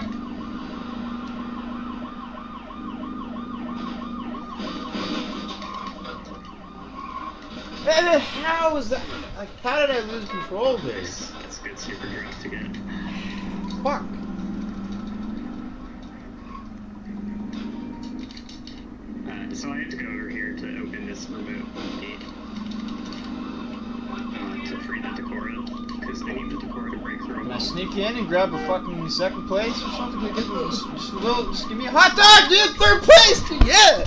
How was that? Like, how did I lose control of this? It's a good super drop to get. Fuck. So I have to go over here to open this remote gate to free the Decora, because I need the Decora to break through. Can I sneak in and grab a fucking 2nd place or something? Just give me a hot dog, dude! 3rd place, dude! Yeah!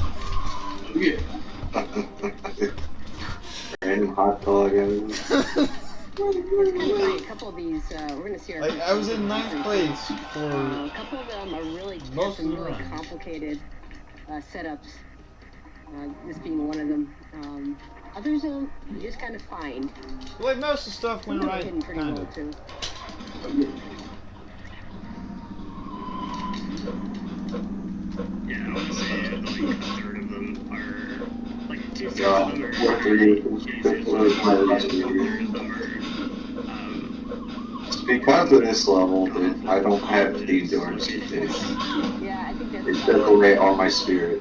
Random hot dog. It's kind of funny. A couple of these, we're going to see our... I was in 9th place for... a couple of them are really most of the really run. complicated setups. This being one of them. Others of them you just kind of find. Like most of the stuff went right, hidden pretty kind well of. too. Yeah, I would say like a third of them are like 2/3 of them are because of this level, dude, I don't have the endurance to do. Yeah, I think that's It took away all my spirit.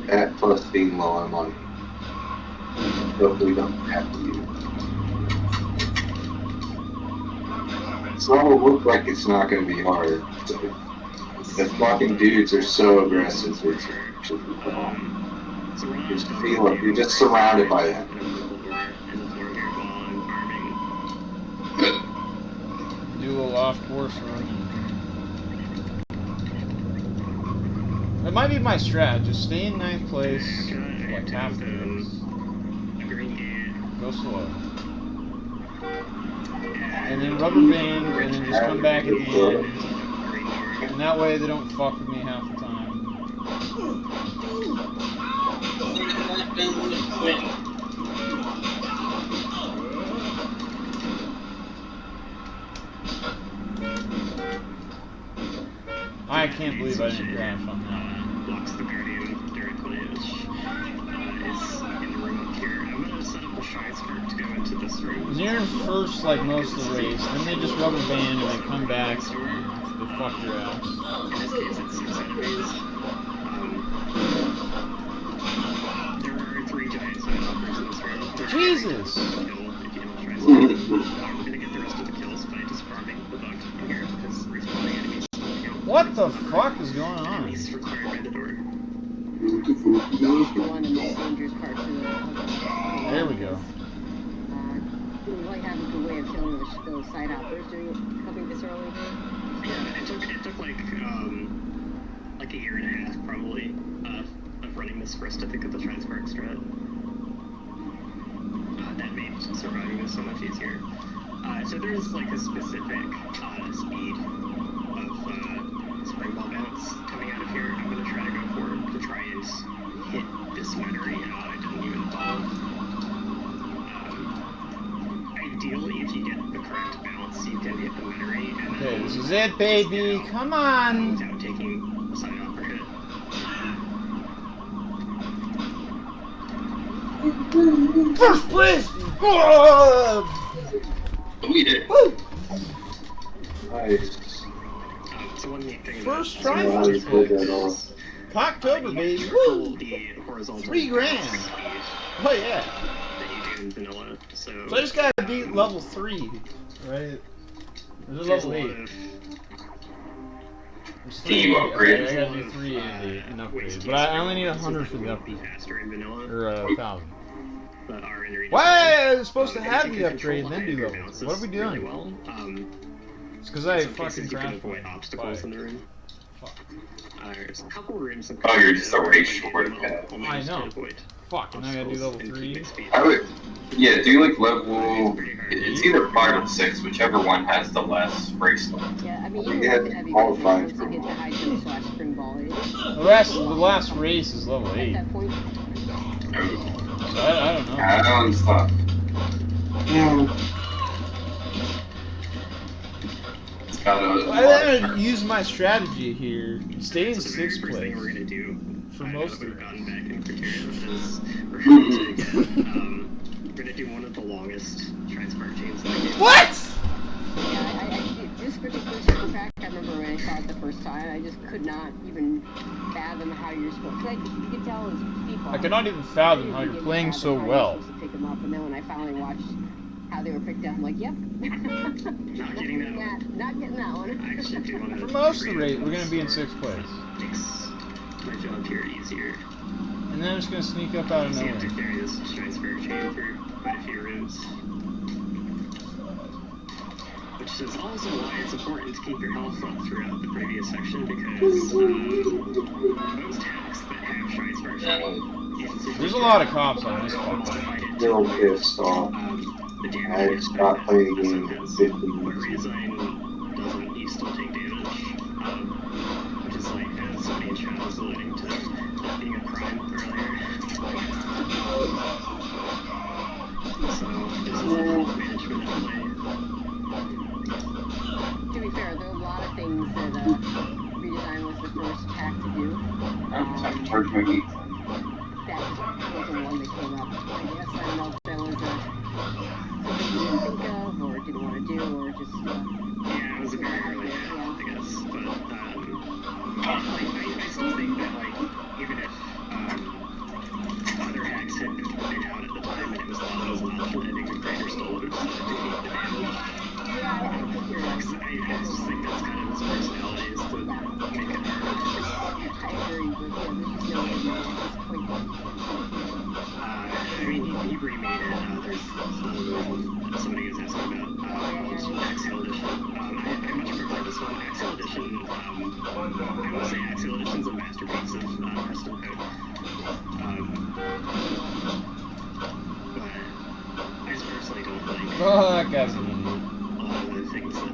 That plus being low on money. Hopefully we don't have to use it. This level looks like it's not going to be hard. The fucking dudes are so aggressive. Just feel it. You're just surrounded by them. Do a little off-course run. That might be my strat. Just stay in 9th place for like half the race. Go slow. And then rubber band, and then just come back at the end. And that way they don't fuck with me half the time. can't believe I didn't crash on that one. Blocks the Guardian directly, which is in the room up here. I'm gonna set up a shrine spark to go into this room. You're in first, like, most of the race, then they just rubber band and they come back, they fuck your ass. In this case, it's 6 enemies. There are 3 giant side-hoppers in this room. Jesus! We're gonna get the rest of the kills by just farming the bug in here, because respawning enemies don't count. What the fuck is going on? Enemies required by the door. One of the most dangerous parts of the There we go. We really have a good way of killing those side hoppers coming this early. Yeah, it took like a year and a half probably of running this for us to think of the Transpark strat. That made surviving this so much easier. So there's like a specific speed of spring ball bounce coming out of here. I'm gonna try to go for to try and hit this memory. I didn't even follow. Ideally, if you get the correct bounce, you can hit the memory. And Okay, this is it, baby. Come on. Without taking a side hopper hit. First place! We did. Woo! Nice. So one neat thing First about try, first place. October, baby. Woo! The horizontal $3 grand. Oh yeah. That you do in vanilla. So I just gotta beat level 3, right? There's level 8. There's 3 Can you upgrade? I gotta do 3 and upgrade. But I only need 100 for the upgrade. faster in vanilla. Or 1,000. But are in Redesign. Why? I was supposed to If have you the can upgrade and control then do higher level. bounces What are we doing? really well, It's because I in some fucking cases you can crashed. avoid obstacles in the room. There's a couple rooms. Oh, you're just a race short of that. I know. Fuck, and I gotta do level 3. I would, yeah, do like level. It's either 5 or 6, whichever one has the less race left. Yeah, I mean, You even have with the heavy qualified once you get to high jump / spring ball, The last race is level 8. at that point, So I don't know. That one's tough. It's got I'm gonna use my strategy here. Stay in So the very 6th first place. thing we're gonna do, For I most know of we've it. gotten back in criteria, is we're going to get, we're gonna do one of the longest Transpark chains in the game. What? yeah, this particular super pack, I remember when I saw it the first time, I just could not even fathom how you're supposed to. You could tell as people. I cannot even fathom how you're playing so well. To pick them up, and then when I finally watched how they were picked up, I'm like, yep. Not getting that one. Not getting that one. I actually do want to. For most of the race, we're gonna be in 6th place. Makes my job here easier. And then I'm just gonna sneak up out of So you have to nowhere. carry this Transpark chain for quite a few rooms. Which is also why it's important to keep your health up throughout the previous section, because most hacks that have Transpark chain. There's a lot of cops on this one. Little pissed off. The damage I gets stopped better. playing the game for Sometimes 15 what minutes. Redesign doesn't, you still take damage. Which is like, as somebody in chat was alluding to that being a crime earlier. So, there's a lot of management at play. To be fair, there are a lot of things that Redesign was the first pack to do. I'm charging my geek. That just wasn't one that came up. I guess I don't know if that was something you didn't think of, or didn't want to do, or just. Yeah, it was a very early hack, I guess. But, I still think that, like, even if other hacks had been out at the time and it was thought as an option, I think the creator still would have decided to keep the damage. Yeah, I think you're right. I just think that's kind of his personality, is to make it hard. I agree, but yeah, there's just no way to know at this point. I mean, he remade it. There's somebody is asking about Axial Edition. I much prefer this one. Axial Edition, I will say Axial Edition's a masterpiece of custom code. But I just personally don't like Oh, that guy's an idiot. a lot of the things that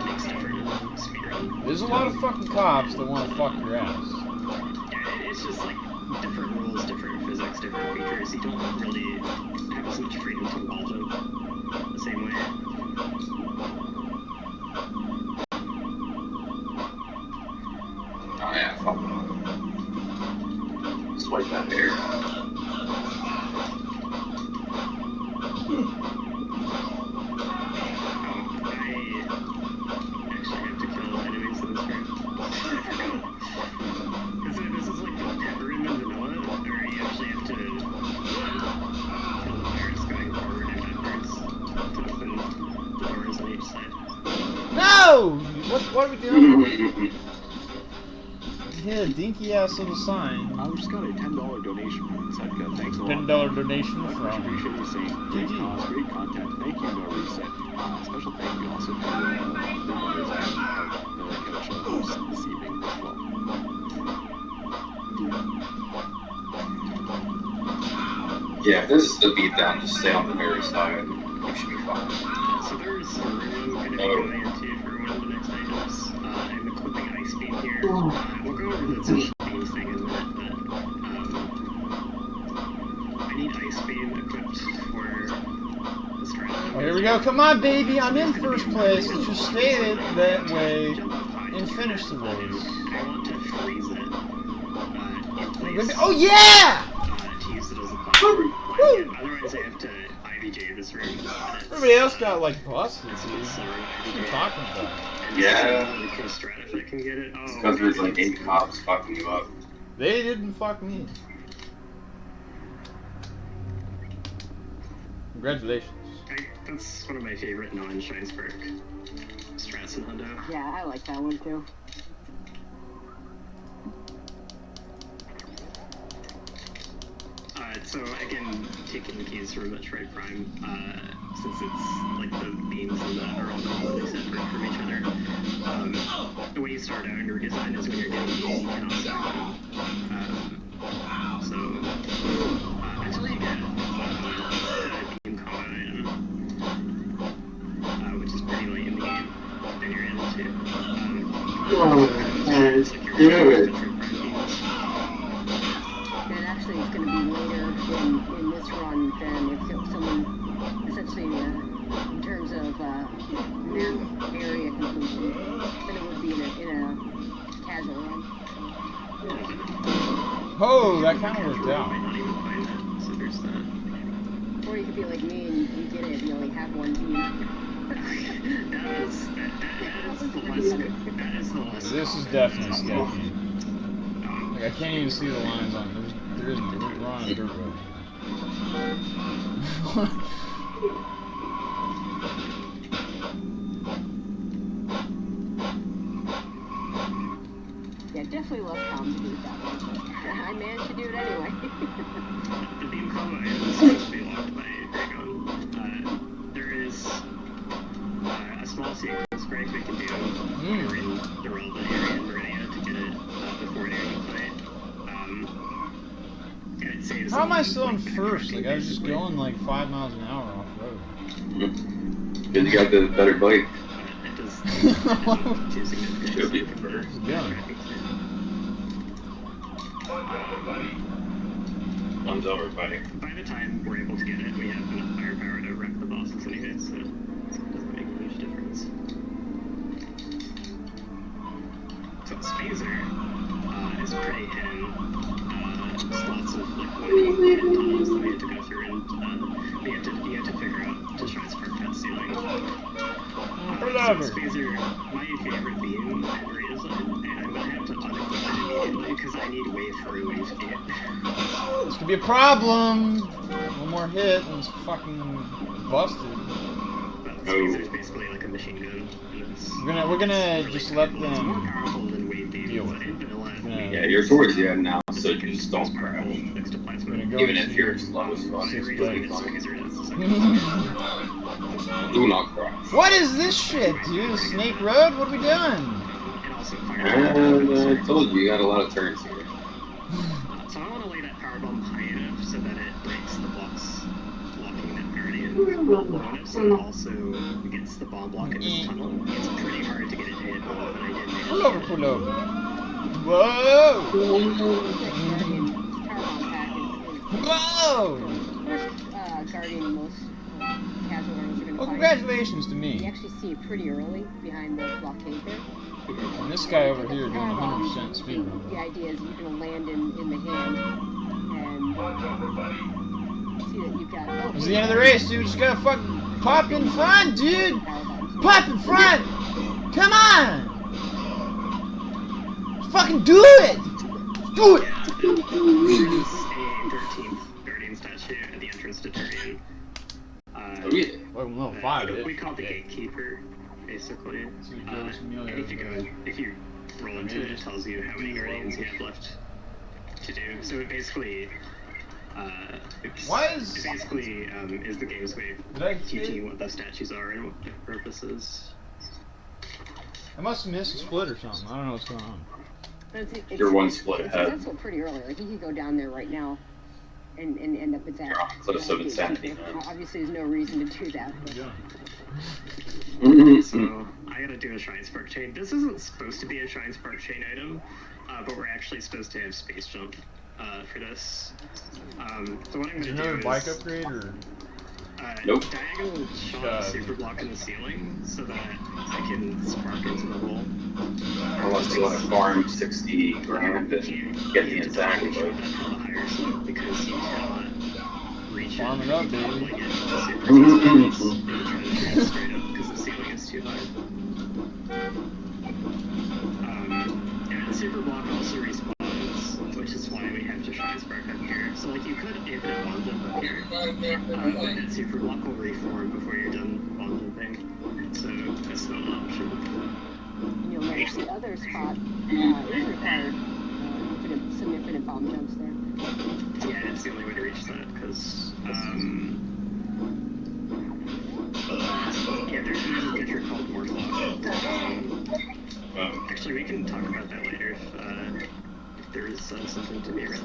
makes different speedrun. There's a lot of fucking cops that want to fuck your ass. Yeah, it's just like different rules, different physics, different features. You don't really have as much freedom to indulge them the same way. swipe that there. No! What are we doing? Hit a dinky ass little sign. I just got a $10 donation from Setka. Thanks a lot. $10 donation Much from appreciate you saying great cause, great content. Thank you, No Reset. Special thank you also to the members of the coach host this evening as well. Yeah, if this is the beatdown, just stay on the very side. You should be fine. So there's a room I'm going to be going into for one of the next items. I'm equipping Ice Beam here. We'll go over the Beams thing in a minute, but I need Ice Beam equipped for the Strata. Oh, here we go. Come on, baby. I'm in first place. Let's just stay that way and finish the race. I want to freeze it in place. Oh, yeah! To use it as a platform. Otherwise, I have to IBJ this room. Everybody else got like busted, dude. What are you talking about? Yeah. Strata if I can get it. Oh, Because there's like 8 cops fucking you up. They didn't fuck me. Congratulations. That's one of my favorite non-Shines perk. Strats and Hundo. Yeah, I like that one too. So again, taking the keys from Metroid Prime, since it's like the beams and the are all completely separate from each other. The way you start out in Redesign is when you're getting keys, you cannot stack them. So until you get a beam combat item, which is pretty late in the game, then you're able to. And actually, it's going to be later in this run than if someone, essentially, in terms of map area completion, than it would be in a casual run. Oh, that kind of worked out. So there's that. Or you could be like me and you get it and you only have one team. This is definitely sketchy. Like, I can't even see the lines on it. There isn't. We're on a dirt road. Yeah, definitely less common to do that one. I managed to do it anyway. The beam combo is supposed to be locked by Dragon. There is a small sequence break we can do when we're in the relevant area in Meridia to get it before the end fight. And it saves. How am I still in first? Like, I was just going like 5 miles an hour off road. Because you got the better bike. It does too significant. Should be preferred. One's over, buddy. By the time we're able to get it, we have enough firepower to wreck the bosses anyway, so it doesn't make a huge difference. So Spazer is pretty hidden. There's lots of like hidden tunnels that we have to go through, and you have to figure out to transfer cut ceiling. So Spazer, my favorite beam in Redesign, and I'm gonna have to unequip it immediately because I need wave through wave gate. This could be a problem. One more hit and it's fucking busted. Spazer's basically like a machine gun. We're gonna just let them deal with it. Yeah, you're towards the end now, so you just don't crash. Even if you're slow as fuck. Do not crash. What is this shit, dude? Snake Road? What are we doing? I told you, you got a lot of turns here. So I want to lay that power bomb high enough so that it breaks the blocks blocking that area. Low enough so it also gets the bomb block in this tunnel. It's pretty hard to get it to hit all, but I did manage. Pull over, pull over. Whoa! Whoa! First Guardian most casual runners are going to Well, congratulations to me. You actually see it pretty early behind the blockade there. And this guy over here doing 100% speed run. The idea is you're going to land in the hand, It's the end of the race, dude. Just gotta fucking pop in front, dude. Pop in front. Come on. Just fucking do it. Do it. There's a 13th Guardian statue at the entrance to Turian. Well, no, 5. We call it the Gatekeeper, basically. If you roll into it, it tells you how many Guardians you have left to do. So it basically, is the game's way of teaching you what those statues are and what their purpose is. I must have missed a split or something. I don't know what's going on. You're one split ahead. It's also pretty early. Like, you could go down there right now and end up at that. You're on close of insanity. Obviously, there's no reason to do that. So, I gotta do a Shrine Spark Chain. This isn't supposed to be a Shrine Spark Chain item, but we're actually supposed to have Space Jump for this. So what I'm gonna do another is... bike upgrade, or...? Nope. Diagonal shot super block in the ceiling so that I can spark into the hole. Unless you want to farm 60 grand and get the exact load. Higher slope because you cannot reach Farm it up, baby. Straight up because the ceiling is too high. And super block also respawns, which is why we have to Shrine Spark up here. So like you could infinite wand them up here, but that super block will reform before you're done wand jumping. So that's not an option. And you'll notice the other spot is required some infinite bomb jumps there. Yeah, it's the only way to reach that because yeah, there's a feature called Mortlock. Actually, we can talk about that later if there is something to be read.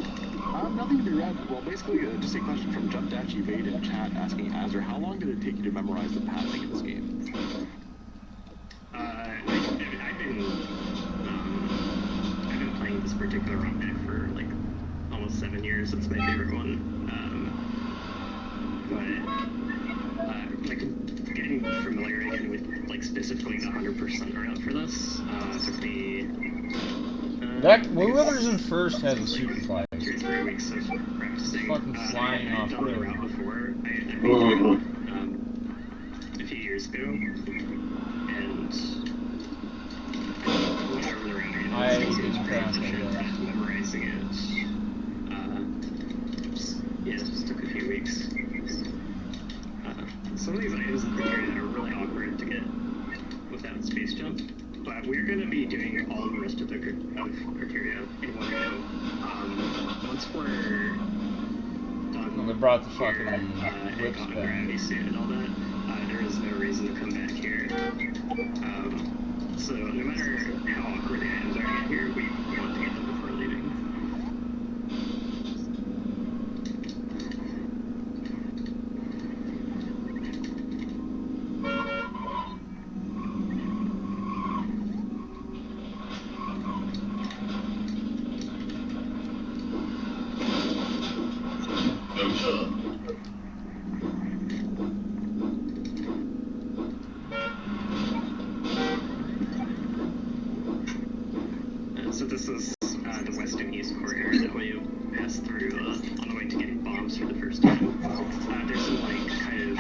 Nothing to be read. Well, basically, just a question from Jumdachi Vade in chat asking Azure, how long did it take you to memorize the pathing in this game? I've been playing this particular rock deck for like almost 7 years. It's my favorite one. Like getting familiar again with like specifically the 100% route for this took me. Whoever's in first has a super fly. 2 or 3 weeks of practicing. Fucking flying off I've done the road. route before. I made it a few years ago, and went over the route again. I It's didn't pretty crash efficient that. at memorizing it. It just took a few weeks. Some of these items in criteria are really awkward to get without space jump, but we're going to be doing all the rest of the criteria in one go. Once we're done, They brought the fucking and whips got a back. gravity suit and all that, there is no reason to come back here. So no matter how awkward the items are to get here, we want to get them before leaving. So this is the west and east corridor that we pass through on the way to getting bombs for the first time. There's some like kind of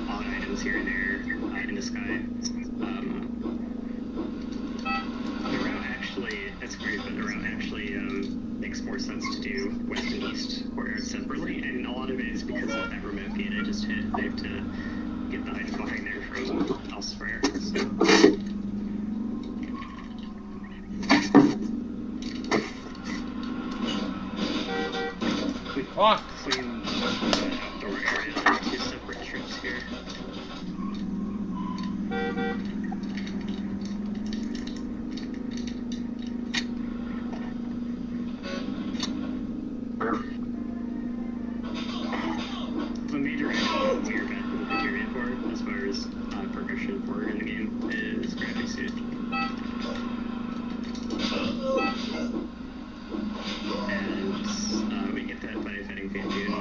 odd items here and there in the sky. The route actually, that's great, but the route actually makes more sense to do west and east corridors separately, and a lot of it is because of that remote gate I just hit. I have to get the item behind there from elsewhere. So. Fuck! Clean the outdoor area for 2 separate trips here. The major item we are back in the criteria for, as far as progression forward in the game, is gravity suit. And we get that by fighting Fantoon.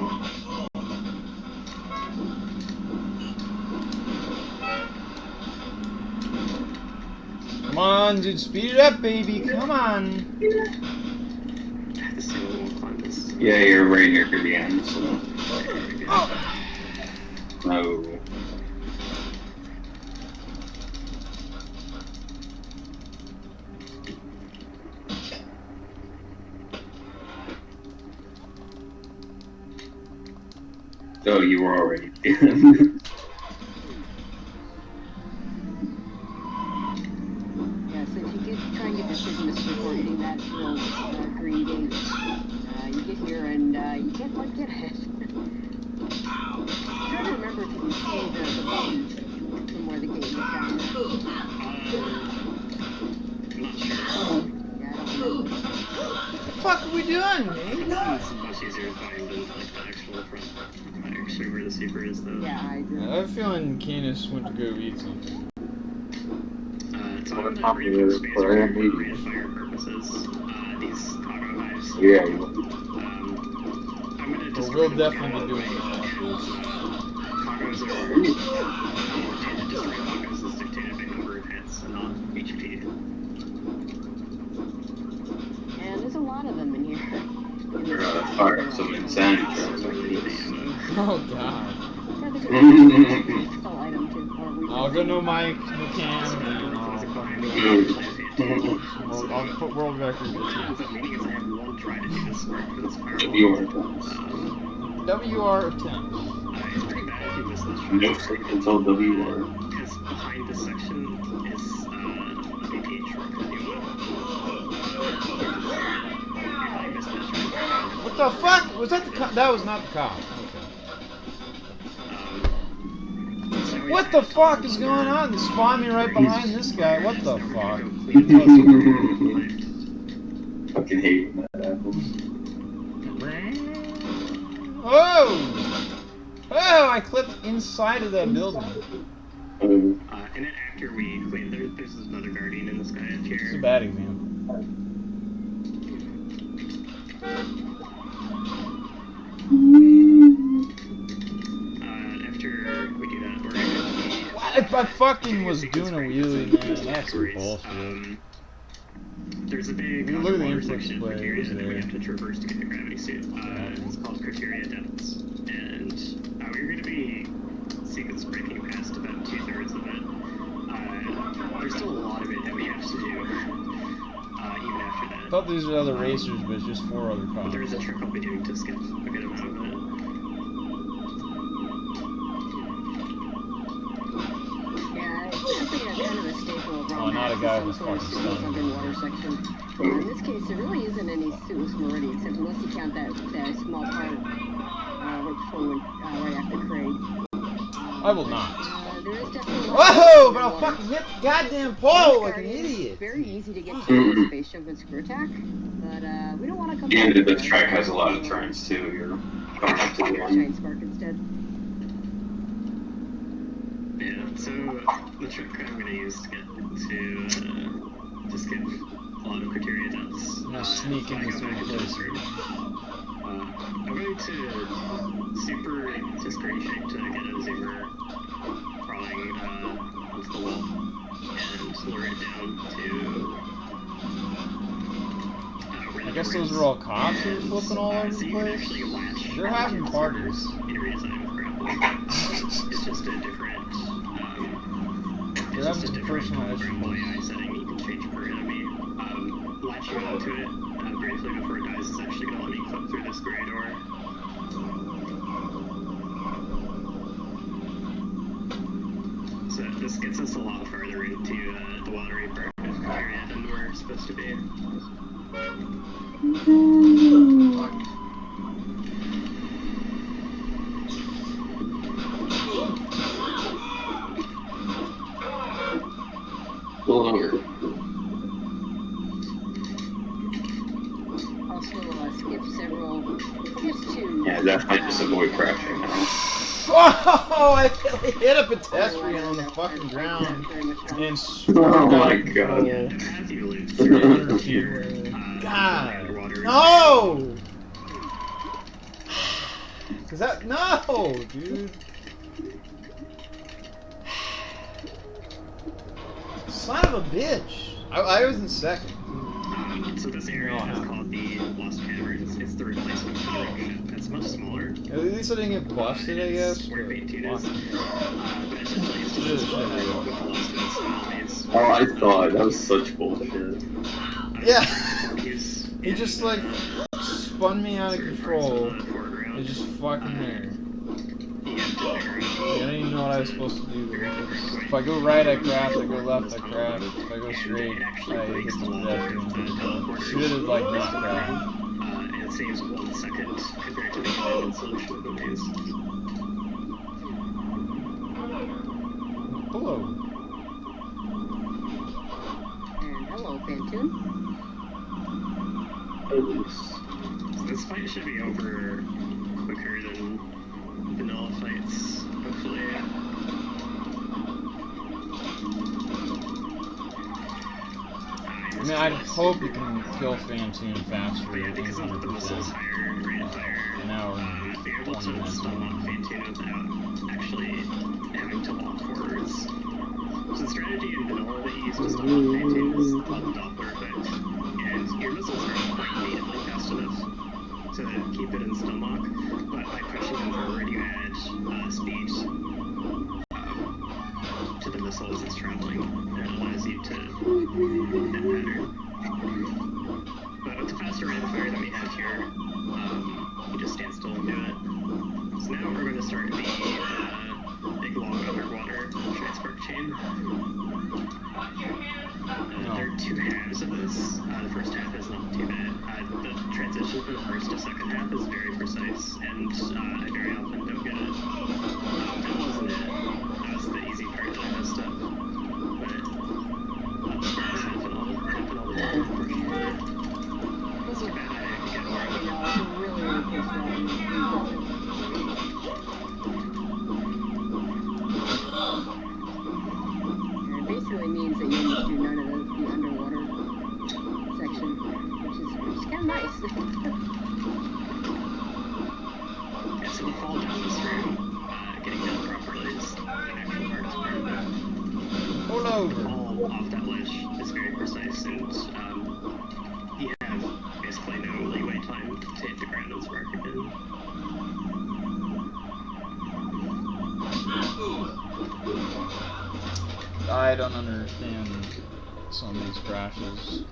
Come on, dude, speed it up, baby. Come on. The ceiling won't climb Yeah, you're right near the end, so. No. Oh, you were already dead. Yeah, so if you try and get decision before hitting that little green gate, you get here and you can't quite get it. Try to remember if you can see the button from where the gate is down there. What the fuck are we doing, man? It's much easier to find than like the actual front. Actually, where the super is, though. Yeah, I agree. I have a feeling Canis went to go eat something. It's on the briefing space for rate of fire purposes. These cargo hives. Yeah. I'm gonna just. We'll definitely be doing that. Cargos are. Destroying cargos is dictated by number of hits and not HP. And there's a lot of them in here. You're firing some insanity traps. Oh god. I'll go no mic, no cam, and I'll put world record. WR attempt. No sleep until WR. Because behind this section is a BPH truck that you want. What the fuck? Was that the cop? That was not the cop. Okay. What the fuck is going on? They spawned me right behind this guy. What the fuck? Fucking hate when that happens. Oh! Oh! I clipped inside of that building. And then after we wait, there's another guardian in the sky up here. It's a bad example. After we do that, we're gonna be... What if I fucking was doing a wheelie, man? That's some bullshit. There's a big Look at the water input section display. here that we have to traverse to get the gravity suit. It's called Criteria Depths. And we're going to be sequence breaking past about 2/3 of it. There's still a lot of it that we have to do, even after that. I thought these were other racers, but it's just 4 other cops. But there is a trick I'll be doing to skip a good amount of it. Yeah, it's something that's kind of a staple of Oh, not a guy with fucking stun. water section. In this case, there really isn't any suitless already, except unless you count that small part right before right after Craig. I will not. There is definitely Whoa! But I'll fucking hit the goddamn pole like an idiot. It's very easy to get to the spaceship with screw attack, but we don't want to come The end of this track has a lot of turns too. You're going up to the Shine end. Spark instead. Yeah, so the trick I'm going to use to get to skip a lot of criteria depths. I'm gonna sneak in this one place. I'm going to super discrete shape to get a zoomer crawling onto the wall and lower it down to. I guess those are all cops who are flipping all over the place. They're having parties. In Redesign with grappling. It's just a different. They're having some personal issues. AI setting you can change per enemy. Latching onto it briefly before it dies is actually going to let me clip through this gray door. So this gets us a lot farther into the watery part of the area than we're supposed to be. Pull over. Also, skip several. Skips two. Yeah, definitely just avoid crashing now. Whoa! I hit a pedestrian on the fucking ground and Oh my god. 300 feet away. God! No! Cause that no, dude. Son of a bitch! I was in second. So this area is called the Lost Caverns. It's the replacement it's much smaller. At least I didn't get busted, I guess. Where Bay-Tune is. But essentially, it's Shit, just shit, with lost in style maze. Oh, I thought that was such bullshit. Yeah. He's He just like spun me out of control. It's just fucking there. I didn't even know what I was supposed to do. If I go right, I crash. If I go left, I crash. If I go straight, I hit the pedestrian. Should have like missed crash. And it saves 1 second compared to the convenient solution of the maze. Hello. And hello, Phantoon. So this fight should be over quicker than vanilla fights, hopefully. I mean, I hope you can kill Phantoon faster. Yeah, because of the missiles higher rate of fire, an hour you're able and to 20 minutes. stun lock Phantoon without actually having to walk forwards. So the strategy in vanilla that you use to stun lock Phantoon is called the Doppler effect, and your missiles aren't quite natively fast enough to keep it in stun lock, but by pushing them forward, you add speed to the missile as it's traveling, and it allows you to hit better. But with the faster rate of fire that we have here, you just stand still and do it. So now we're going to start the big long underwater transport chain. There are 2 halves of this. The first half is not too bad. The transition from the first to second half is very precise, and I very often don't get it. That wasn't it. That was the easy part that I messed up. But sparks happen all the time, unfortunately. It's too bad I didn't get more of it. It's really, really close to that. It basically means that you almost do none of the underwater section, which is kind of nice. Yeah, so the fall down this room, getting down properly is the actual hardest part of it. Hold over. All off that ledge is very precise, and you have basically no leeway time to hit the ground and spark again. I don't understand some of these crashes.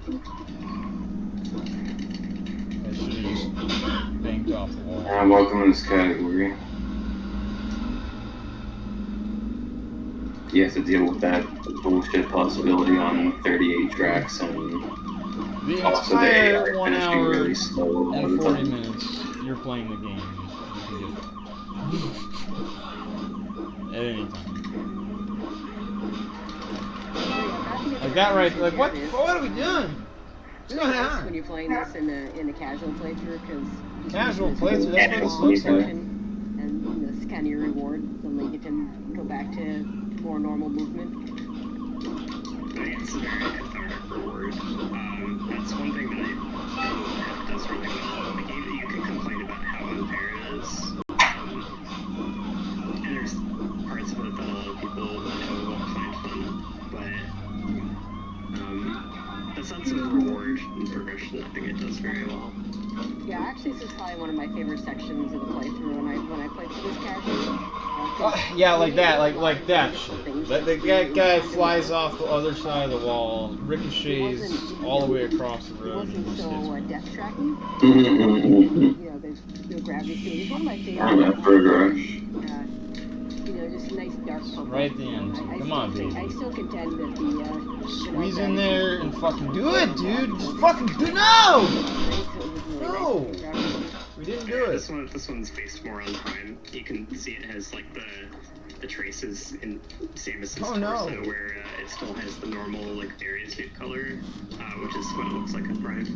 I should have just banked off the wall. Welcome to this category. You have to deal with that bullshit possibility on 38 tracks, and The also they entire are 1 finishing hour really slow all and the 40 time. minutes, you're playing the game. You can get at any time. Like that right, like what are we doing? What's going on? When you're playing this in the casual playthrough, because Casual playthrough, that's what this looks like. And this kind of your reward, then you get to go back to more normal movement. I think it's a very cathartic reward. That's one thing that does really well in the game, that you can complain about how unfair it is. And there's parts of it that a lot of people won't find fun, but the sense of reward and progression, I think it does very well. Yeah, actually, this is probably one of my favorite sections of the playthrough when I played through this casually. Yeah, like that shit. That guy flies off the other side of the wall, ricochets all the way across the road. It wasn't so death tracking. Mm-hmm. You know, the gravity field. It's one of my favorite. Just nice dark purple. Right at the end. Come on, baby. I still contend that the squeeze in there and fucking do it, dude. Just fucking do No. We didn't do it. This one's based more on Prime. You can see it has like the traces in Samus's torso, where it still has the normal like area suit color, which is what it looks like in Prime.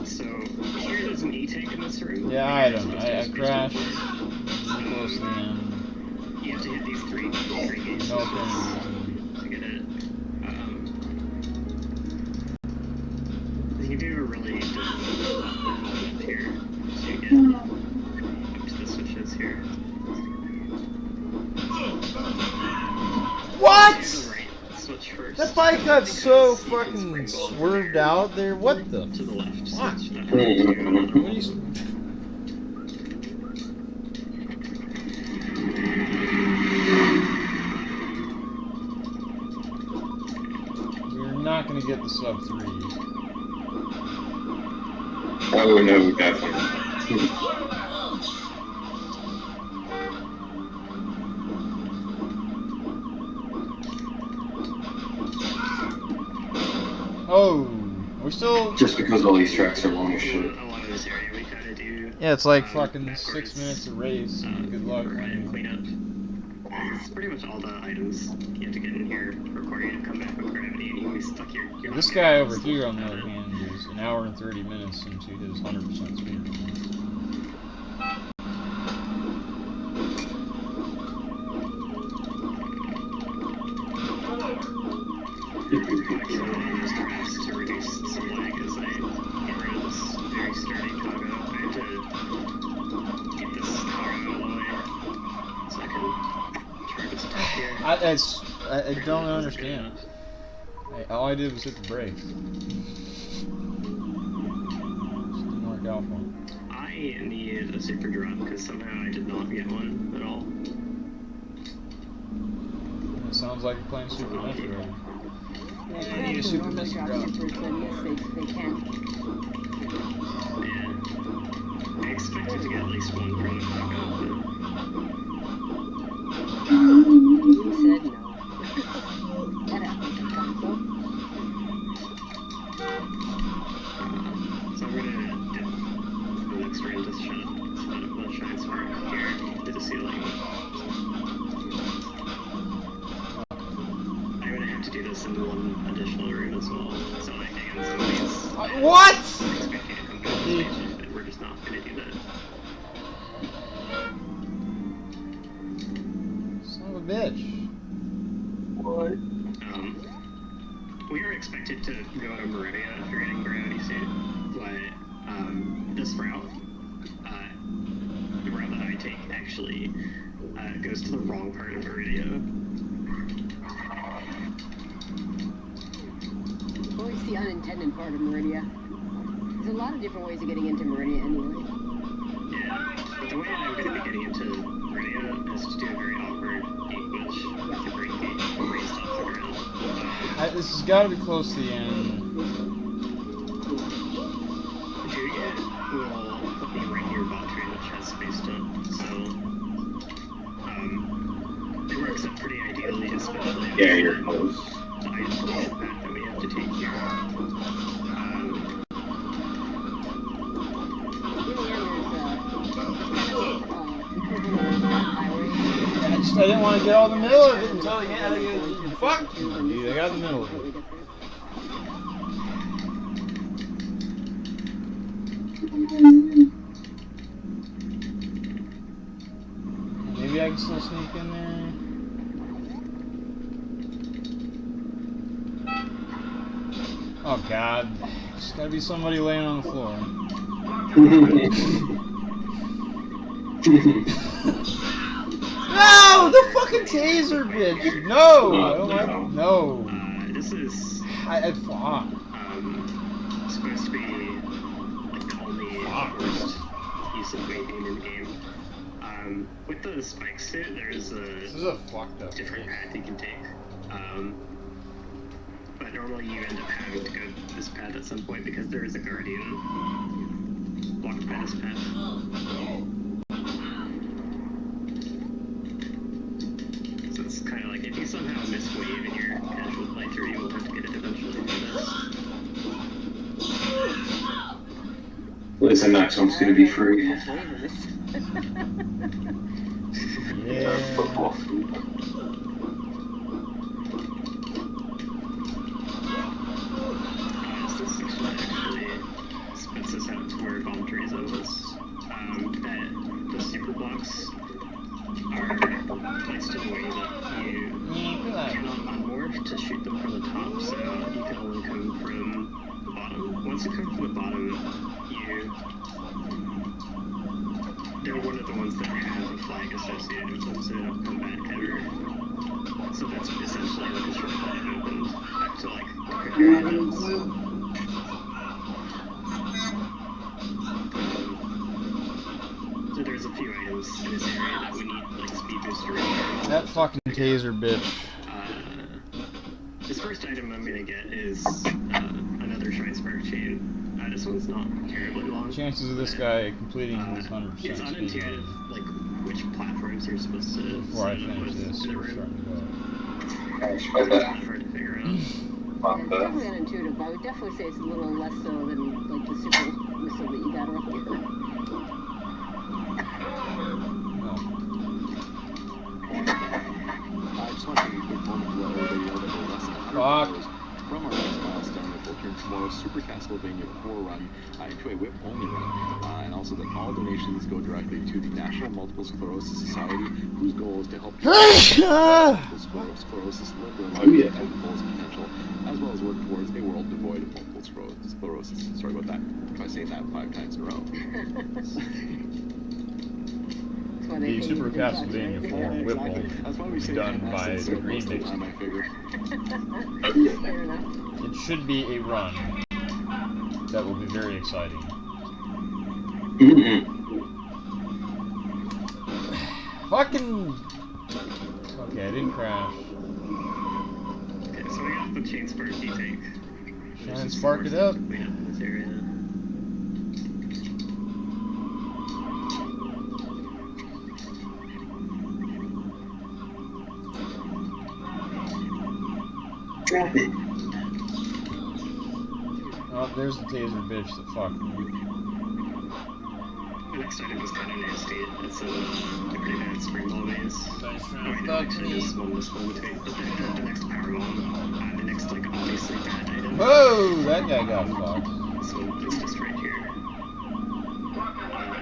So here there's an E-tank in this room. Yeah, I don't know. I crashed close to the end. You have to hit these three gates to get it. You do a really difficult movement here to get up to the switches here. What? Right switch first. That that bike got so fucking swerved out there. What the to the left. fuck? Switch What are you... We're not gonna get the sub 3. Oh no, definitely. Oh, we're still... Just because all these tracks are long as shit. A lot of this area we kind of do. Yeah, it's like fucking 6 minutes of race. Good luck. Clean up. It's pretty much all the items you have to get in here require you to come back with gravity, and you'll be stuck here. This guy over here, on the other hand, is an hour and 30 minutes into his 100% speed. To reduce some lag as I get rid of this very sturdy cargo. I have to get this car out of the way so I can try this stuff here. I don't understand. All I did was hit the brakes. Just didn't work out for him. I need a super drop because somehow I did not get one at all. It sounds like you're playing Super Metroid. Yeah, I need a super Metroid drop. Supers, then yes, they can. Yeah. I expected to get at least one from the cargo, You said no. That happens sometimes, though. so I'm gonna dip the next range this shot instead of the shines for here to the ceiling. I'm gonna have to do this in one additional room as well. So like again, some of these What? expect you to come back to the station, but we're just not gonna do that. Son of a bitch. What? We are expected to go to Meridia if you're getting gravity suit, but this route, the route that I take actually goes to the wrong part of Meridia. Well, it's the unintended part of Meridia. There's a lot of different ways of getting into Meridia anyway. Yeah, but the way that I'm going to be getting into Meridia is to do a very awkward gate glitch with the green gate where you stop the ground. This has got to be close to the end. Doing it will put me right near Valkyrie, which has space jump, so it works out pretty ideally, especially Yeah, you're close. the isolation path that we have to take here. I didn't want to get out of the middle of it until the end. Fuck! Dude, I got in the middle of it. Maybe I can still sneak in there. Oh god. There's gotta be somebody laying on the floor. No! The fucking taser, bitch! No! I don't like... No! This is fuck. supposed to be like the only worst use of weight aim in the game. With the spike suit, there's This is a fucked up different path you can take. But normally you end up having to go this path at some point because there is a guardian blocked by this path. So it's kind of like if you somehow miss wave in your casual playthrough, you will have to get it eventually to do this. Listen, next one's gonna be free. Yeah. Football food. This section actually spits us out to where Valkyrie is of us. That the super blocks are placed in a way that you cannot unmorph to shoot them from the top, so you can only come from the bottom. Once you come from the bottom, they're one of the ones that have a flag associated with them, so they don't come back ever. So that's essentially like a shortcut opened to like so there's a few items in this area that we need like speed booster. That fucking taser bitch. This first item I'm gonna get is another Shrine Spark chain. This one's not terribly long. Chances of this guy completing his 100% it's unintuitive, like which platforms you're supposed to before I finish this, in the we're starting to go. It's hard to figure out. Yeah, it's definitely unintuitive, but I would definitely say it's a little less so than like the super missile that you got earlier. I just want to take a quick moment to let everybody know that we're less than 100 hours from our next milestone, which will turn tomorrow's Super Castlevania 4 run into a whip-only run, and also that all donations go directly to the National Multiple Sclerosis Society, whose goal is to help multiple sclerosis live their lives to the fullest potential, as well as work towards a world devoid of multiple sclerosis. Sorry about that. Try saying that 5 times in a row. The Super Castlevania 4 whip will be done by the remix. It should be a run that will be very exciting. Fucking... Okay, I didn't crash. Okay, so we got the chain spark tank. Try and spark it up. Clean up this area. Drop it. Oh, there's the taser bitch that fucked me. The next item is kind of nasty. It's a pretty bad spring ball maze. Nice Right now, actually, this one between the next power bomb. The next, like, obviously bad item. Whoa! That guy got fucked. This one is just right here.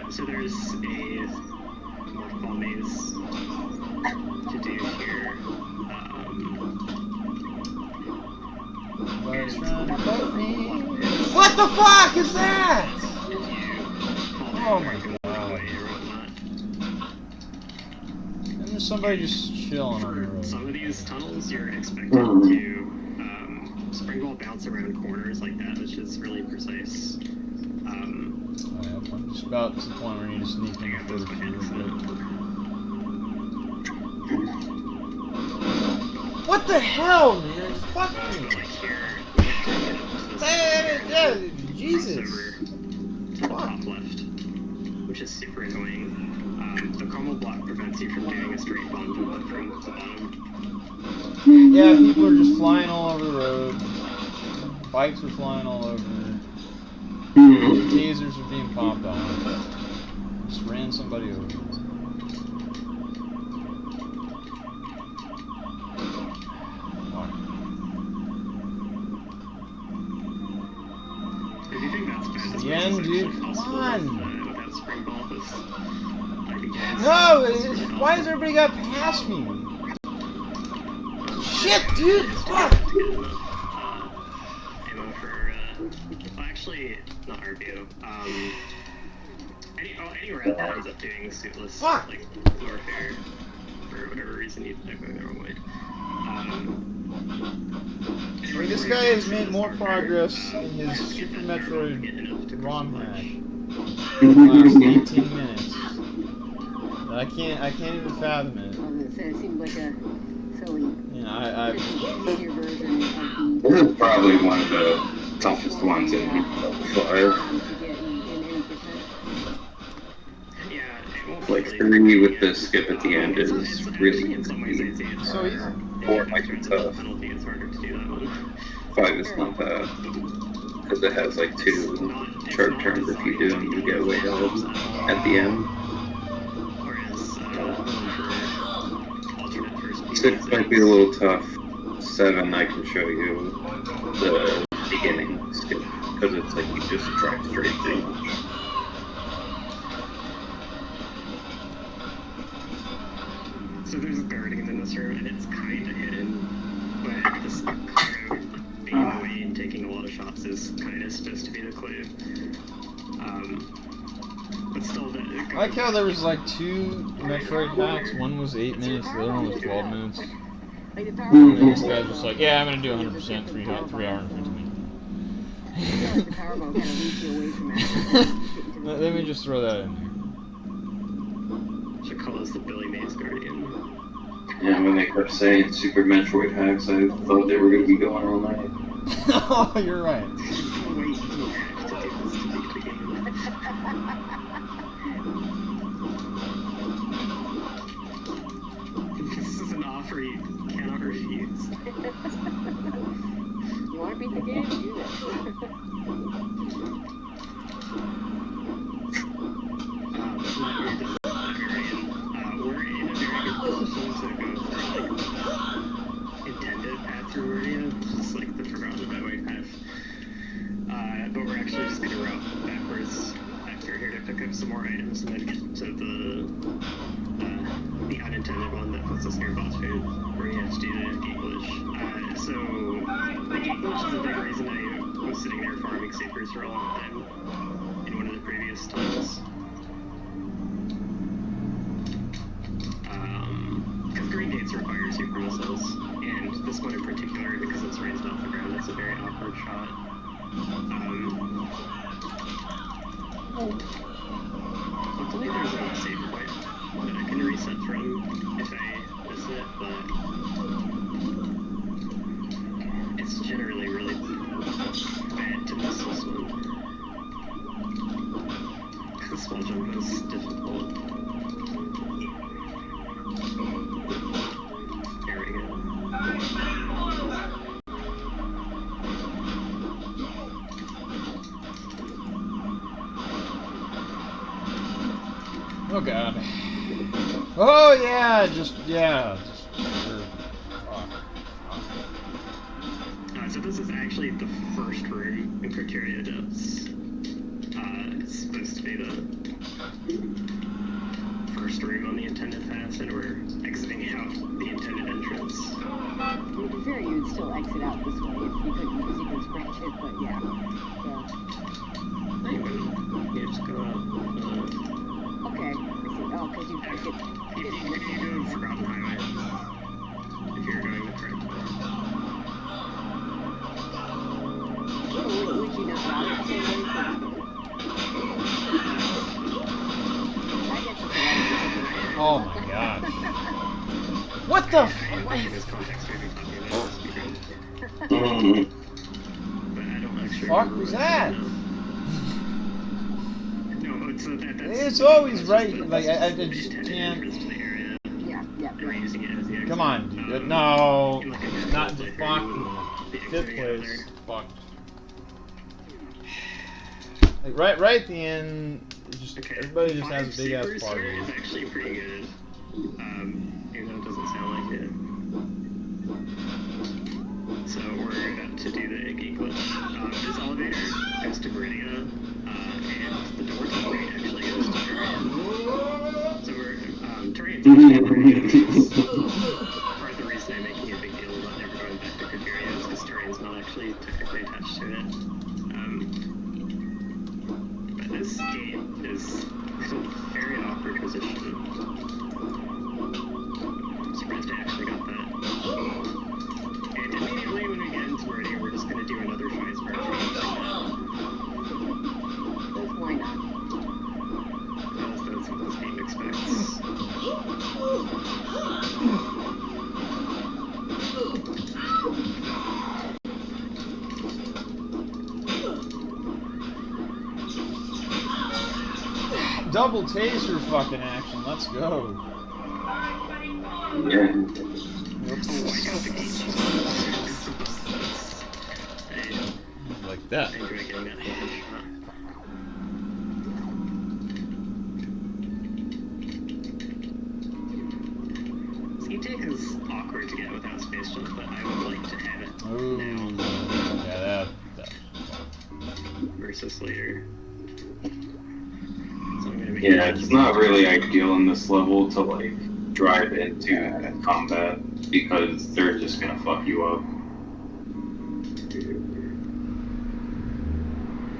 So there's a morph ball maze to do here. What the fuck is that? Oh my god. And there's somebody just chilling on the road. Some of these tunnels, you're expected to spring ball bounce around corners like that, which is really precise. I'm just about to the point where I need to sneak in the first What the hell, man? Fuck me. Jesus. To the top left, which is super annoying. The crumble block prevents you from doing a straight bomb jump from the bottom. Yeah, people are just flying all over the road. Bikes are flying all over. Tasers are being popped on. Just ran somebody over. If you think that's bad, this The end, dude. Come on. Without spring ball, No! Why has everybody got past me? Shit, dude! Fuck! Ammo for, well, actually, not RBO. Any rat that ends up doing suitless, like, warfare, for whatever reason, you end up going the wrong way. This guy has made more progress in his Super Metroid ROM hack in the last 18 minutes. I can't even fathom it. I was gonna say, it seemed like a silly easier version of the... This is probably one of the toughest ones in 5. Like 3 with the skip at the end is really inconvenient. So easy. 4 might be tough. 5 is not bad. Because it has like 2 sharp turns if you do them, you get way out at the end. 6 might be a little tough. 7 I can show you the beginning skip. Because it's like you just drive straight through. So there's a guardian in this room, and it's kind of hidden, but this crowd being in the way and taking a lot of shots is kind of supposed to be the clue. But still, I like how there was like 2 Metroid hacks. One was 8 minutes, the other one was 12 minutes. And this guy's just like, yeah, I'm gonna do 100%, 3 hour and 50 minutes. Let me just throw that in there. Should call this the Billy Mays Guardian. Yeah, when they kept saying Super Metroid hacks, I thought they were going to be going all night. Oh, you're right. This is an offer you cannot refuse. You want to beat the game? Do this. We're in a very good position to go for intended path through area, which is like the forgotten about way path. But we're actually just going to route backwards after here to pick up some more items and then get to the unintended one that puts us near boss food, where you have to do the gate glitch. So the gate glitch is a big reason I was sitting there farming Sabers for a long time in one of the previous times. Because green gates require super missiles, and this one in particular, because it's raised off the ground, it's a very awkward shot. Hopefully there's a save point that I can reset from if I miss it, but it's generally really bad to miss this one. Because small jump is difficult. There we go. Oh god. Oh yeah, just so this is actually the first room in Criteria Depths. It's supposed to be the first room on the intended path, and we're exiting out the intended entrance. To be fair, you would still exit out this way if you couldn't, because you can scratch it, but yeah. You just go out. Okay, I see. Oh, because you get... You go Forgotten Highway, if you're going the correct way. Would you not route it the same way? oh my god. What the f- fuck was that? It's always right. Like I just can't. Come on, dude. No, not the fuck. Fifth place. Fuck. Like right at the end, just everybody just has a big ass party. It's actually pretty good. Even though it doesn't sound like it. So we're about to do the gate glitch. This elevator goes to Meridia, and the door to the right actually goes to Turian. So we're, Turian's part of the reason I'm making a big deal about never going back to Criteria is because Turian's not actually technically attached to it. But this gate is in a very awkward position. I'm surprised I actually got that. And immediately when we get into Meridia, we're just going to do another choice part. Why not? That's what this game expects. Double taser fucking action. Let's go. Yeah. Like that. E-Take is awkward to get without space jump, but I would like to have it now. Yeah, that. Versus later. Yeah, it's not really ideal in this level to like drive into combat because they're just gonna fuck you up.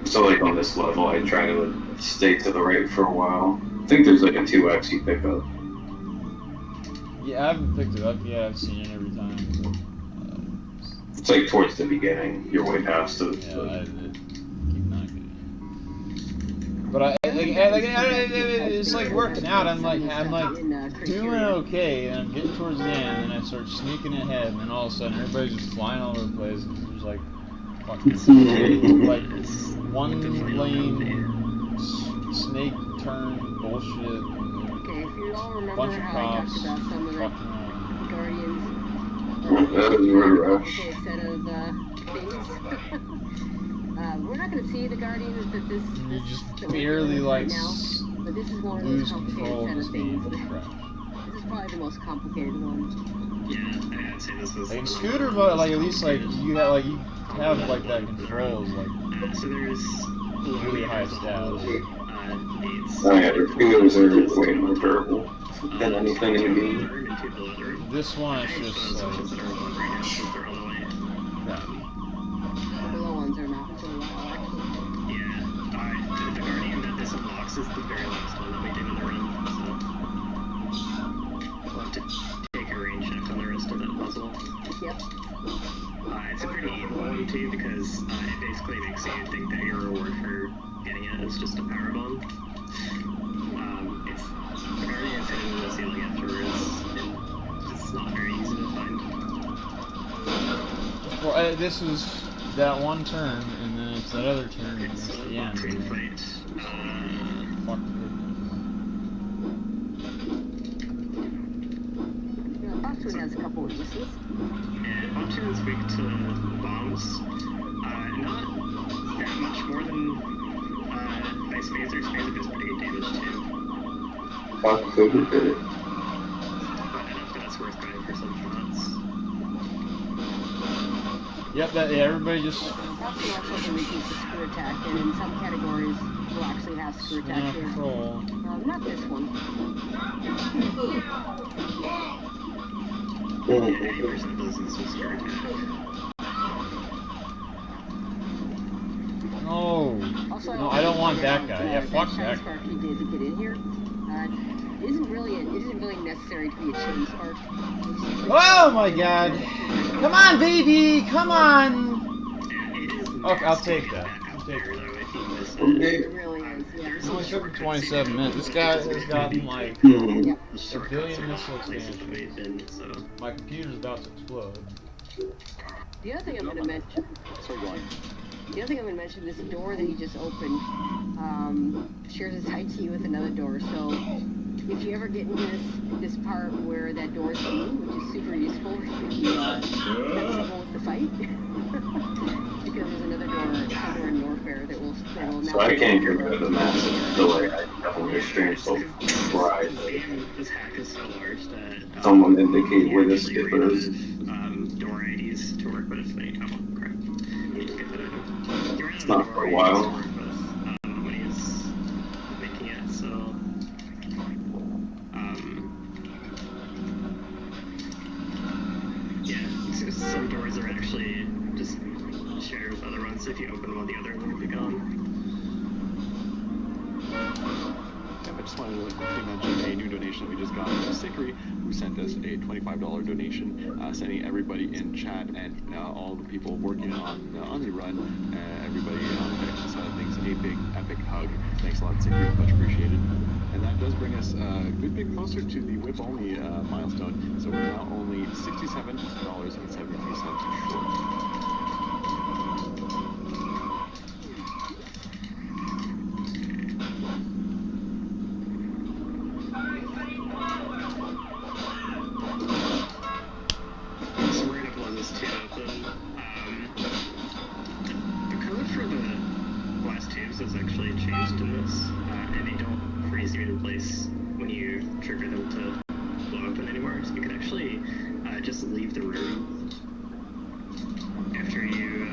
So like on this level, I try to stay to the right for a while. I think there's like a 2x you pick up. Yeah, I haven't picked it up yet. I've seen it every time. It's like towards the beginning, your way past it. Yeah, I keep not getting it. But it's like working out. I'm like doing okay, and I'm getting towards the end, and I start sneaking ahead, and then all of a sudden everybody's just flying all over the place. And there's like fucking like one lane snake turn bullshit. Okay, if you all remember Bunch of how I cops. talked about some of the Guardians. That was Rush. Okay, set of things. We're not going to see the Guardians that this You just that we're barely doing like right now, but this is one of lose those control complicated of set this of game things. with Rash. This is probably the most complicated one. Yeah, I'd say this was. Like in Scooter, but like at least like you have like that control is like So there's really high stats. Oh yeah, their fingers are way more durable than anything in the game. This one is just like The below ones are not so well, actually. Yeah, the Guardian that this unlocks is the very last one that we did in the run, so we'll have to take a range check on the rest of that puzzle. Yep. It's a pretty evil one too, because it basically makes you think that your reward for getting it is just a power bomb. It's the Guardian is hidden in the ceiling afterwards, and it's not very easy to find. Well, this was that one turn, and then it's that other turn, and it's the end. Fight. Fuck. Boxwood has a couple of uses. And Boxwood is weak to bombs. Not that much more than Ice Phaser. Phaser does pretty good damage too. Boxwood did it. But enough that it's worth going for some shots. Yep, everybody just. Boxwood also has a weakness to screw attack, and in some categories will actually have screw attack too. Control. Not this one. Yeah, 80% does this screw attack. No. Also, No, I don't want that guy. Yeah, fuck that guy. Spark he did to get in here. It isn't really necessary to be a chain spark. Oh my god! Come on, baby! Come on! Okay, I'll take that. I'll take that. It really is, yeah. It only took him 27 minutes. This guy has gotten like a billion missile expansions. My computer's about to explode. The other thing I'm going to mention. The other thing I'm going to mention, this door that he just opened shares its IT with another door. So if you ever get into this part where that door is moving, which is super useful if you flexible with the fight, because there's another door somewhere in Warfare that will now. So I can't get rid of the massive delay. I definitely experienced a rise. This hack is so large that Someone indicate where the skipper is. Door IDs to work with. Crap. It's not for a while. When he's making it, so yeah, some doors are actually just shared with other ones. If you open one, the other one will be gone. I just wanted to quickly mention a new donation that we just got from Sikri, who sent us a $25 donation, sending everybody in chat and all the people working on the run, everybody on the production side of things, a big epic hug. Thanks a lot, Sikri, much appreciated. And that does bring us a good bit closer to the whip only milestone, so we're now only $67.73 short. Is actually changed in this, and they don't freeze you in place when you trigger them to blow open anymore. So you can actually just leave the room after you.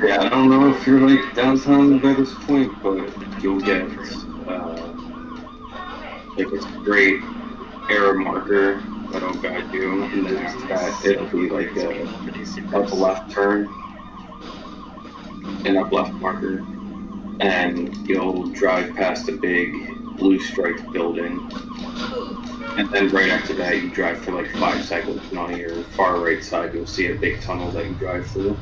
Yeah, I don't know if you're like downtown by this point, but you'll get like this great error marker that'll guide you, and then after that it'll be like a up left turn, an up left marker. And you'll drive past a big blue striped building, And then right after that, you drive for like 5 seconds, and on your far right side, you'll see a big tunnel that you drive through.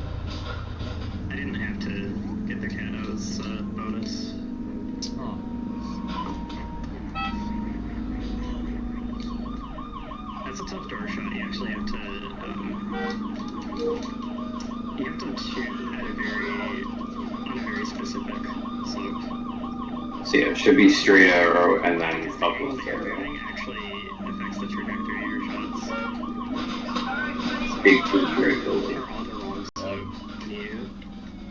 I didn't have to get the Kato's bonus. Oh. That's a tough door shot. You actually have to shoot at on a very specific slope. So yeah, it should be straight arrow and then The up angle with that you're arrow. moving actually affects the trajectory of your shots. Big blue straight building. They're on the wrong slope.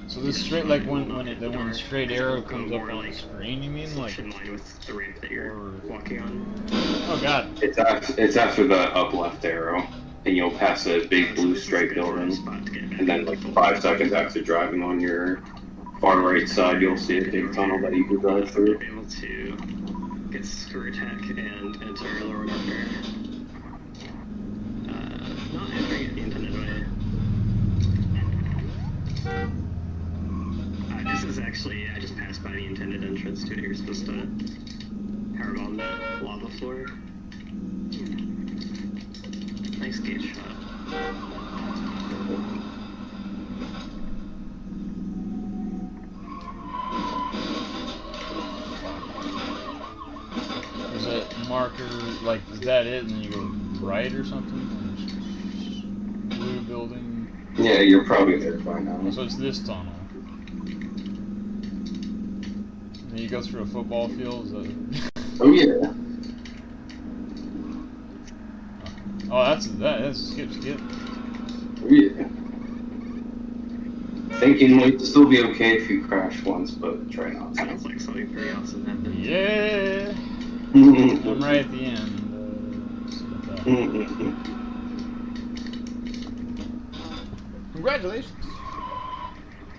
So this straight, like when the straight arrow comes up on the screen, you mean like? In line with the ramp that you're walking on. Oh god. It's after the up left arrow, and you'll pass a big blue straight building, and then like 5 seconds after driving on your far right side, you'll see a big tunnel that you can drive through. You'll be able to get screw attack and enter lower warfare. Not entering it the intended way. This is actually, I just passed by the intended entrance to it. You're supposed to powerbomb that lava floor. Nice gauge shot. Is that marker, like, is that it, and then you go right or something? Blue building? Yeah, you're probably there by now. So it's this tunnel. And you go through a football field? Is that... Oh yeah. Oh, that's skip. Oh yeah. Thinking might still be okay if you crash once, but try not to. Sounds like something pretty awesome happened. Yeah! I'm right at the end. Congratulations!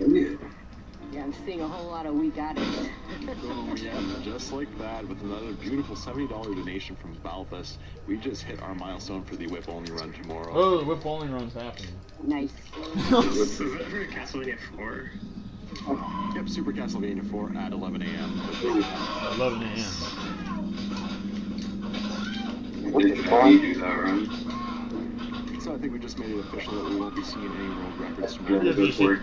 Oh yeah. Yeah, I'm seeing a whole lot of weak addicts. Oh yeah, just like that, with another beautiful $70 donation from Balthus, we just hit our milestone for the whip only run tomorrow. Oh, the whip only run's happening. Nice. Is that for Castlevania 4? Yep, Super Castlevania 4 at 11 a.m. 11 a.m. How do you do that run? So I think we just made it official that we won't be seeing any world records tomorrow. Yeah, good work.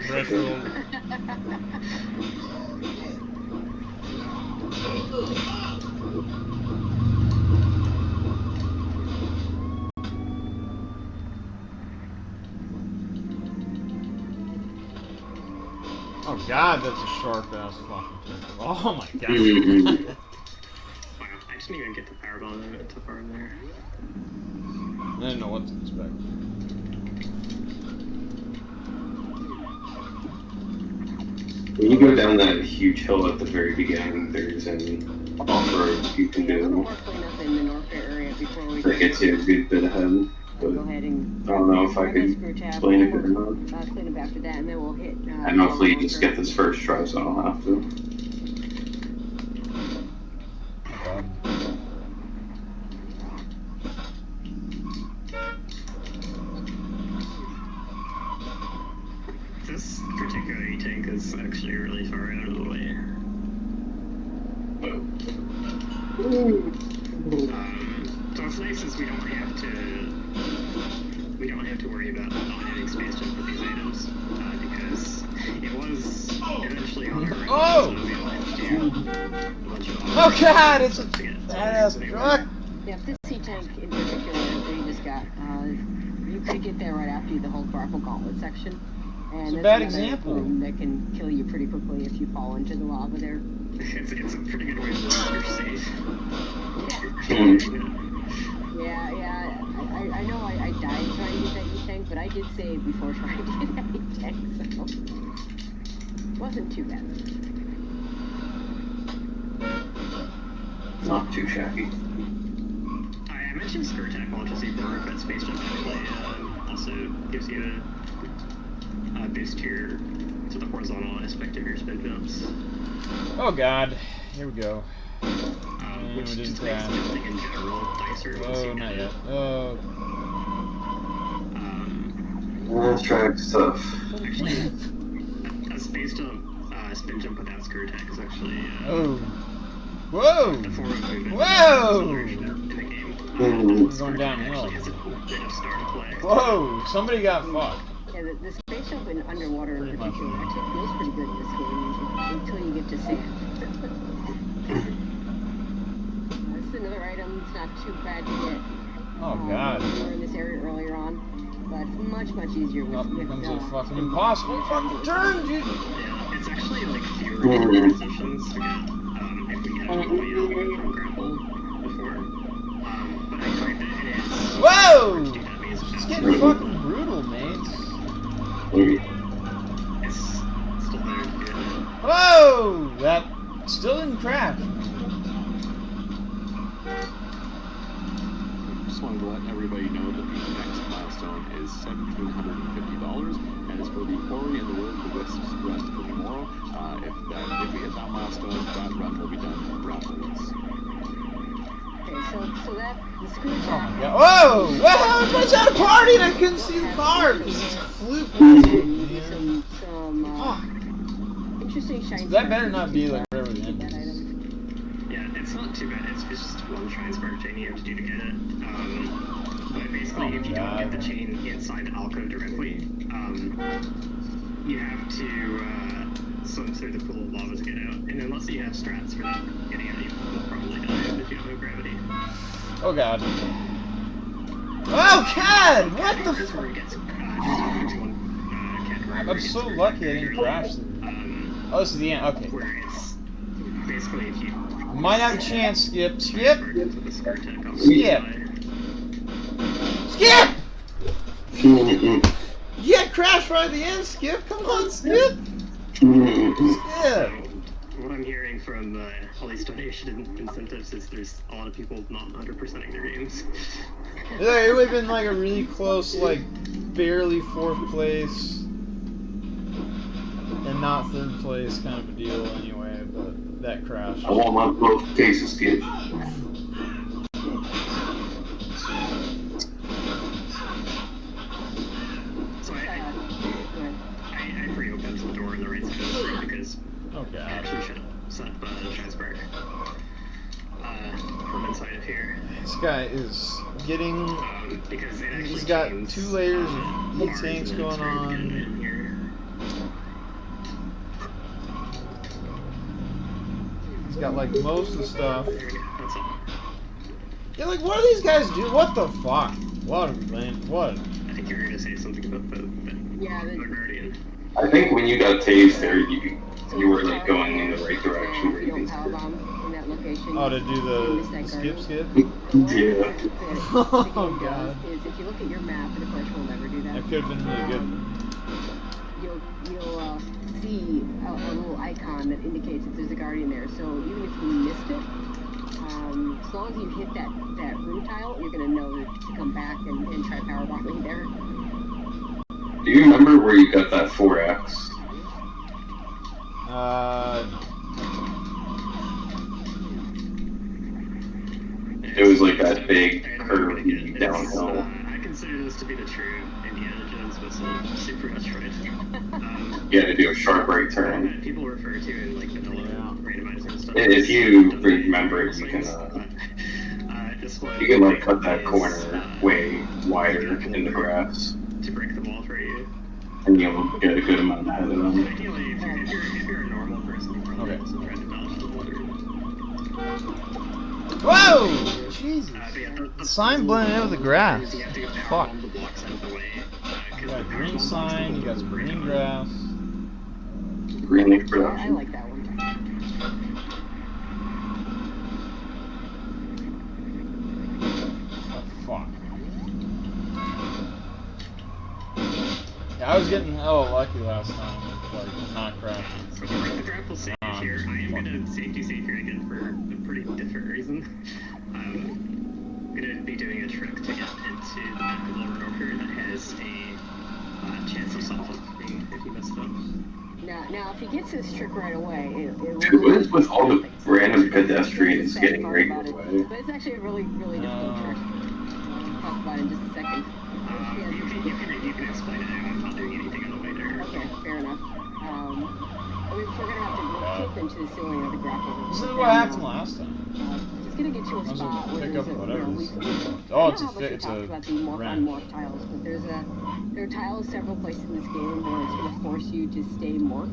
Oh god, that's a sharp ass fucking thing. Oh my god. Wow, I just didn't even get the powerbomb too far in there. I didn't know what to expect. When you go down that huge hill at the very beginning, there's an off-road you can do. More cleanup in the Norfair area before we That gets you a good bit ahead. But go ahead and I don't know if I can explain it good enough. clean up after that, and then we'll hit. And hopefully you just get this first try, so I don't have to. This particular tank is actually really far out of the way. So what's nice is we don't have to worry about not having space jump for these items, because it was eventually on our Oh! so we'll have to do a bunch of Oh god, it's a badass truck! Yeah, this C-Tank in particular that you just got, you could get there right after the whole Grapple Gauntlet section. And It's a that's bad another example. room that can kill you pretty quickly if you fall into the lava there. It's a pretty good way to keep your safe. Yeah, I know I died trying to get that E-Tank, but I did save before trying to get that E-Tank, so it wasn't too bad. Not too shabby. I mentioned Skirt Attack launches before, but Space Jump actually also gives you a boost to the horizontal aspect of your spin jumps. Oh god, here we go. Which we didn't just makes crash. jumping in general nicer. once you Oh, not get yet. it. Oh. That track's tough. Actually, a space jump, spin jump without Skirt Attack is actually Oh. Whoa! the form of movement Whoa! acceleration in the game. Going downhill. Whoa! Somebody got fucked. Yeah, the spaceship in underwater in particular actually feels pretty good in this game until you get to sand. This is another item. It's not too bad to get. Oh god. We were in this area earlier on, but it's much easier with. It becomes a fucking impossible fucking turn, dude. Yeah, it's actually like fewer positions to get if we had a grapple before. But I find that it is. Whoa! It's getting fucking brutal, mates. It's still better to do it. Whoa! That still didn't crash. Just wanted to let everybody know that the next milestone is $1,750, and it's for the quarry and the road to West for tomorrow. If we hit that milestone, that run will be done rapidly. Okay, so that the screw Oh jack. my god. Whoa! Whoa! Everybody's at a party and I couldn't see the car because it's fluke. Man. Some interesting shiny. That better not be like wherever the end is. Yeah, it's not too bad. It's just one shrine spark chain you have to do to get it. But basically, if you don't get the chain inside the alcove directly, you have to swim through the pool of lava to get out. And unless you have strats for that getting out, you will probably die if you don't have gravity. Oh god. Oh god! What the That's where it gets I'm so lucky I didn't crash. Oh, this is the end. Okay. Where it's basically if you Might have a chance, Skip. Skip! Skip! Skip! Yeah, crash right at the end, Skip. Come on, Skip! Skip! What I'm hearing from all these donation incentives is there's a lot of people not 100%ing their games. Yeah, it would have been like a really close, like, barely 4th place and not 3rd place kind of a deal anyway, but that crashed. I want my both cases, kid. So I pre-opened the door in the right side because I actually should have set the transparent from inside of here. This guy is getting. Because it actually he's got chains, 2 layers of heat tanks going on. He's got like most of the stuff. Yeah, like what do these guys do? What the fuck? What, man? What? I think you were gonna say something about the Guardian. I think when you got tased there, you were like going in the right direction where you Oh, to do the skip? Yeah. Oh god. Is if you look at your map, and of course we'll never do that. That could have been really good. You'll see a little icon that indicates that there's a guardian there. So even if you missed it, as long as you hit that room tile, you're gonna know to come back and try power bombing there. Do you remember where you got that 4X? It was like that big curvy downhill. I consider this to be the true Indiana Jones whistle Super Metroid. You had to do a sharp right turn. People refer to in like vanilla randomizing and stuff. If you remember it, you can like cut that corner way wider in the grass. To break the wall for you. And you'll get a good amount ahead of them. Ideally, if you're a normal person, you probably also try to dodge the water. Whoa! Jesus. The sign blended in with the grass. Fuck. You got a green sign, you got some green grass. Green leaf production. I like that one. Oh, fuck. Yeah, I was getting hella lucky last time with like not crashing. So the grapple save here, I am gonna safety save here again for a pretty different reason. I'm gonna be doing a trick to get into the back of Lower North here that has a chance of self-helping if you mess it up. Now, if he gets this trick right away, it Dude, what is with all the random pedestrians getting right away? But it's actually a really, really difficult trick. We'll talk about it in just a second. You can explain it. I'm not doing anything on the way there. Okay, fair enough. We're gonna have to go kick into the ceiling of the grapple. This is what happened last time. it's gonna get to a spot where there's a, Oh, it's talked about the morph on morph tiles, but there are tiles several places in this game where it's gonna force you to stay morphed.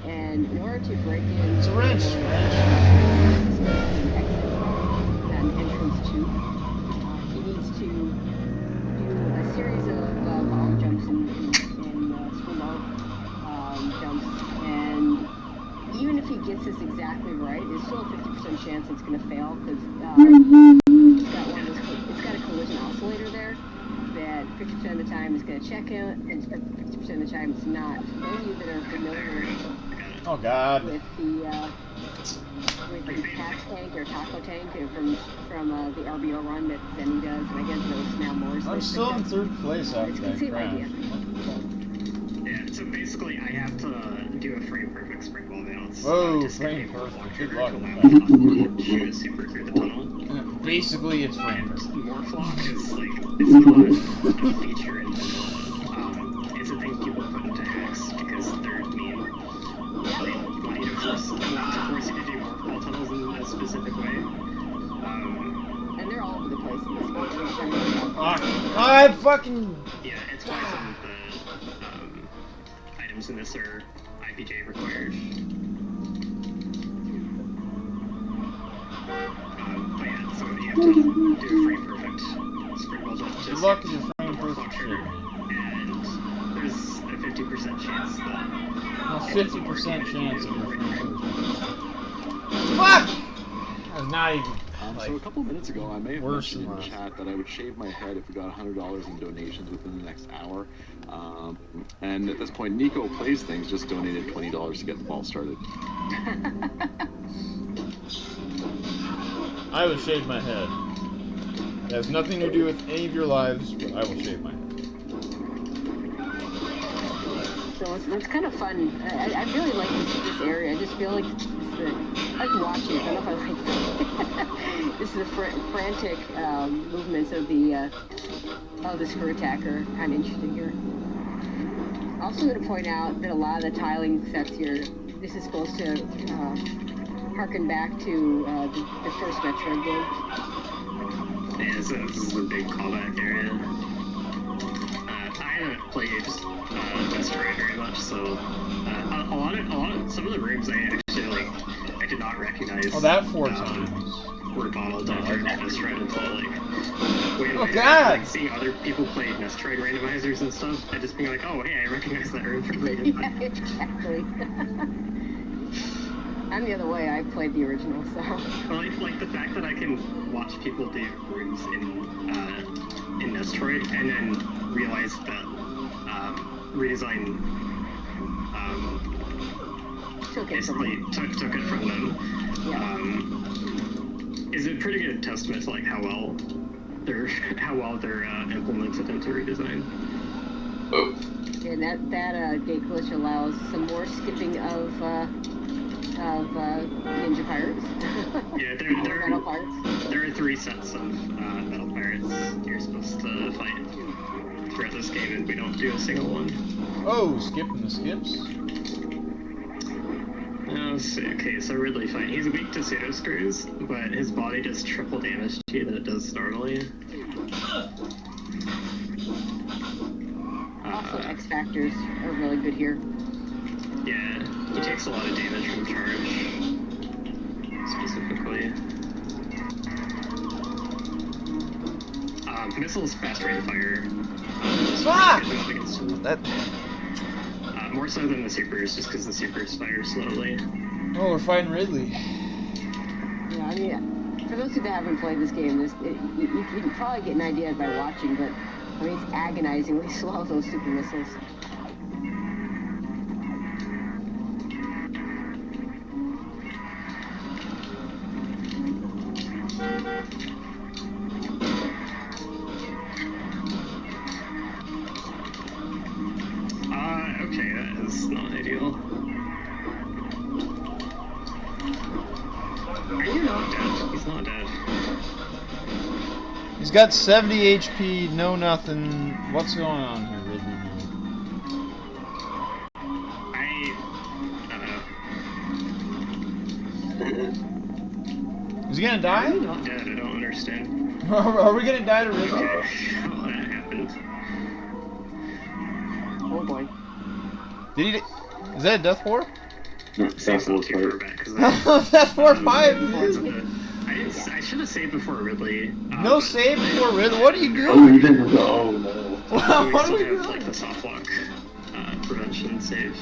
And in order to break in, it's a wrench. Exit from and entrance to, he needs to do a series of bomb jumps and swim out jumps, and even if he gets this exactly right, there's still a 50% chance it's going to fail because it's got a collision oscillator there that 50% of the time is going to check it, and 50% of the time it's not. Those of you that are familiar with the cat tank or taco tank from the RBO run that Zenny does, and I guess those now more. I'm still in third place after that crash. Yeah, so basically I have to do a frame perfect springboard bounce. Whoa, frame perfect. Good luck. Shoot a super through the tunnel. Basically, it's frame perfect. Morphlock is like, it's not a feature in general. It's a thing people put into hacks because they're mean. They want you to force you to do morphball tunnels in a specific way. And they're all over the place in this game. I fucking... Yeah, it's why some of the items in this are IPJ required. But yeah, so you have to do a frame perfect springboard jump. Good luck with your frame perfect shit. And there's a 50% chance that... No, 50% chance of your frame perfect. Fuck! That was not even... So a couple minutes ago, I may have mentioned in chat that I would shave my head if we got $100 in donations within the next hour. And at this point, Nico Plays Things just donated $20 to get the ball started. I will shave my head. It has nothing to do with any of your lives, but I will shave my head. So it's kind of fun. I really like this area. I just feel like I like watching it. I don't know if I like this is the frantic movements of the screw attacker. Kind of interesting here. Also going to point out that a lot of the tiling sets here, this is supposed to harken back to the first Metroid game. Yeah, so this is a big callback area. I haven't played Metroid very much, so some of the rooms I actually I did not recognize. Oh, that 4 times. Were bottled under Metroid until wait, oh god! Like seeing other people play Metroid randomizers and stuff, I just being like, oh hey, I recognize that room from later. Yeah, exactly. I'm the other way. I played the original, so. Well, like the fact that I can watch people do rooms in Metroid and then realize that Redesign basically took it from them. Yeah. Is a pretty good testament to like how well they're implemented into Redesign. Oh. And that gate glitch allows some more skipping of ninja pirates. Yeah, metal pirates. There are 3 sets of metal pirates you're supposed to fight throughout this game, and we don't do a single one. Oh, skipping the skips. Okay, so Ridley fine. He's weak to pseudo screws, but his body does triple damage to you than it does normally. Also, X factors are really good here. Yeah, he takes a lot of damage from charge, specifically. Missiles fast rate of fire. Fuck! That. More so than the supers, just because the supers fire slowly. Oh, we're fighting Ridley. Yeah, I mean, for those of you that haven't played this game, you can probably get an idea by watching, but I mean, it's agonizingly slow, those super missiles. Okay, that is not ideal. Are you not dead? He's not dead. He's got 70 HP, no nothing. What's going on here, Ridley? Is he gonna die? I'm not dead, I don't understand. Are we gonna die to Ridley? Okay, how that happened. Oh boy. Did he? Is that a death 4? No, Save not too far back, because Death 4 5. I should have saved before Ridley. No save before Ridley. What are you Oh, doing? you didn't. Oh no. What are we We still have doing? like the soft lock prevention save.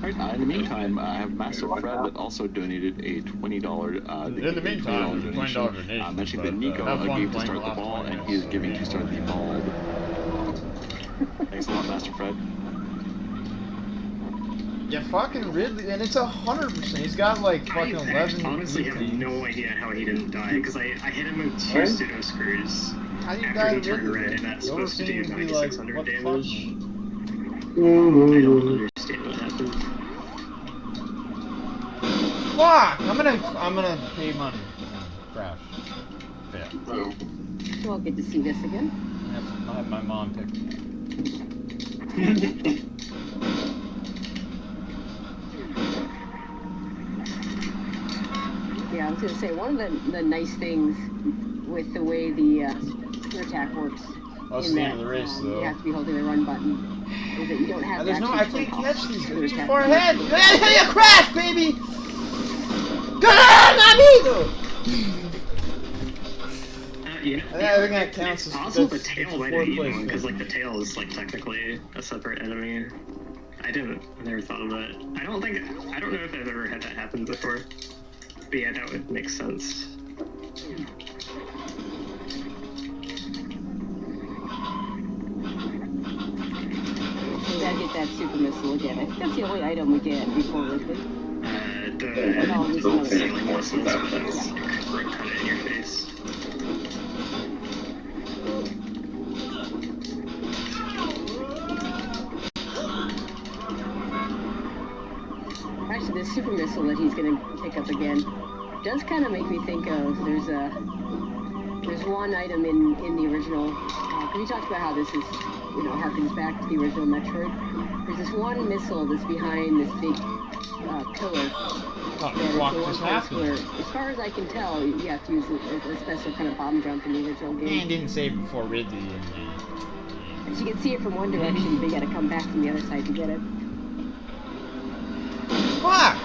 Alright, in the meantime, I have Master Fred that also donated a $20 In the meantime, $20 donation, mentioning that Nico have fun agreed to playing start the the last ball, 20 and he is minutes. giving to start the ball. Thanks a lot, Master Fred. Yeah, fucking Ridley, and it's 100%. He's got like fucking 11. I honestly have no idea how he didn't die, because I hit him with 2 pseudo screws How do you after die he to turned Ridley? red, and that's supposed to do Overseeing would be like, 9600 what the damage. fuck? I don't understand what happened. Fuck! I'm gonna pay money. Crash. Yeah. We'll get to see this again. I'll have my mom pick me up. Yeah, I was gonna say one of the nice things with the way the spear attack works. That's in the that, end of the race, though. You have to be holding the run button. Is that you don't have. There's to no, I actually can't turn catch off these. spear They're too attack. far ahead. You crash, baby. Good amigo. I think that counts it's as possible the that's tail might fourth have eaten place one, because finish. like the tail is like technically a separate enemy. I never thought of that. I don't know if I've ever had that happen before. But yeah, that would make sense. We gotta get that super missile again. I think that's the only item we get before Ridley. The ceiling missiles, but that's like right kind of in your face. Actually, this super missile that he's gonna pick up again does kind of make me think of there's one item in the original. We talked about how this is harkens back to the original Metroid. There's this one missile that's behind this big pillar. What just happened? Where, as far as I can tell, you have to use a special kind of bomb jump in the original game. And didn't save before Ridley. As you can see it from one direction, but you gotta come back from the other side to get it. Fuck!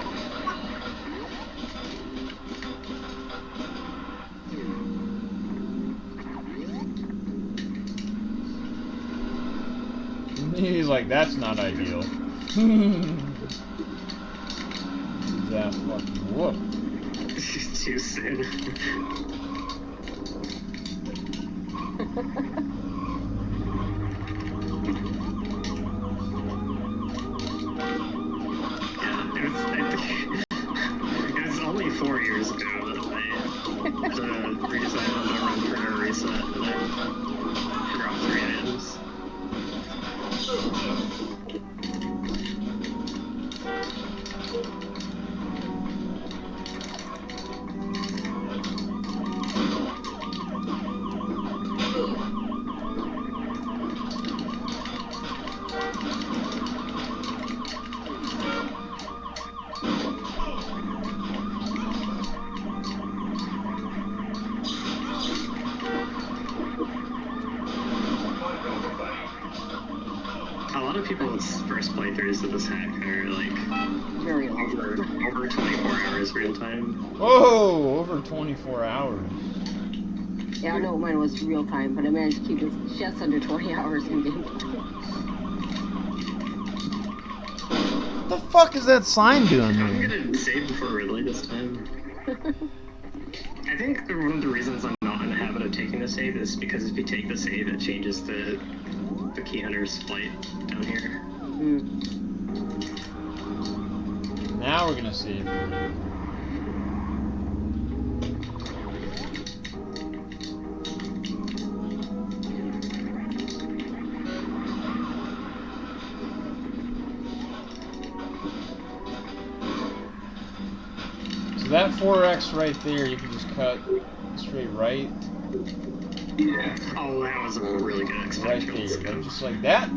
He's like, that's not ideal. That fucking whoop. Too soon. It was only 4 years ago that the redesign on the run for no reset, and I dropped 3 items. A lot of people's first playthroughs of this hack are like very over 24 hours real time. Whoa, over 24 hours. Yeah, I know mine was real time, but I managed to keep it just under 20 hours in game. What the fuck is that sign doing I'm there? gonna save before Ridley this time. I think one of the reasons I'm not in the habit of taking the save is because if you take the save, it changes the key hunter's flight down here. Now we're gonna save. So that 4X right there, you can just cut straight right. Yeah. Oh, that was a really good Right expansion. there, just like that.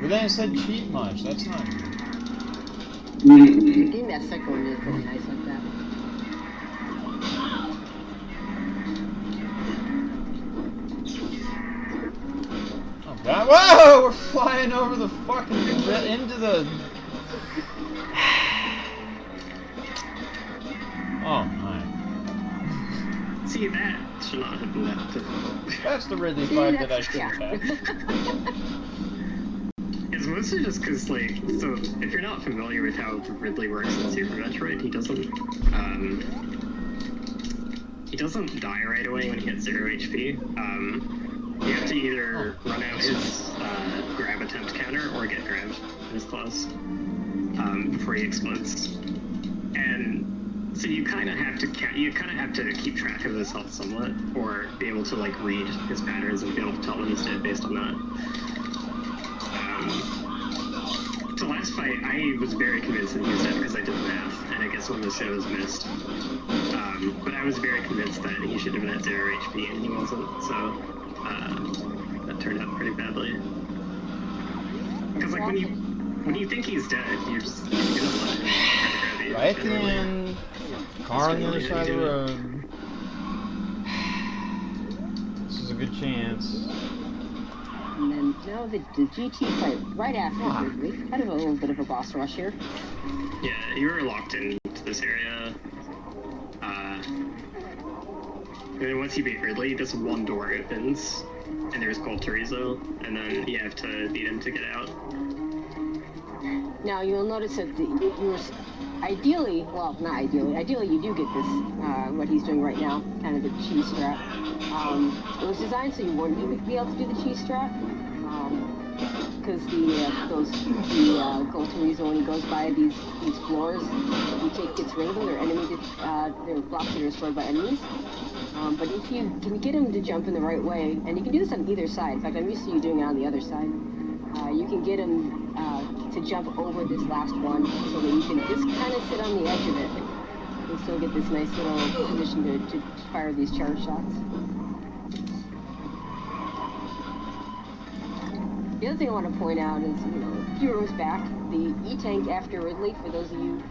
But then it said cheat much. That's not good. I think that second one is really nice like that. Whoa! We're flying over the fucking into the. Oh my! See, that should not have been that difficult. That's the Ridley fight that I should have had. It's mostly just because, like, so if you're not familiar with how Ridley works in Super Metroid, he doesn't die right away when he hits 0 HP. You have to either run out his grab attempt counter or get grabbed in his claws before he explodes. And so you kind of have to keep track of his health somewhat, or be able to like read his patterns and be able to tell when he's dead based on that. The last fight, I was very convinced that he was dead because I did the math, and I guess one of the shows missed. But I was very convinced that he should have been at 0 HP, and he wasn't, so that turned out pretty badly. Because like when you think he's dead, you're just gonna let him try to grab you. Right then, car on the other side of the road. This is a good chance. And then now the GT fight right after Ridley. Kind of a little bit of a boss rush here. Yeah, you were locked into this area. And then once you beat Ridley, this one door opens, and there's Gold Chorizo, and then you have to beat him to get out. Now you'll notice that you were ideally, well, not ideally. Ideally, you do get this what he's doing right now, kind of the cheese strap. It was designed so you wouldn't be able to do the cheese strap, because the Gold Chorizo, when he goes by these floors, gets rid of them. They're blocks that are destroyed by enemies. But if you can get him to jump in the right way, and you can do this on either side. In fact, I'm used to you doing it on the other side. You can get him to jump over this last one, so that you can just kind of sit on the edge of it and still get this nice little position to fire these charge shots. The other thing I want to point out is, a few rows back, the E-Tank after Ridley, for those of you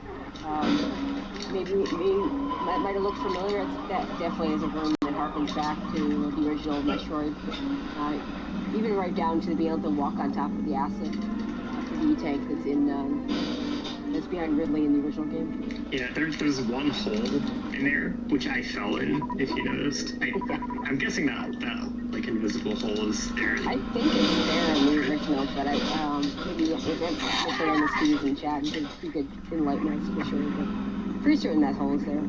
maybe might have looked familiar, that definitely is a room that harkens back to the original Metroid. Even right down to being able to walk on top of the acid, the E-Tank that's behind Ridley in the original game. Yeah, there's one hole in there, which I fell in, if you noticed. I'm guessing that like invisible hole is there. I think it's there in the original, but maybe we'll put on the students in chat and you could enlighten us for sure, but pretty certain that hole is there.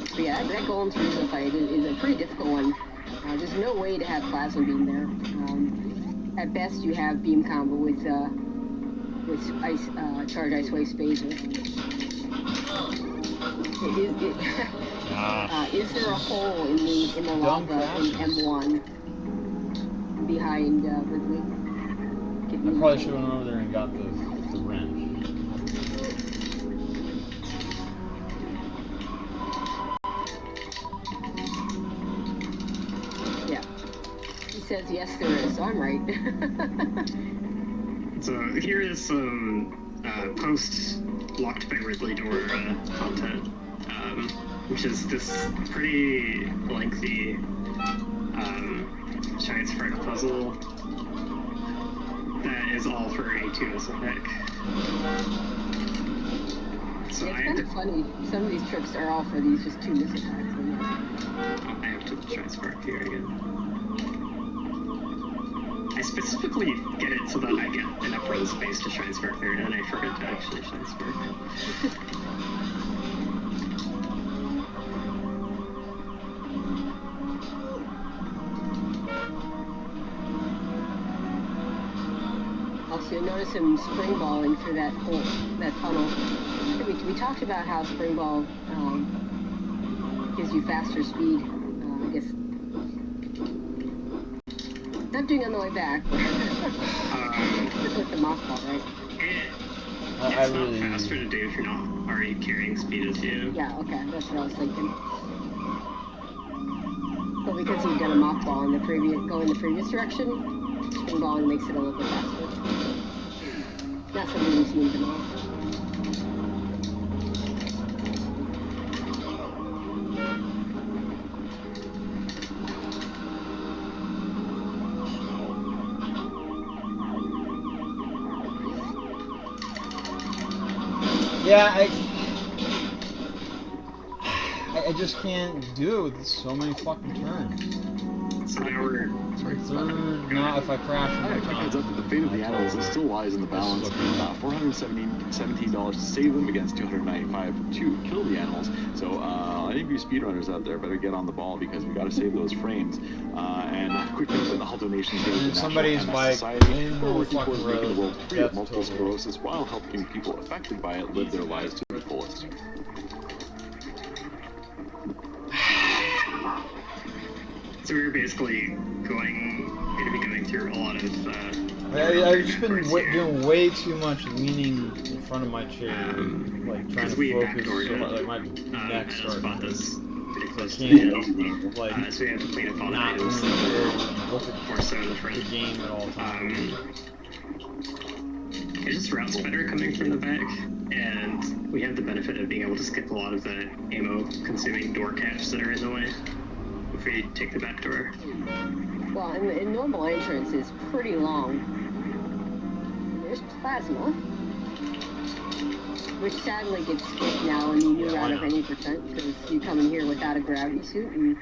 But yeah, that Golden Chorizo fight is a pretty difficult one. There's no way to have Plasma Beam there. At best, you have Beam combo with ice, Charge Ice Wave Spacer. Is there a hole in the lava in M1 behind Ridley? I probably should have went over there and got the wrench. Says yes, there is, so I'm right. So here is some post locked by Ridley door content, which is this pretty lengthy giant sprite puzzle that is all for a 2 missile pick. So it's kind of funny. Some of these trips are all for these just 2 missile packs. I have to try spark here again. I specifically get it so that I get enough run space to shine spark there, and I forget to actually shine spark. Also, you'll notice him springballing through that hole, that tunnel. We talked about how springball gives you faster speed. I guess. Not doing on the way back. Just with the mothball, right? It's not faster to do if you're not already carrying speed as you. Yeah, okay, that's what I was thinking. But because you've done a mothball in the previous direction, springballing makes it a little bit faster. Not something we've seen at all. Yeah, I just can't do it with so many fucking turns. So now we're third, not if I crash one Quick time. heads up that the fate of the animals still lies in the balance. $417 to save them against $295 to kill the animals. So any of you speedrunners out there better get on the ball because we got to save those frames. And quick note that all donations go to the somebody's National MS bike Society. in We're the working fucking towards making the road. world free of That's multiple total. sclerosis while helping people affected by it live their lives to the fullest. So we were basically going to be going through a lot of. I've just been doing way too much leaning in front of my chair, like trying to focus. So like my neck starts. Spot that's pretty close I to the can't, end. like, So we have to clean up all the not items. look More so in the front. the game at all times. It just routes better coming from the back, and we have the benefit of being able to skip a lot of the ammo-consuming door caps that are in the way if we take the back door. Well, and normal entrance is pretty long. There's plasma, which sadly gets skipped now when you move out of any percent because you come in here without a gravity suit and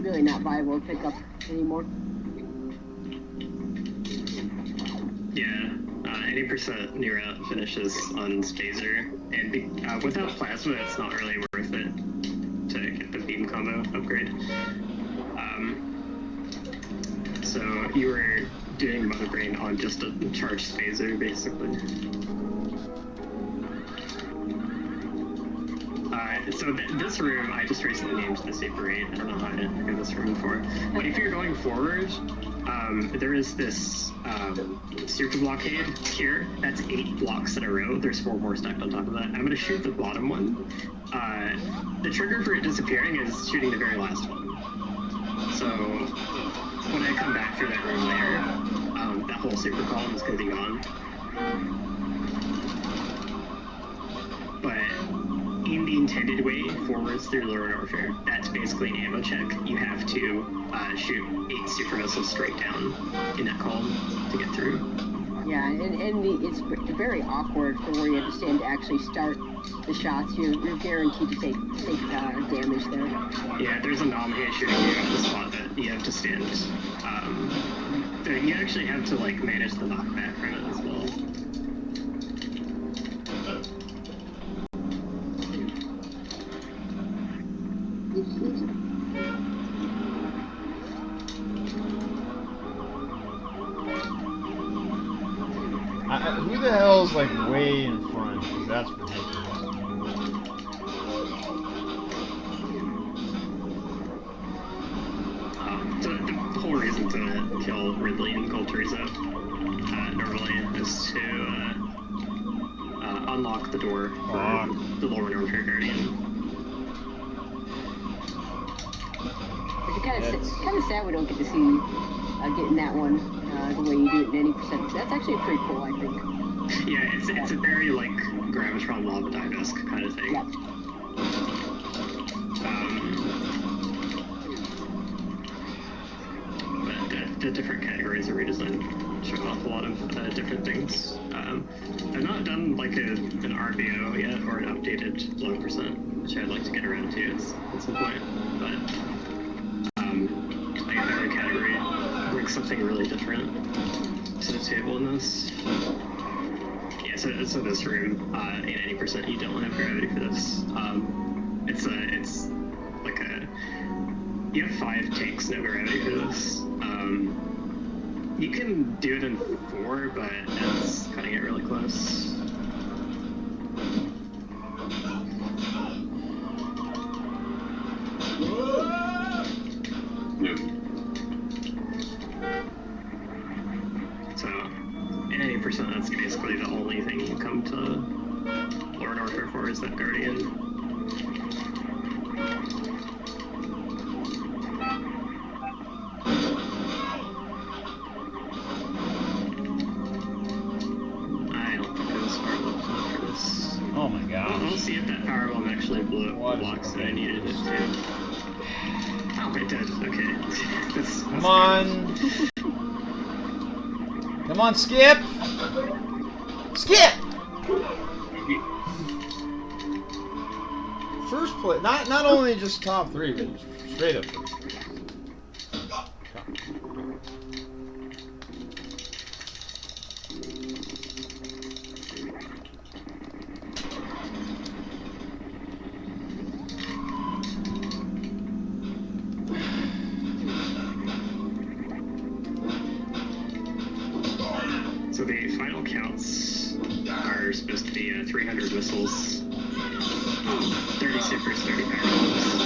really not viable to pick up anymore. Yeah, 80% new route finishes on Spazer, and without plasma, it's not really worth it to get the beam combo upgrade. So you were doing Mother Brain on just a charged Spazer, basically. So this room, I just recently named the Super 8. I don't know how I didn't think of this room before. But if you're going forward, there is this super blockade here. That's 8 blocks in a row. There's 4 more stacked on top of that. I'm going to shoot the bottom one. The trigger for it disappearing is shooting the very last one. So when I come back through that room later, that whole super column is going to be gone. But in the intended way, forwards through Lower Warfare, that's basically an ammo check. You have to shoot 8 super missiles straight down in that column to get through. Yeah, and it's very awkward for where you have to stand to actually start the shots. You're guaranteed to take damage there. Yeah, there's a nom here shooting you at the spot that you have to stand. So you actually have to like manage the knockback from it as well. Who the hell's like way in front? Because that's ridiculous. So the whole reason to kill Ridley and Colterizo normally is to unlock the door for the Lower Warfare Guardian. It's kind of sad we don't get to see getting that one the way you do it in any percent. That's actually pretty cool, I think. Yeah, it's a very like Gravitron Lava Dive-esque kind of thing. Yep. But the different categories of redesign show off a lot of different things. I've not done like an RBO yet or an updated low percent, which I'd like to get around to at some point. But like every category brings something really different to the table in this. Yeah, so this room, in any percent, you don't have gravity for this. It's like you have 5 tanks, no gravity for this. You can do it in 4, but it's cutting it really close. So, in 80%, that's basically the only thing you come to Lower Warfare for is that Guardian. I don't think it was far enough for this. Oh my god. We'll see if that power bomb actually blew up the blocks that I needed it to. Oh, it did. Okay. That's Come on. Come on, Skip! Skip! First place, not only just top 3, but straight up first. So the final counts are supposed to be 300 missiles, 30 supers, 30 power bombs.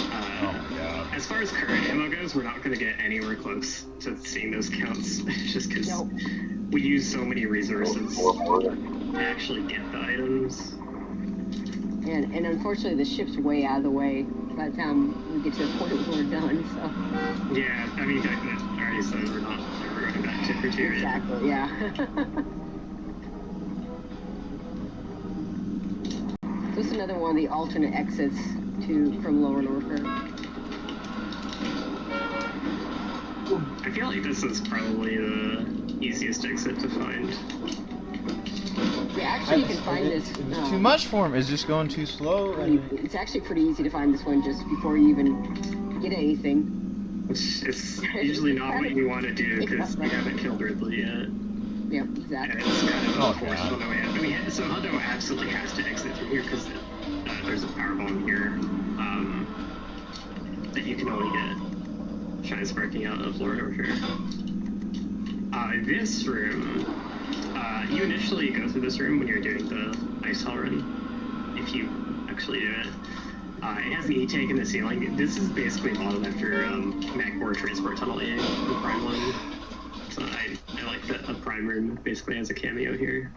As far as current ammo goes, we're not going to get anywhere close to seeing those counts, just because we use so many resources to actually get the items. And unfortunately, the ship's way out of the way by the time we get to the point where we're done. So. Yeah, I mean, I already said we're not ever going back to Criterion. Exactly. Yeah. So it's another one of the alternate exits from Lower Norfair. I feel like this is probably the easiest exit to find. Yeah, actually, you can find this. It's too much for him. It's just going too slow. It's actually pretty easy to find this one just before you even get anything. It's usually not what you want to do because we haven't killed Ridley yet. Yep, exactly. And it's kind of unfortunate that we have. I mean, so Hundo absolutely has to exit through here because there's a power bomb here that you can only get shine sparking out of Lord Overfair. This room, you initially go through this room when you're doing the ice hall run, if you actually do it. It has an E-tank in the ceiling. This is basically modeled after Macboard Transport Tunnel A, the Prime one. So I like that a Prime room basically has a cameo here.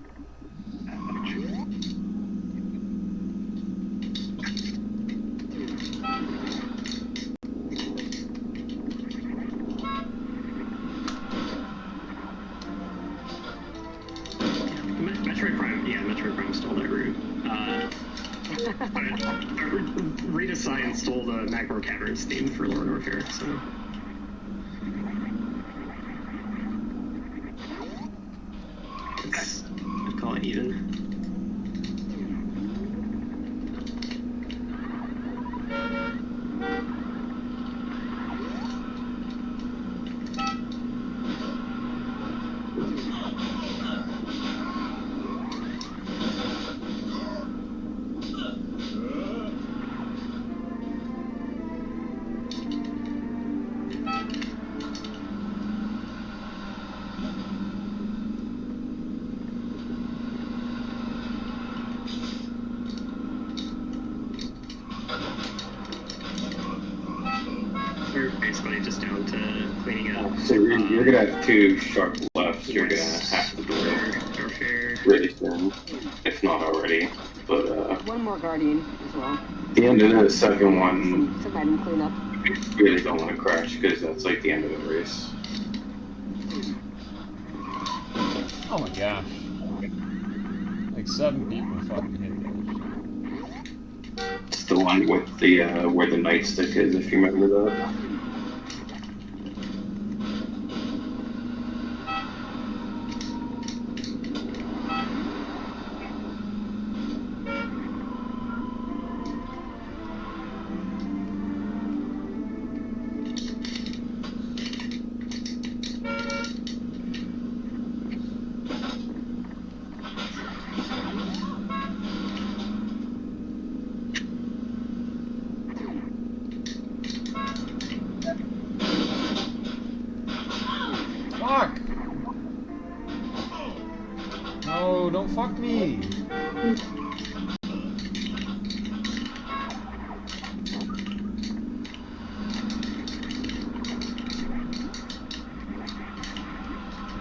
Metroid Prime stole that route. Redesign stole the Macro Caverns theme for Lord Warfare, so. I'd call it even. We're basically just down to cleaning up. So you're gonna have 2 sharp lefts. You're gonna have to do it really soon, if not already. But one more Guardian as well. The end of the second one, some item cleanup. You really don't want to crash because that's like the end of the race. Oh my gosh. Like 7 people fucking hit those. It's the one with the where the nightstick is, if you remember that. Fuck! No, don't fuck me!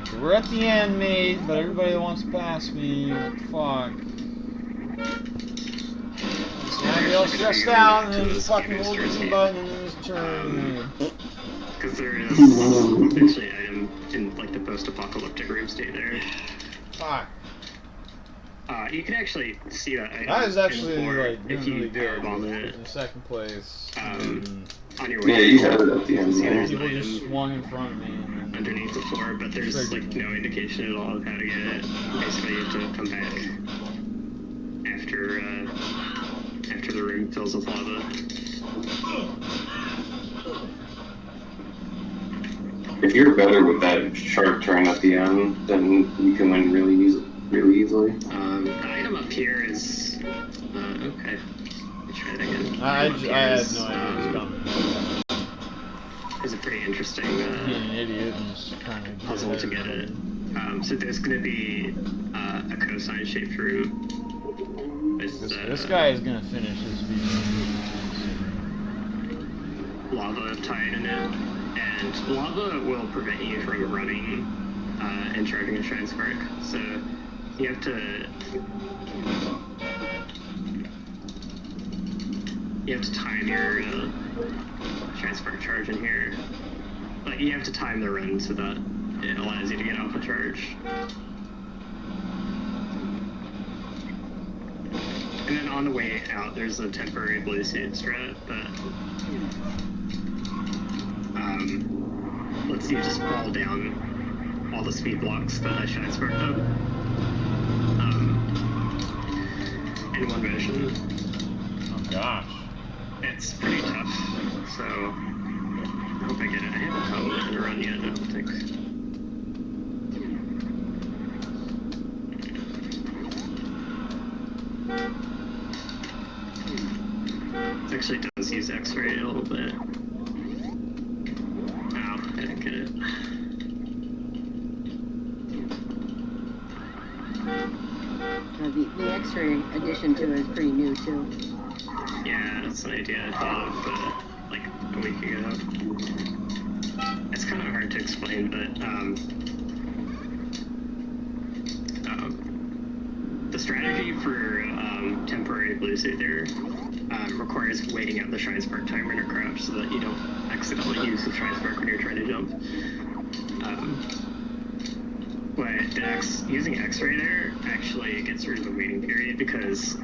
Okay, we're at the end, mate, but everybody wants to pass me. What the fuck? Now you're all stressed out, and then you fucking hold the button and then just turn. Because there is actually an item in like the post-apocalyptic room state there. Fuck. You can actually see that item. That is actually like if you really good. bomb it. In second place. On your way. Yeah, you have it at the end. There's an People item just swung in front of me. And underneath the floor, but there's like no indication at all of how to get it. Basically, you have to come back after the room fills with lava. If you're better with that sharp turn at the end, then you can win really easily. The item up here is okay. Let's try it again. I had no idea it was coming. It's a pretty interesting Being an idiot and just trying to puzzle to get it. So there's going to be a cosine shaped room. This guy is going to finish this video. Lava tied in it, and lava will prevent you from running and charging a shrine spark. So you have to time your shrine spark charge in here. Like you have to time the run so that it allows you to get off a charge. And then on the way out, there's a temporary blue suit strat that lets you just fall down all the speed blocks that I shine sparked up in one motion. Oh gosh. It's pretty tough, so I hope I get it. I haven't found it in a run yet, I don't think. It actually does use X-ray a little bit. Ow, I didn't get it. The X-ray addition to it is pretty new too. Yeah, that's an idea I thought of like a week ago. It's kind of hard to explain, but the strategy for temporary blue suit there requires waiting out the shrine spark timer in a crouch so that you don't accidentally use the shrine spark when you're trying to jump. But using X-ray there actually gets rid of the waiting period because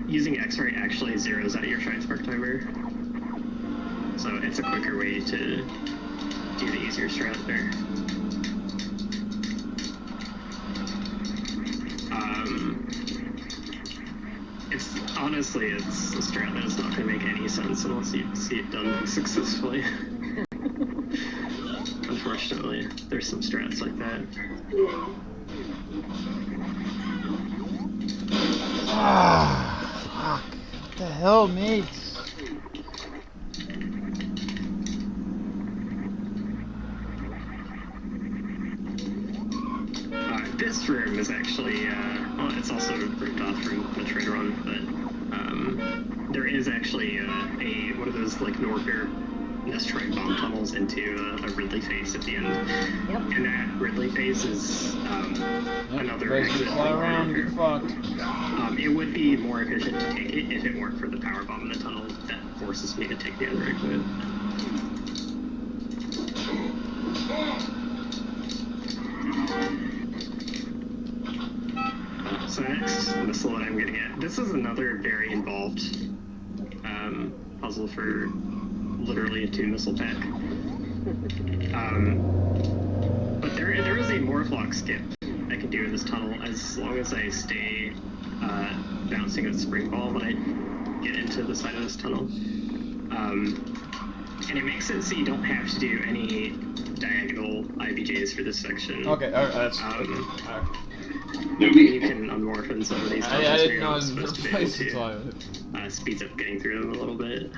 using X-ray actually zeroes out your shrine spark timer. So it's a quicker way to do the easier strat there. It's a strat that is not going to make any sense unless you see it done successfully. Unfortunately, there's some strats like that. Ah, fuck. What the hell, mate? This room is actually, well, it's also ripped off from Metroid Run, but there is actually one of those like Norfair Nestroid bomb tunnels into a Ridley face at the end. Yep. And that Ridley face is another exit. Fly around, get fucked. It would be more efficient to take it if it weren't for the power bomb in the tunnel that forces me to take the other exit. So next missile that I'm getting at, this is another very involved puzzle for literally a 2-missile pack. But there is a Morphlock skip I can do in this tunnel as long as I stay bouncing a spring ball when I get into the side of this tunnel. And it makes it so you don't have to do any diagonal IBJs for this section. Okay, that's... You can unmorphin some of these tunnels. I didn't know it was supposed to be able to. Speeds up getting through them a little bit.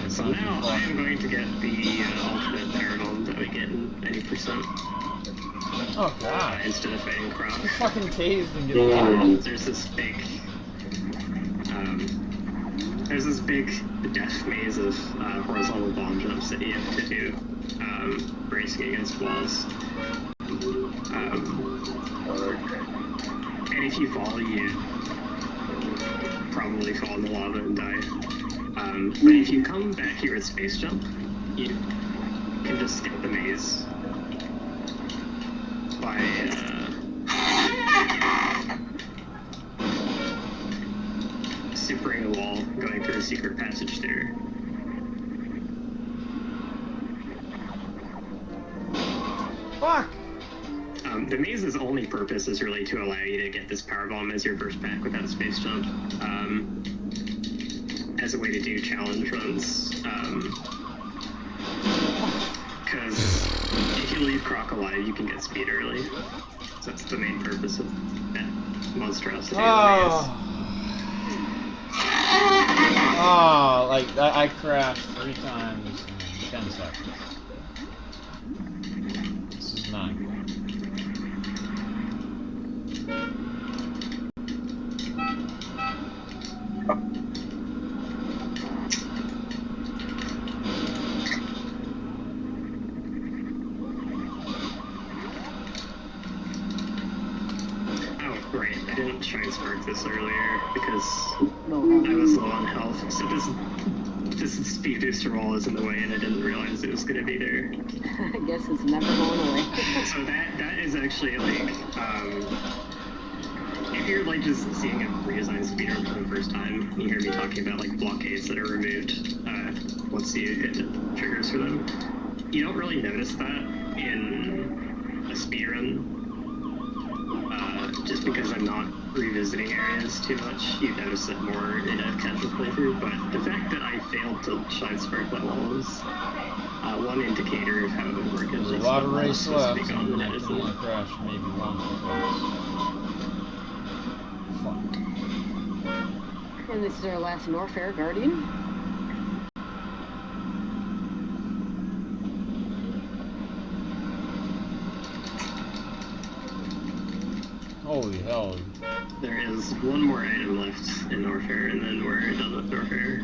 So now I am going to get the ultimate paragon that we get in 90%. Oh god. Instead of fading crop. Fucking tased and get There's this big death maze of horizontal bomb jumps that you have to do, bracing against walls. And if you fall, you probably fall in the lava and die. But if you come back here with space jump, you can can just skip the maze by supering a wall, going through a secret passage there. Fuck! The maze's only purpose is really to allow you to get this power bomb as your burst pack without a space jump, as a way to do challenge runs. Because if you leave Croc alive, you can get speed early. So that's the main purpose of that monstrosity. Oh, like I crashed 3 times in 10 seconds. This is not good. Right, I didn't try and spark this earlier because I was low on health. So this speed booster wall is in the way, and I didn't realize it was going to be there. I guess it's never going away. So that is actually like, if you're like just seeing a redesigned speedrun for the first time, you hear me talking about like blockades that are removed once you hit the triggers for them. You don't really notice that in a speedrun. Just because I'm not revisiting areas too much, you notice it more in a casual playthrough, but the fact that I failed to shine spark that wall is one indicator of how it would work. There's a lot of race left, and I can only crash maybe once or twice. Fuck. And this is our last Norfair Guardian. Holy hell. There is one more item left in Norfair, and then we're done with Norfair.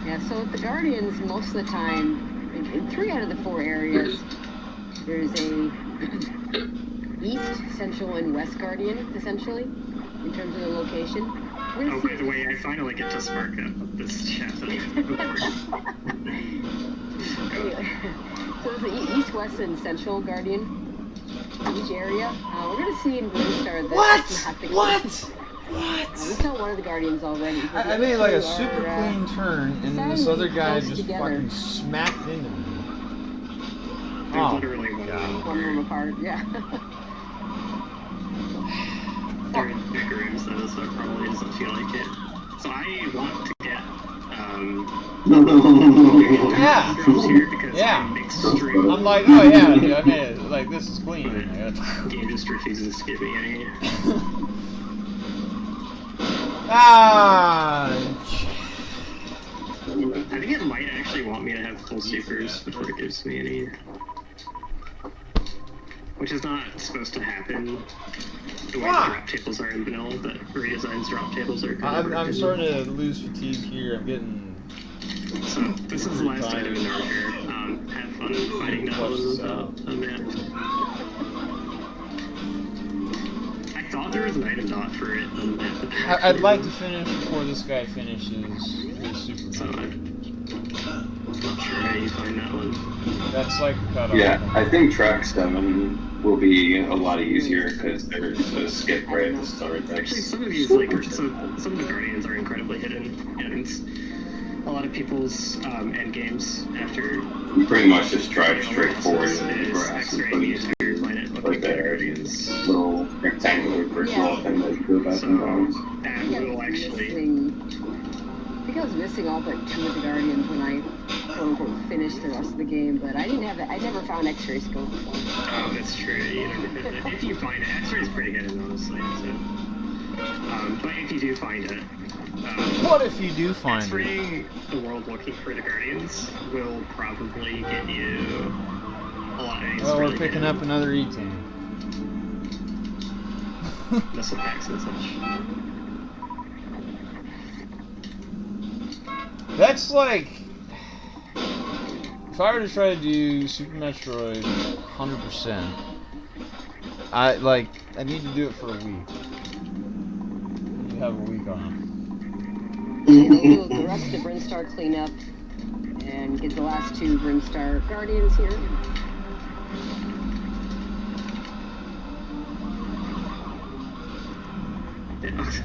Yeah, so with the Guardians, most of the time, in 3 out of the 4 areas, there's a East, Central, and West Guardian, essentially, in terms of the location. Oh, by the way, I finally get to spark up this chapter. So there's the East, West, and Central Guardian in each area. We're going to see in Green Star that... What? We saw one of the Guardians already. I made like a super clean turn, and this other guy just fucking smacked into me. They're literally one room apart, yeah. They're in big rooms though, so it probably doesn't feel like it. So I want to get yeah. Here because yeah. I'm extremely... I'm like, oh yeah, dude, I made it. Like, this is clean. The game just refuses to give me any. Ah! I think it might actually want me to have full supers before it gives me any. Which is not supposed to happen the way the drop tables are in vanilla, but Redesign's drop tables are kind of I'm starting to lose fatigue here. I'm getting... So, this is the last item in our here. Have fun fighting those on that. I thought there was an item dot for it on the map. I'd like to finish before this guy finishes his super. So I'm not sure how you find that one. That's like the cutoff. Yeah, I think track 7 will be a lot easier because there's a skip right at the start. Actually, some of these, like, some of the Guardians are incredibly hidden, and a lot of people's end games after... You pretty much just drive straight forward into the grass and put it right there, these little rectangular personal thing that you go back and down. That will actually... I think I was missing all but 2 of the Guardians when I quote-unquote finished the rest of the game, but I didn't have it. I never found X-ray scope. Oh, that's true. You never did it. If you find it, X-ray is pretty hidden, honestly. So, but if you do find it, what if you do find it? X-raying the world looking for the Guardians will probably get you a lot of these. Oh, we're picking up another E-Team. Missile packs and such. That's like, if I were to try to do Super Metroid 100%, I need to do it for a week. You have a week off. we'll do the rest of the Brinstar cleanup and get the last 2 Brinstar Guardians here.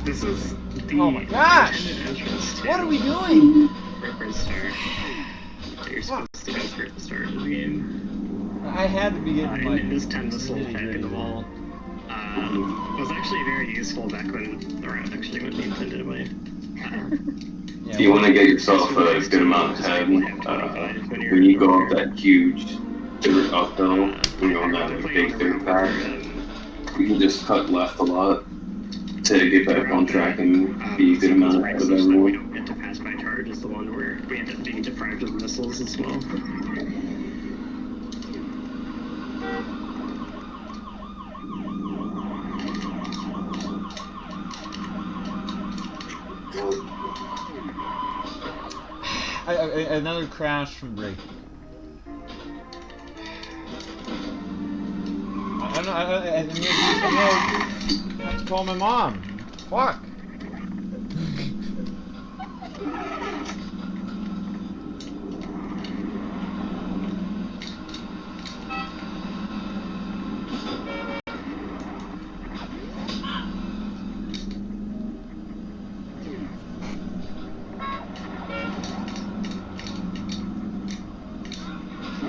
This is the Oh my gosh! What are we doing? Brinstar that you're supposed to go through at the start of the game. I had to be getting like this 10 missile pack in the wall was actually very useful back when the round actually went the intended way. If you want to get yourself a good amount of head, when you go up that huge dirt uphill, when you're on that big dirt path, you can just cut left a lot to get back on track and be a good amount of everyone. We don't get to pass by charge is the one where we end up being deprived of missiles as well. Another crash from break. I have to call my mom. Fuck.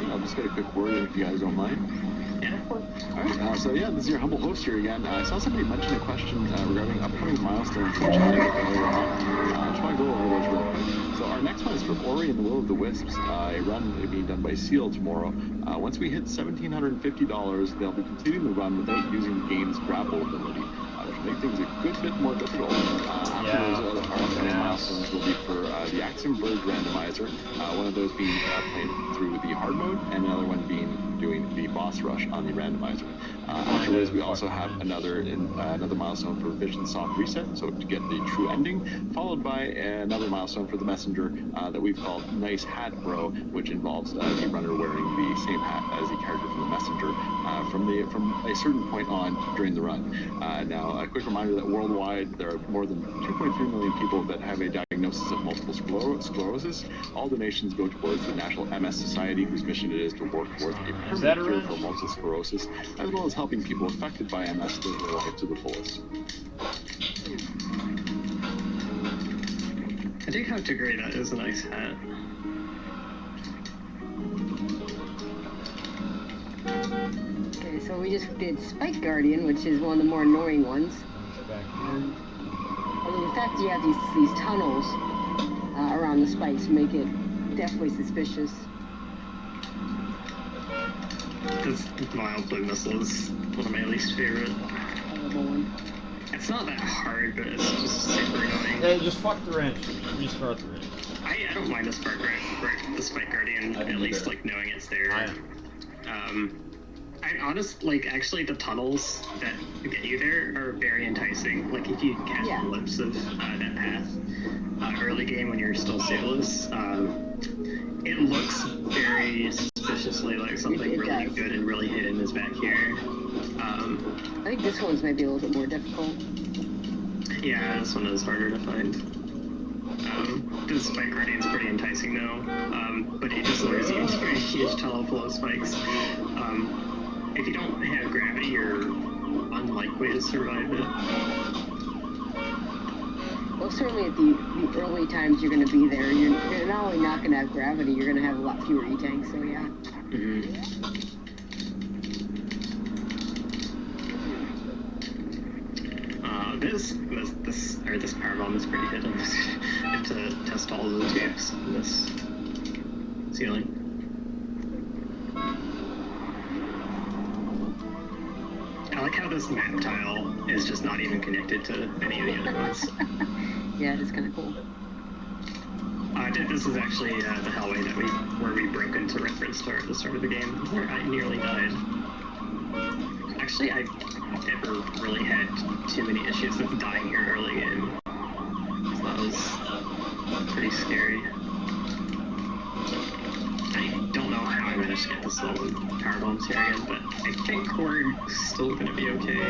I'll just get a quick word if you guys don't mind. Alright, so yeah, this is your humble host here again. I saw somebody mention a question regarding upcoming milestones in chat earlier on. I just want to go over those real quick. So our next one is from Ori and the Will of the Wisps, a run being done by Seal tomorrow. Once we hit $1,750, they'll be completing the run without using the game's grapple ability, which will make things a good bit more difficult. After those upcoming milestones will be for the Axiom Bird randomizer, one of those being played through the hard mode, and another one being doing the boss rush on the randomizer. Afterwards, we also have another milestone for Vision Soft Reset, so to get the true ending, followed by another milestone for the messenger that we've called Nice Hat Bro, which involves the runner wearing the same hat as the character from the messenger from a certain point on during the run. Now, a quick reminder that worldwide there are more than 2.3 million people that have a diagnosis of multiple sclerosis. All donations go towards the National MS Society, whose mission it is to work towards a permanent cure for multiple sclerosis, as well as helping people affected by MS live their life to the fullest. I do have to agree that is a nice hat. Okay, so we just did Spike Guardian, which is one of the more annoying ones. Although the fact that you have these tunnels around the spikes make it definitely suspicious. This Wild Blue Missile is one of my least favorite. It's not that hard, but it's just super annoying. Yeah, just fuck the wrench. Restart the wrench. I don't mind the Spike Guardian, at least like knowing it's there. I honestly, actually the tunnels that get you there are very enticing. Like if you catch a glimpse of that path early game when you're still sailless, it looks very suspiciously like something really good and really hidden is back here. I think this one's maybe a little bit more difficult. Yeah, this one is harder to find. The Spike Guardian's pretty enticing though, but it just lures you into a huge tunnel full of spikes. If you don't have gravity, you're unlikely to survive it. Well, certainly at the early times you're going to be there, you're not only not going to have gravity, you're going to have a lot fewer E-tanks, so yeah. This power bomb is pretty hidden. I have to test all of the tubes in this ceiling. I like how this map tile is just not even connected to any of the other ones. Yeah, it's kind of cool. This is actually the hallway where we broke into Brinstar at the start of the game, where I nearly died. Actually, I've never really had too many issues with dying here early game. So that was pretty scary. I don't know how I managed to get this little power bombs here again, but I think we're still gonna be okay.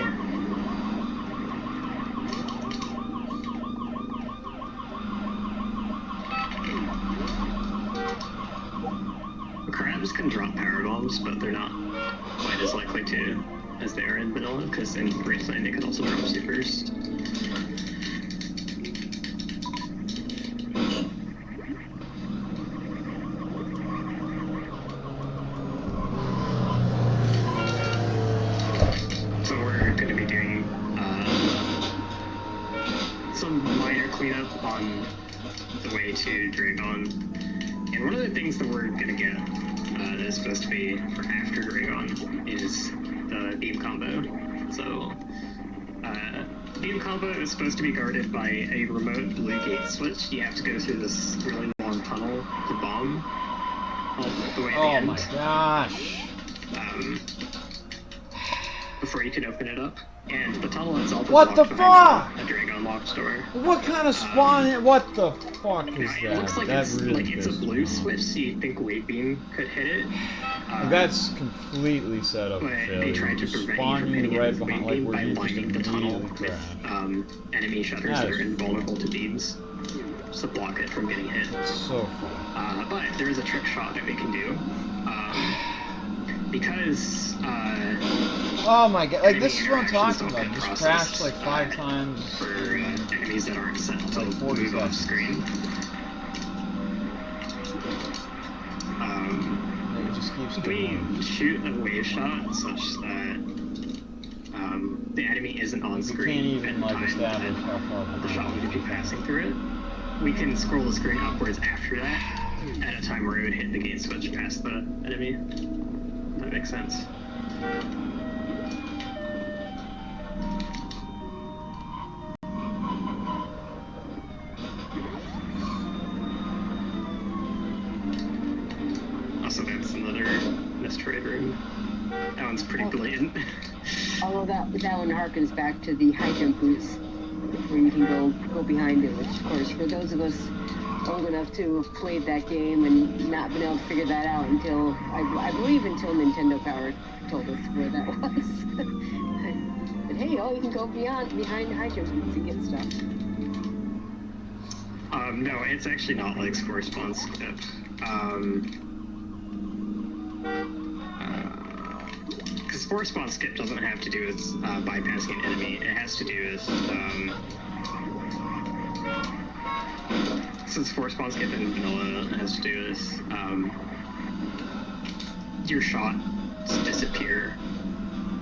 can drop power bombs, but they're not quite as likely to as they are in vanilla, because in Redesign they can also drop supers. So we're going to be doing some minor cleanup on the way to Dragon. And one of the things that we're going to get that is supposed to be for after Dragon is the beam combo. So, beam combo is supposed to be guarded by a remote blue gate switch. You have to go through this really long tunnel to bomb all the way to the end. Oh my gosh. Before you can open it up. And the tunnel itself is What the locked behind fuck? a Dragon locked door. What kind of spawn? What the fuck is that? It looks like that it's really like it's a blue switch, so you think Wave Beam could hit it. That's completely set up for But failure. they tried to Just prevent spawn you from you hitting right it with behind, Wave like Beam where by you just lining the tunnel immediately with crash. enemy shutters that are invulnerable to beams, just to block it from getting hit. So fun. But there is a trick shot that we can do. Because oh my god, like this is what I'm talking about. Just crashed like 5 times for enemies that aren't set to like 40 move off seconds. screen. It just keeps We going. shoot a wave shot such that the enemy isn't on You screen can't even at the like time establish how far the shot would be passing through it. We can scroll the screen upwards after that at a time where it would hit the gate switch past the enemy. That makes sense. Also, that's another Metroid room. That one's pretty blatant. Although that one harkens back to the high jump boots, where you can go behind it, which of course for those of us old enough to have played that game and not been able to figure that out until, I believe until Nintendo Power told us where that was. But hey, you can go behind high jump boots and get stuff. No, it's actually not like Spore Spawn Skip. Because Spore Spawn Skip doesn't have to do with bypassing an enemy. It has to do with since Spore Spawn Skip in vanilla has to do with your shots disappear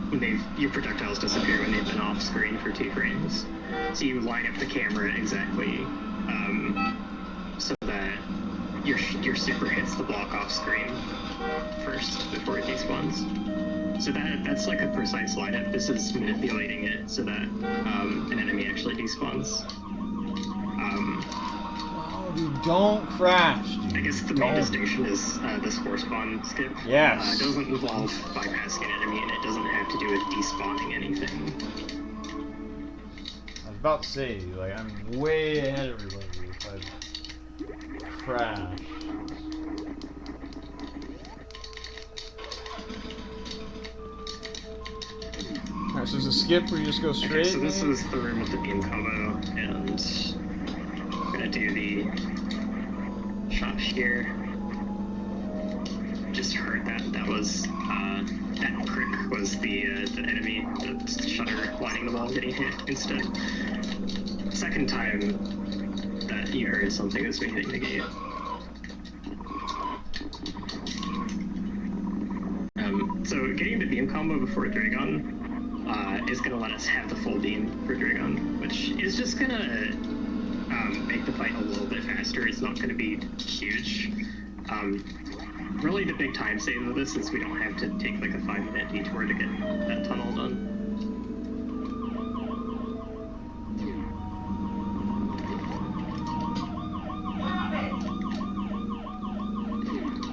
when your projectiles disappear when they've been off screen for 2 frames. So you line up the camera exactly so that your super hits the block off screen first before it despawns. So that's like a precise lineup. This is manipulating it so that an enemy actually despawns. Oh, dude, don't crash, dude. I guess the main distinction is the Spore Spawn Skip. Yes. It doesn't involve bypassing an enemy, and it doesn't have to do with despawning anything. I was about to say, like, I'm way ahead of everybody if I crash. Alright, so there's a skip where you just go straight? Okay, so this is the room with the beam combo, and I'm gonna do the shot here. Just heard that. That was, that prick was the enemy, the shutter lining the wall getting hit instead. Second time that you heard something that's been hitting the gate. So getting the beam combo before Dragon is going to let us have the full beam for Dragon, which is just going to make the fight a little bit faster. It's not going to be huge. Really the big time save of this is we don't have to take like a 5-minute detour to get that tunnel done.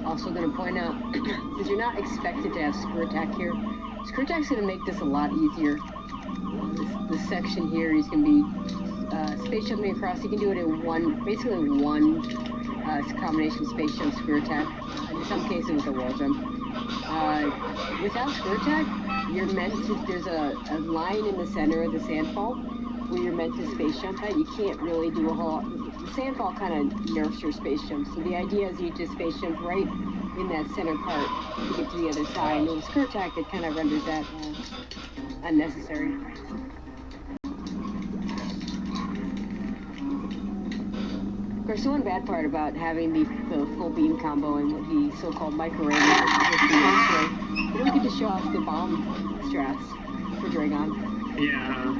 Also going to point out, since you're not expected to have screw attack here, screw attack's going to make this a lot easier. This section here is going to be space jumping across. You can do it in basically one combination space jump screw attack. In some cases with a wall jump. Without screw attack, you're meant to, there's a line in the center of the sandfall where you're meant to space jump at. You can't really do a whole lot. The sandfall kind of nerfs your space jump. So the idea is you just space jump right in that center part to get to the other side. And with skirt attack, it kind of renders that unnecessary. Of course, the one bad part about having the full beam combo and the so-called microwave with the X-ray, you don't get to show off the bomb strats for Dragon. Yeah,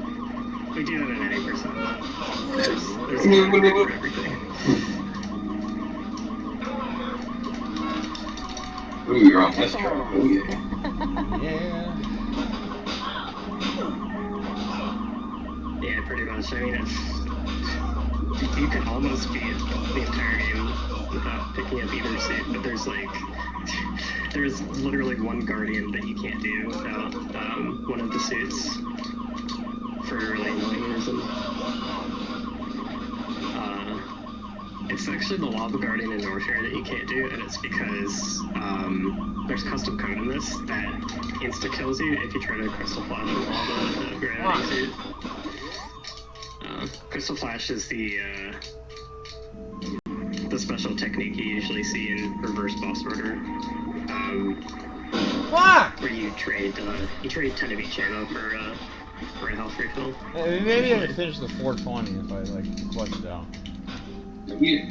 we do that in any persona. There's a lot for everything. Ooh, you're on this track. Oh, yeah. Yeah. Yeah, pretty much. I mean, you can almost beat the entire game without picking up either suit, but there's literally one guardian that you can't do without one of the suits for a really annoying reason. It's actually the Lava Guardian in Warfare that you can't do, and it's because there's custom code in this that insta-kills you if you try to Crystal Flash with the gravity suit. Crystal Flash is the special technique you usually see in reverse boss order. Where you trade 10 of each ammo for a health refill. Maybe I could finish the 420 if I like clutch it out. Yeah.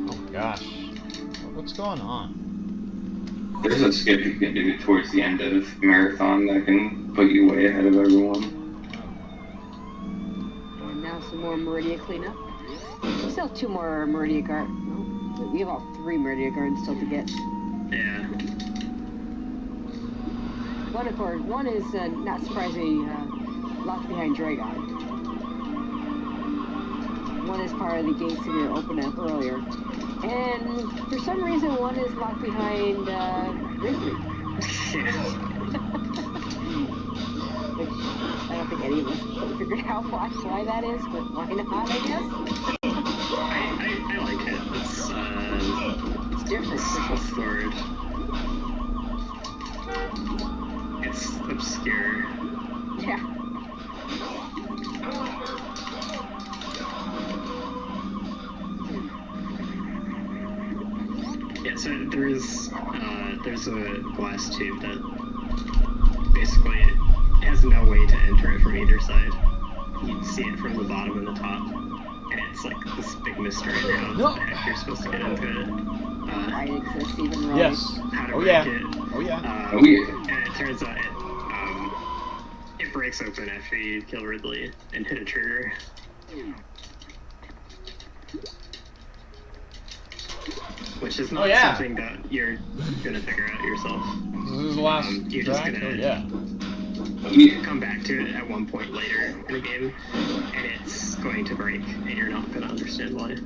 Oh gosh, what's going on? There's a skip you can do towards the end of Marathon that can put you way ahead of everyone. And now some more Meridia cleanup. We still have 2 more Meridia guards. No, we have all 3 Meridia guards still to get. Yeah. One is not surprisingly locked behind Dragon. One is part of the gates that we were opening up earlier. And for some reason, one is locked behind Ridley. Which I don't think any of us figured out why that is, but why not, I guess? I like it. It's different. What's the word? It's obscure. Yeah. Yeah, so there's a glass tube that basically has no way to enter it from either side. You see it from the bottom and the top, and it's like this big mystery how the heck you're supposed to get into it. I exist even right. Yes. How to Oh break yeah. it. Oh yeah. Oh yeah. And it turns out it breaks open after you kill Ridley and hit a trigger. Which is not something that you're gonna figure out yourself. This is the last you're track? just gonna come back to it at one point later in the game, and it's going to break, and you're not gonna understand why.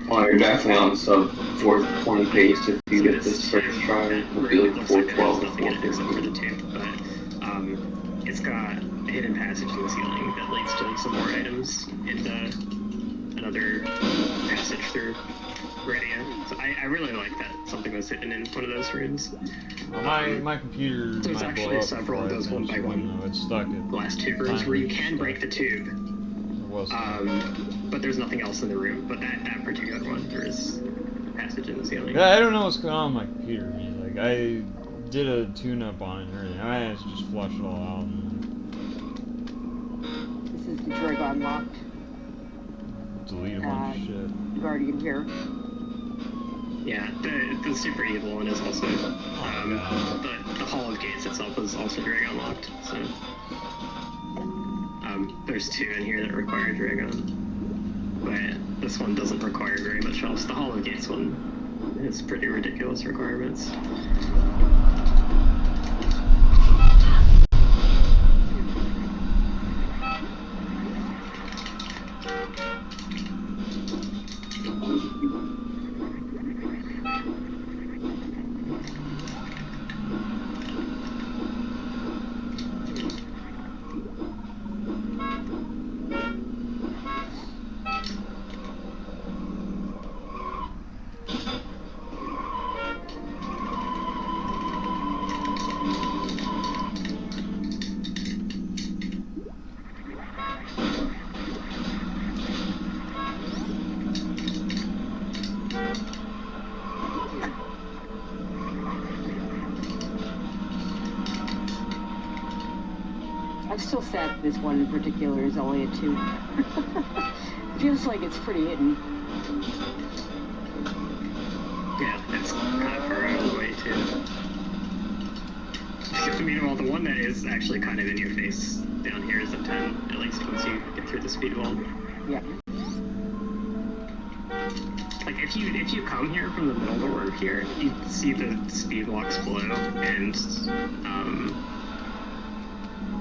Well, you're definitely on sub 420 pace if you get this first try. It'll be like 412 or 415. Except for the tube, but it's got a hidden passage in the ceiling that leads to some more items and another passage through Radio. So I really like that something was hidden in one of those rooms. Well, my computer. So there's actually several of those one by one. It's stuck at glass tube rooms where you can break the tube. But there's nothing else in the room. But that particular one, there is a passage in the ceiling. Yeah, I don't know what's going on with my computer. I mean, like I did a tune-up on it and everything. I had to just flush it all out. This is the Dragon locked. Delete a bunch of shit. Guardian here. Yeah, the super evil one is also, the Hall of Gates itself is also Dragon locked, so, there's 2 in here that require Dragon, but this one doesn't require very much else. The Hall of Gates one has pretty ridiculous requirements. I'm still sad that this one in particular is only a 2. Feels like it's pretty hidden. Yeah, it's kind of far out of the way too. Meanwhile, the one that is actually kind of in your face down here is a 10, at least once you get through the speed wall. Yeah. Like if you come here from the middle door here, you see the speed blocks below, and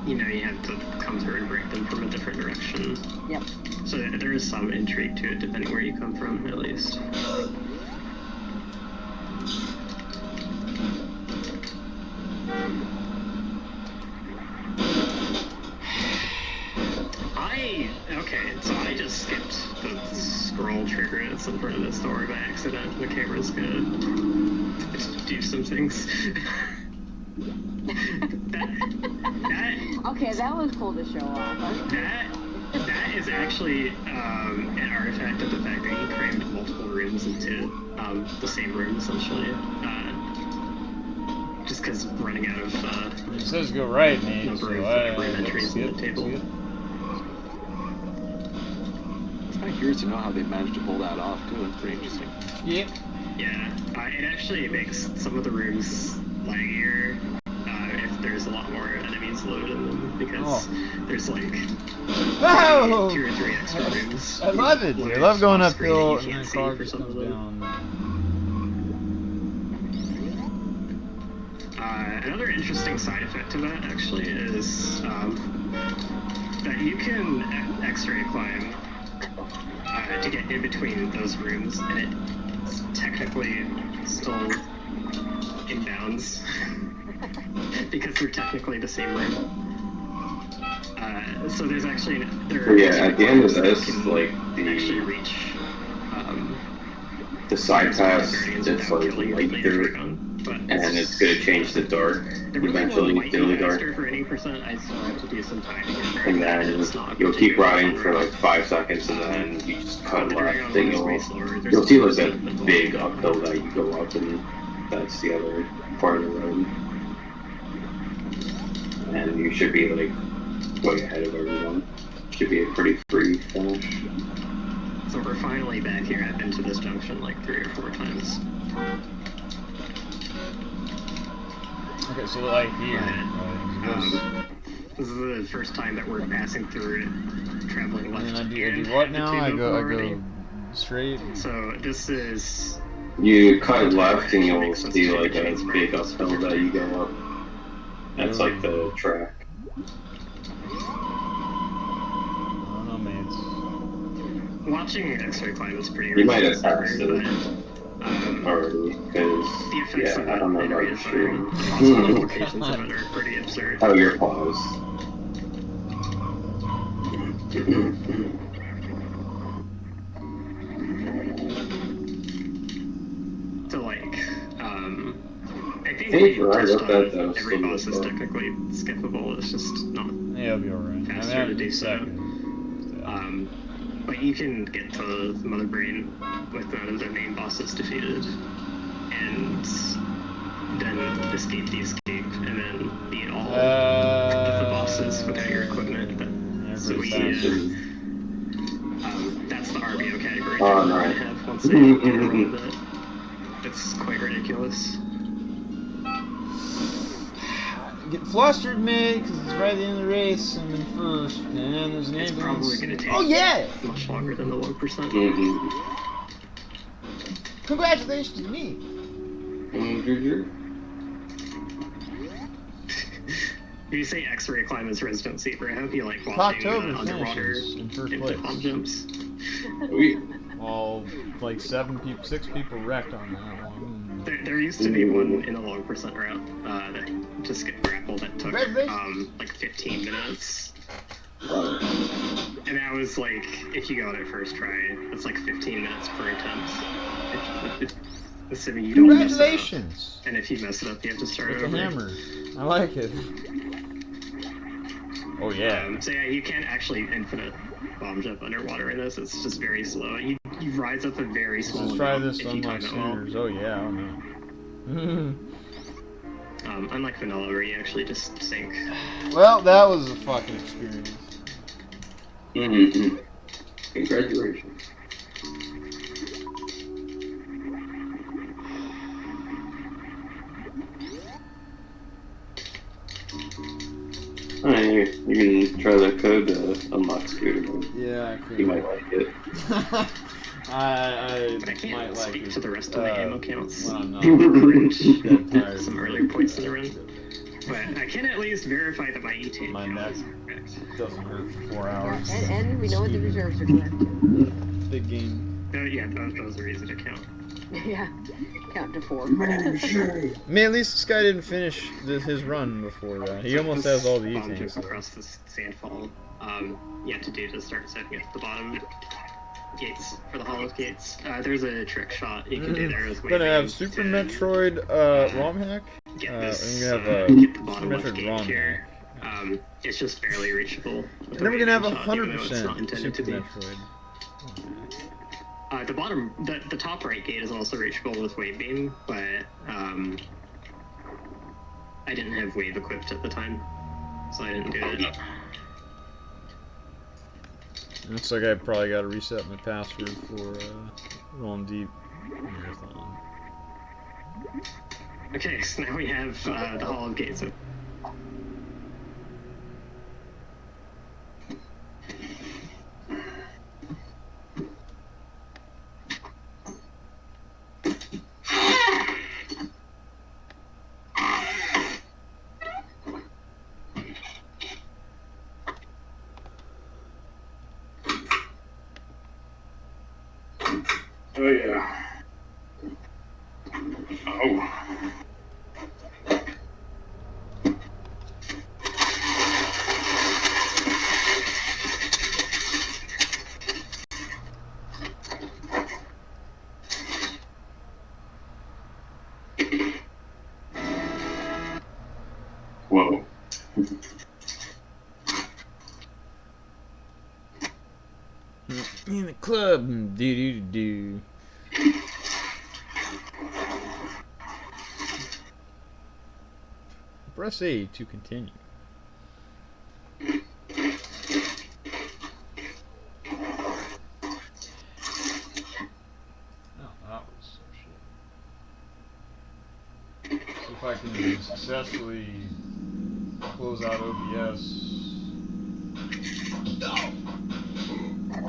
you know, you have to come through and break them from a different direction. Yep. So there is some intrigue to it, depending where you come from, at least. Okay, so I just skipped the scroll trigger that's in front of this door by accident. The camera's gonna do some things. Okay, that was cool to show off. That is actually an artifact of the fact that he crammed multiple rooms into the same room, essentially. Just because running out of it says go right, Nate. Number So of entries in the table. I'm kind of curious to know how they managed to pull that off, too. It's pretty interesting. Yep. Yeah, it actually makes some of the rooms laggier if there's a lot more enemies loaded in them, because there's like 2 or 3 extra rooms. I love it, dude. I love going uphill and then the car just comes down. Another interesting side effect to that, actually, is that you can X-ray climb to get in between those rooms, and it's technically still in bounds because they're technically the same room. So there's actually at the end of this, like actually reach the side pass, it's like light dirt, and it's gonna change the dark eventually, really dark. For any percent, I still have to do some time to get there. And then you'll keep riding for like 5 seconds, and then you just cut left, and you'll see like that big uphill that you go up, and that's the other part of the road. And you should be like way ahead of everyone. Should be a pretty free finish. So we're finally back here. I've been to this junction like 3 or 4 times. Okay, so like here, this is the first time that we're passing through it, traveling left. And I do what now? I go straight. So this is. You cut left and you'll see like a big uphill that you go up. That's like the track. I don't know, mates. Watching X-ray climb is pretty. You might have passed it already, because I don't know about your stream. Locations of it are pretty absurd. Oh, your pause. So like, I think every boss is technically skippable. It's just not. Yeah, it'll be alright. Faster to do so. But you can get to the Mother Brain with none of the main bosses defeated, and then escape the escape, and then beat all of the bosses without your equipment. That's the RBO category. Oh, nice. Have once they roll that. It's quite ridiculous. Get flustered, mate, because it's right at the end of the race. I'm in first, and there's an ambulance. It's probably going to take much longer than the 1%. Congratulations to me. You say X-ray climb is Resident Seeker. I hope you like watching underwater bomb jumps. Well, like 6 people wrecked on that one. There used to be one in the long percent route that just get grappled that took like 15 minutes. And that was like, if you go on it first try, it's like 15 minutes per attempt. Assuming you don't mess it up. And if you mess it up, you have to start over. With a hammer. I like it. Oh yeah. So yeah, you can't actually infinite bomb jump underwater in this. It's just very slow. You rise up a very small. Let's try this on my Sooners. Oh yeah, oh no. Unlike vanilla, where you actually just sync. Well, that was a fucking experience. Mm-hmm. Congratulations. Alright, you can try that code to unlock Scooter. Yeah, I could. You might like it. I can't might like speak it. to the rest of my ammo counts. When I'm not Cringe. tired. Some earlier points in the run. But I can at least verify that my E10 My count neck is correct. doesn't hurt for 4 hours. And we know what the reserves are correct. Big game. Yeah, those are easy to count. Yeah, count to 4. Man, at least this guy didn't finish his run before that. He almost has all the E-tanks. Across this sandfall, you have to do to start setting up the bottom gates for the hollow gates. There's a trick shot you can do there as well. We're gonna have Super Metroid ROM hack. Get this, and we're gonna have get the bottom Super left Metroid gate ROM here. hack. It's just barely reachable. And then we're gonna have 100% Super Super Metroid. The bottom, the top right gate is also reachable with Wave Beam, but I didn't have Wave equipped at the time, so I didn't do it. Looks like I probably got to reset my password for Rolling Deep Marathon. Okay, so now we have the Hall of Gates. Oh yeah. Oh. Whoa. In the club, do. Press A to continue. Oh, that was some shit. See if I can successfully close out OBS.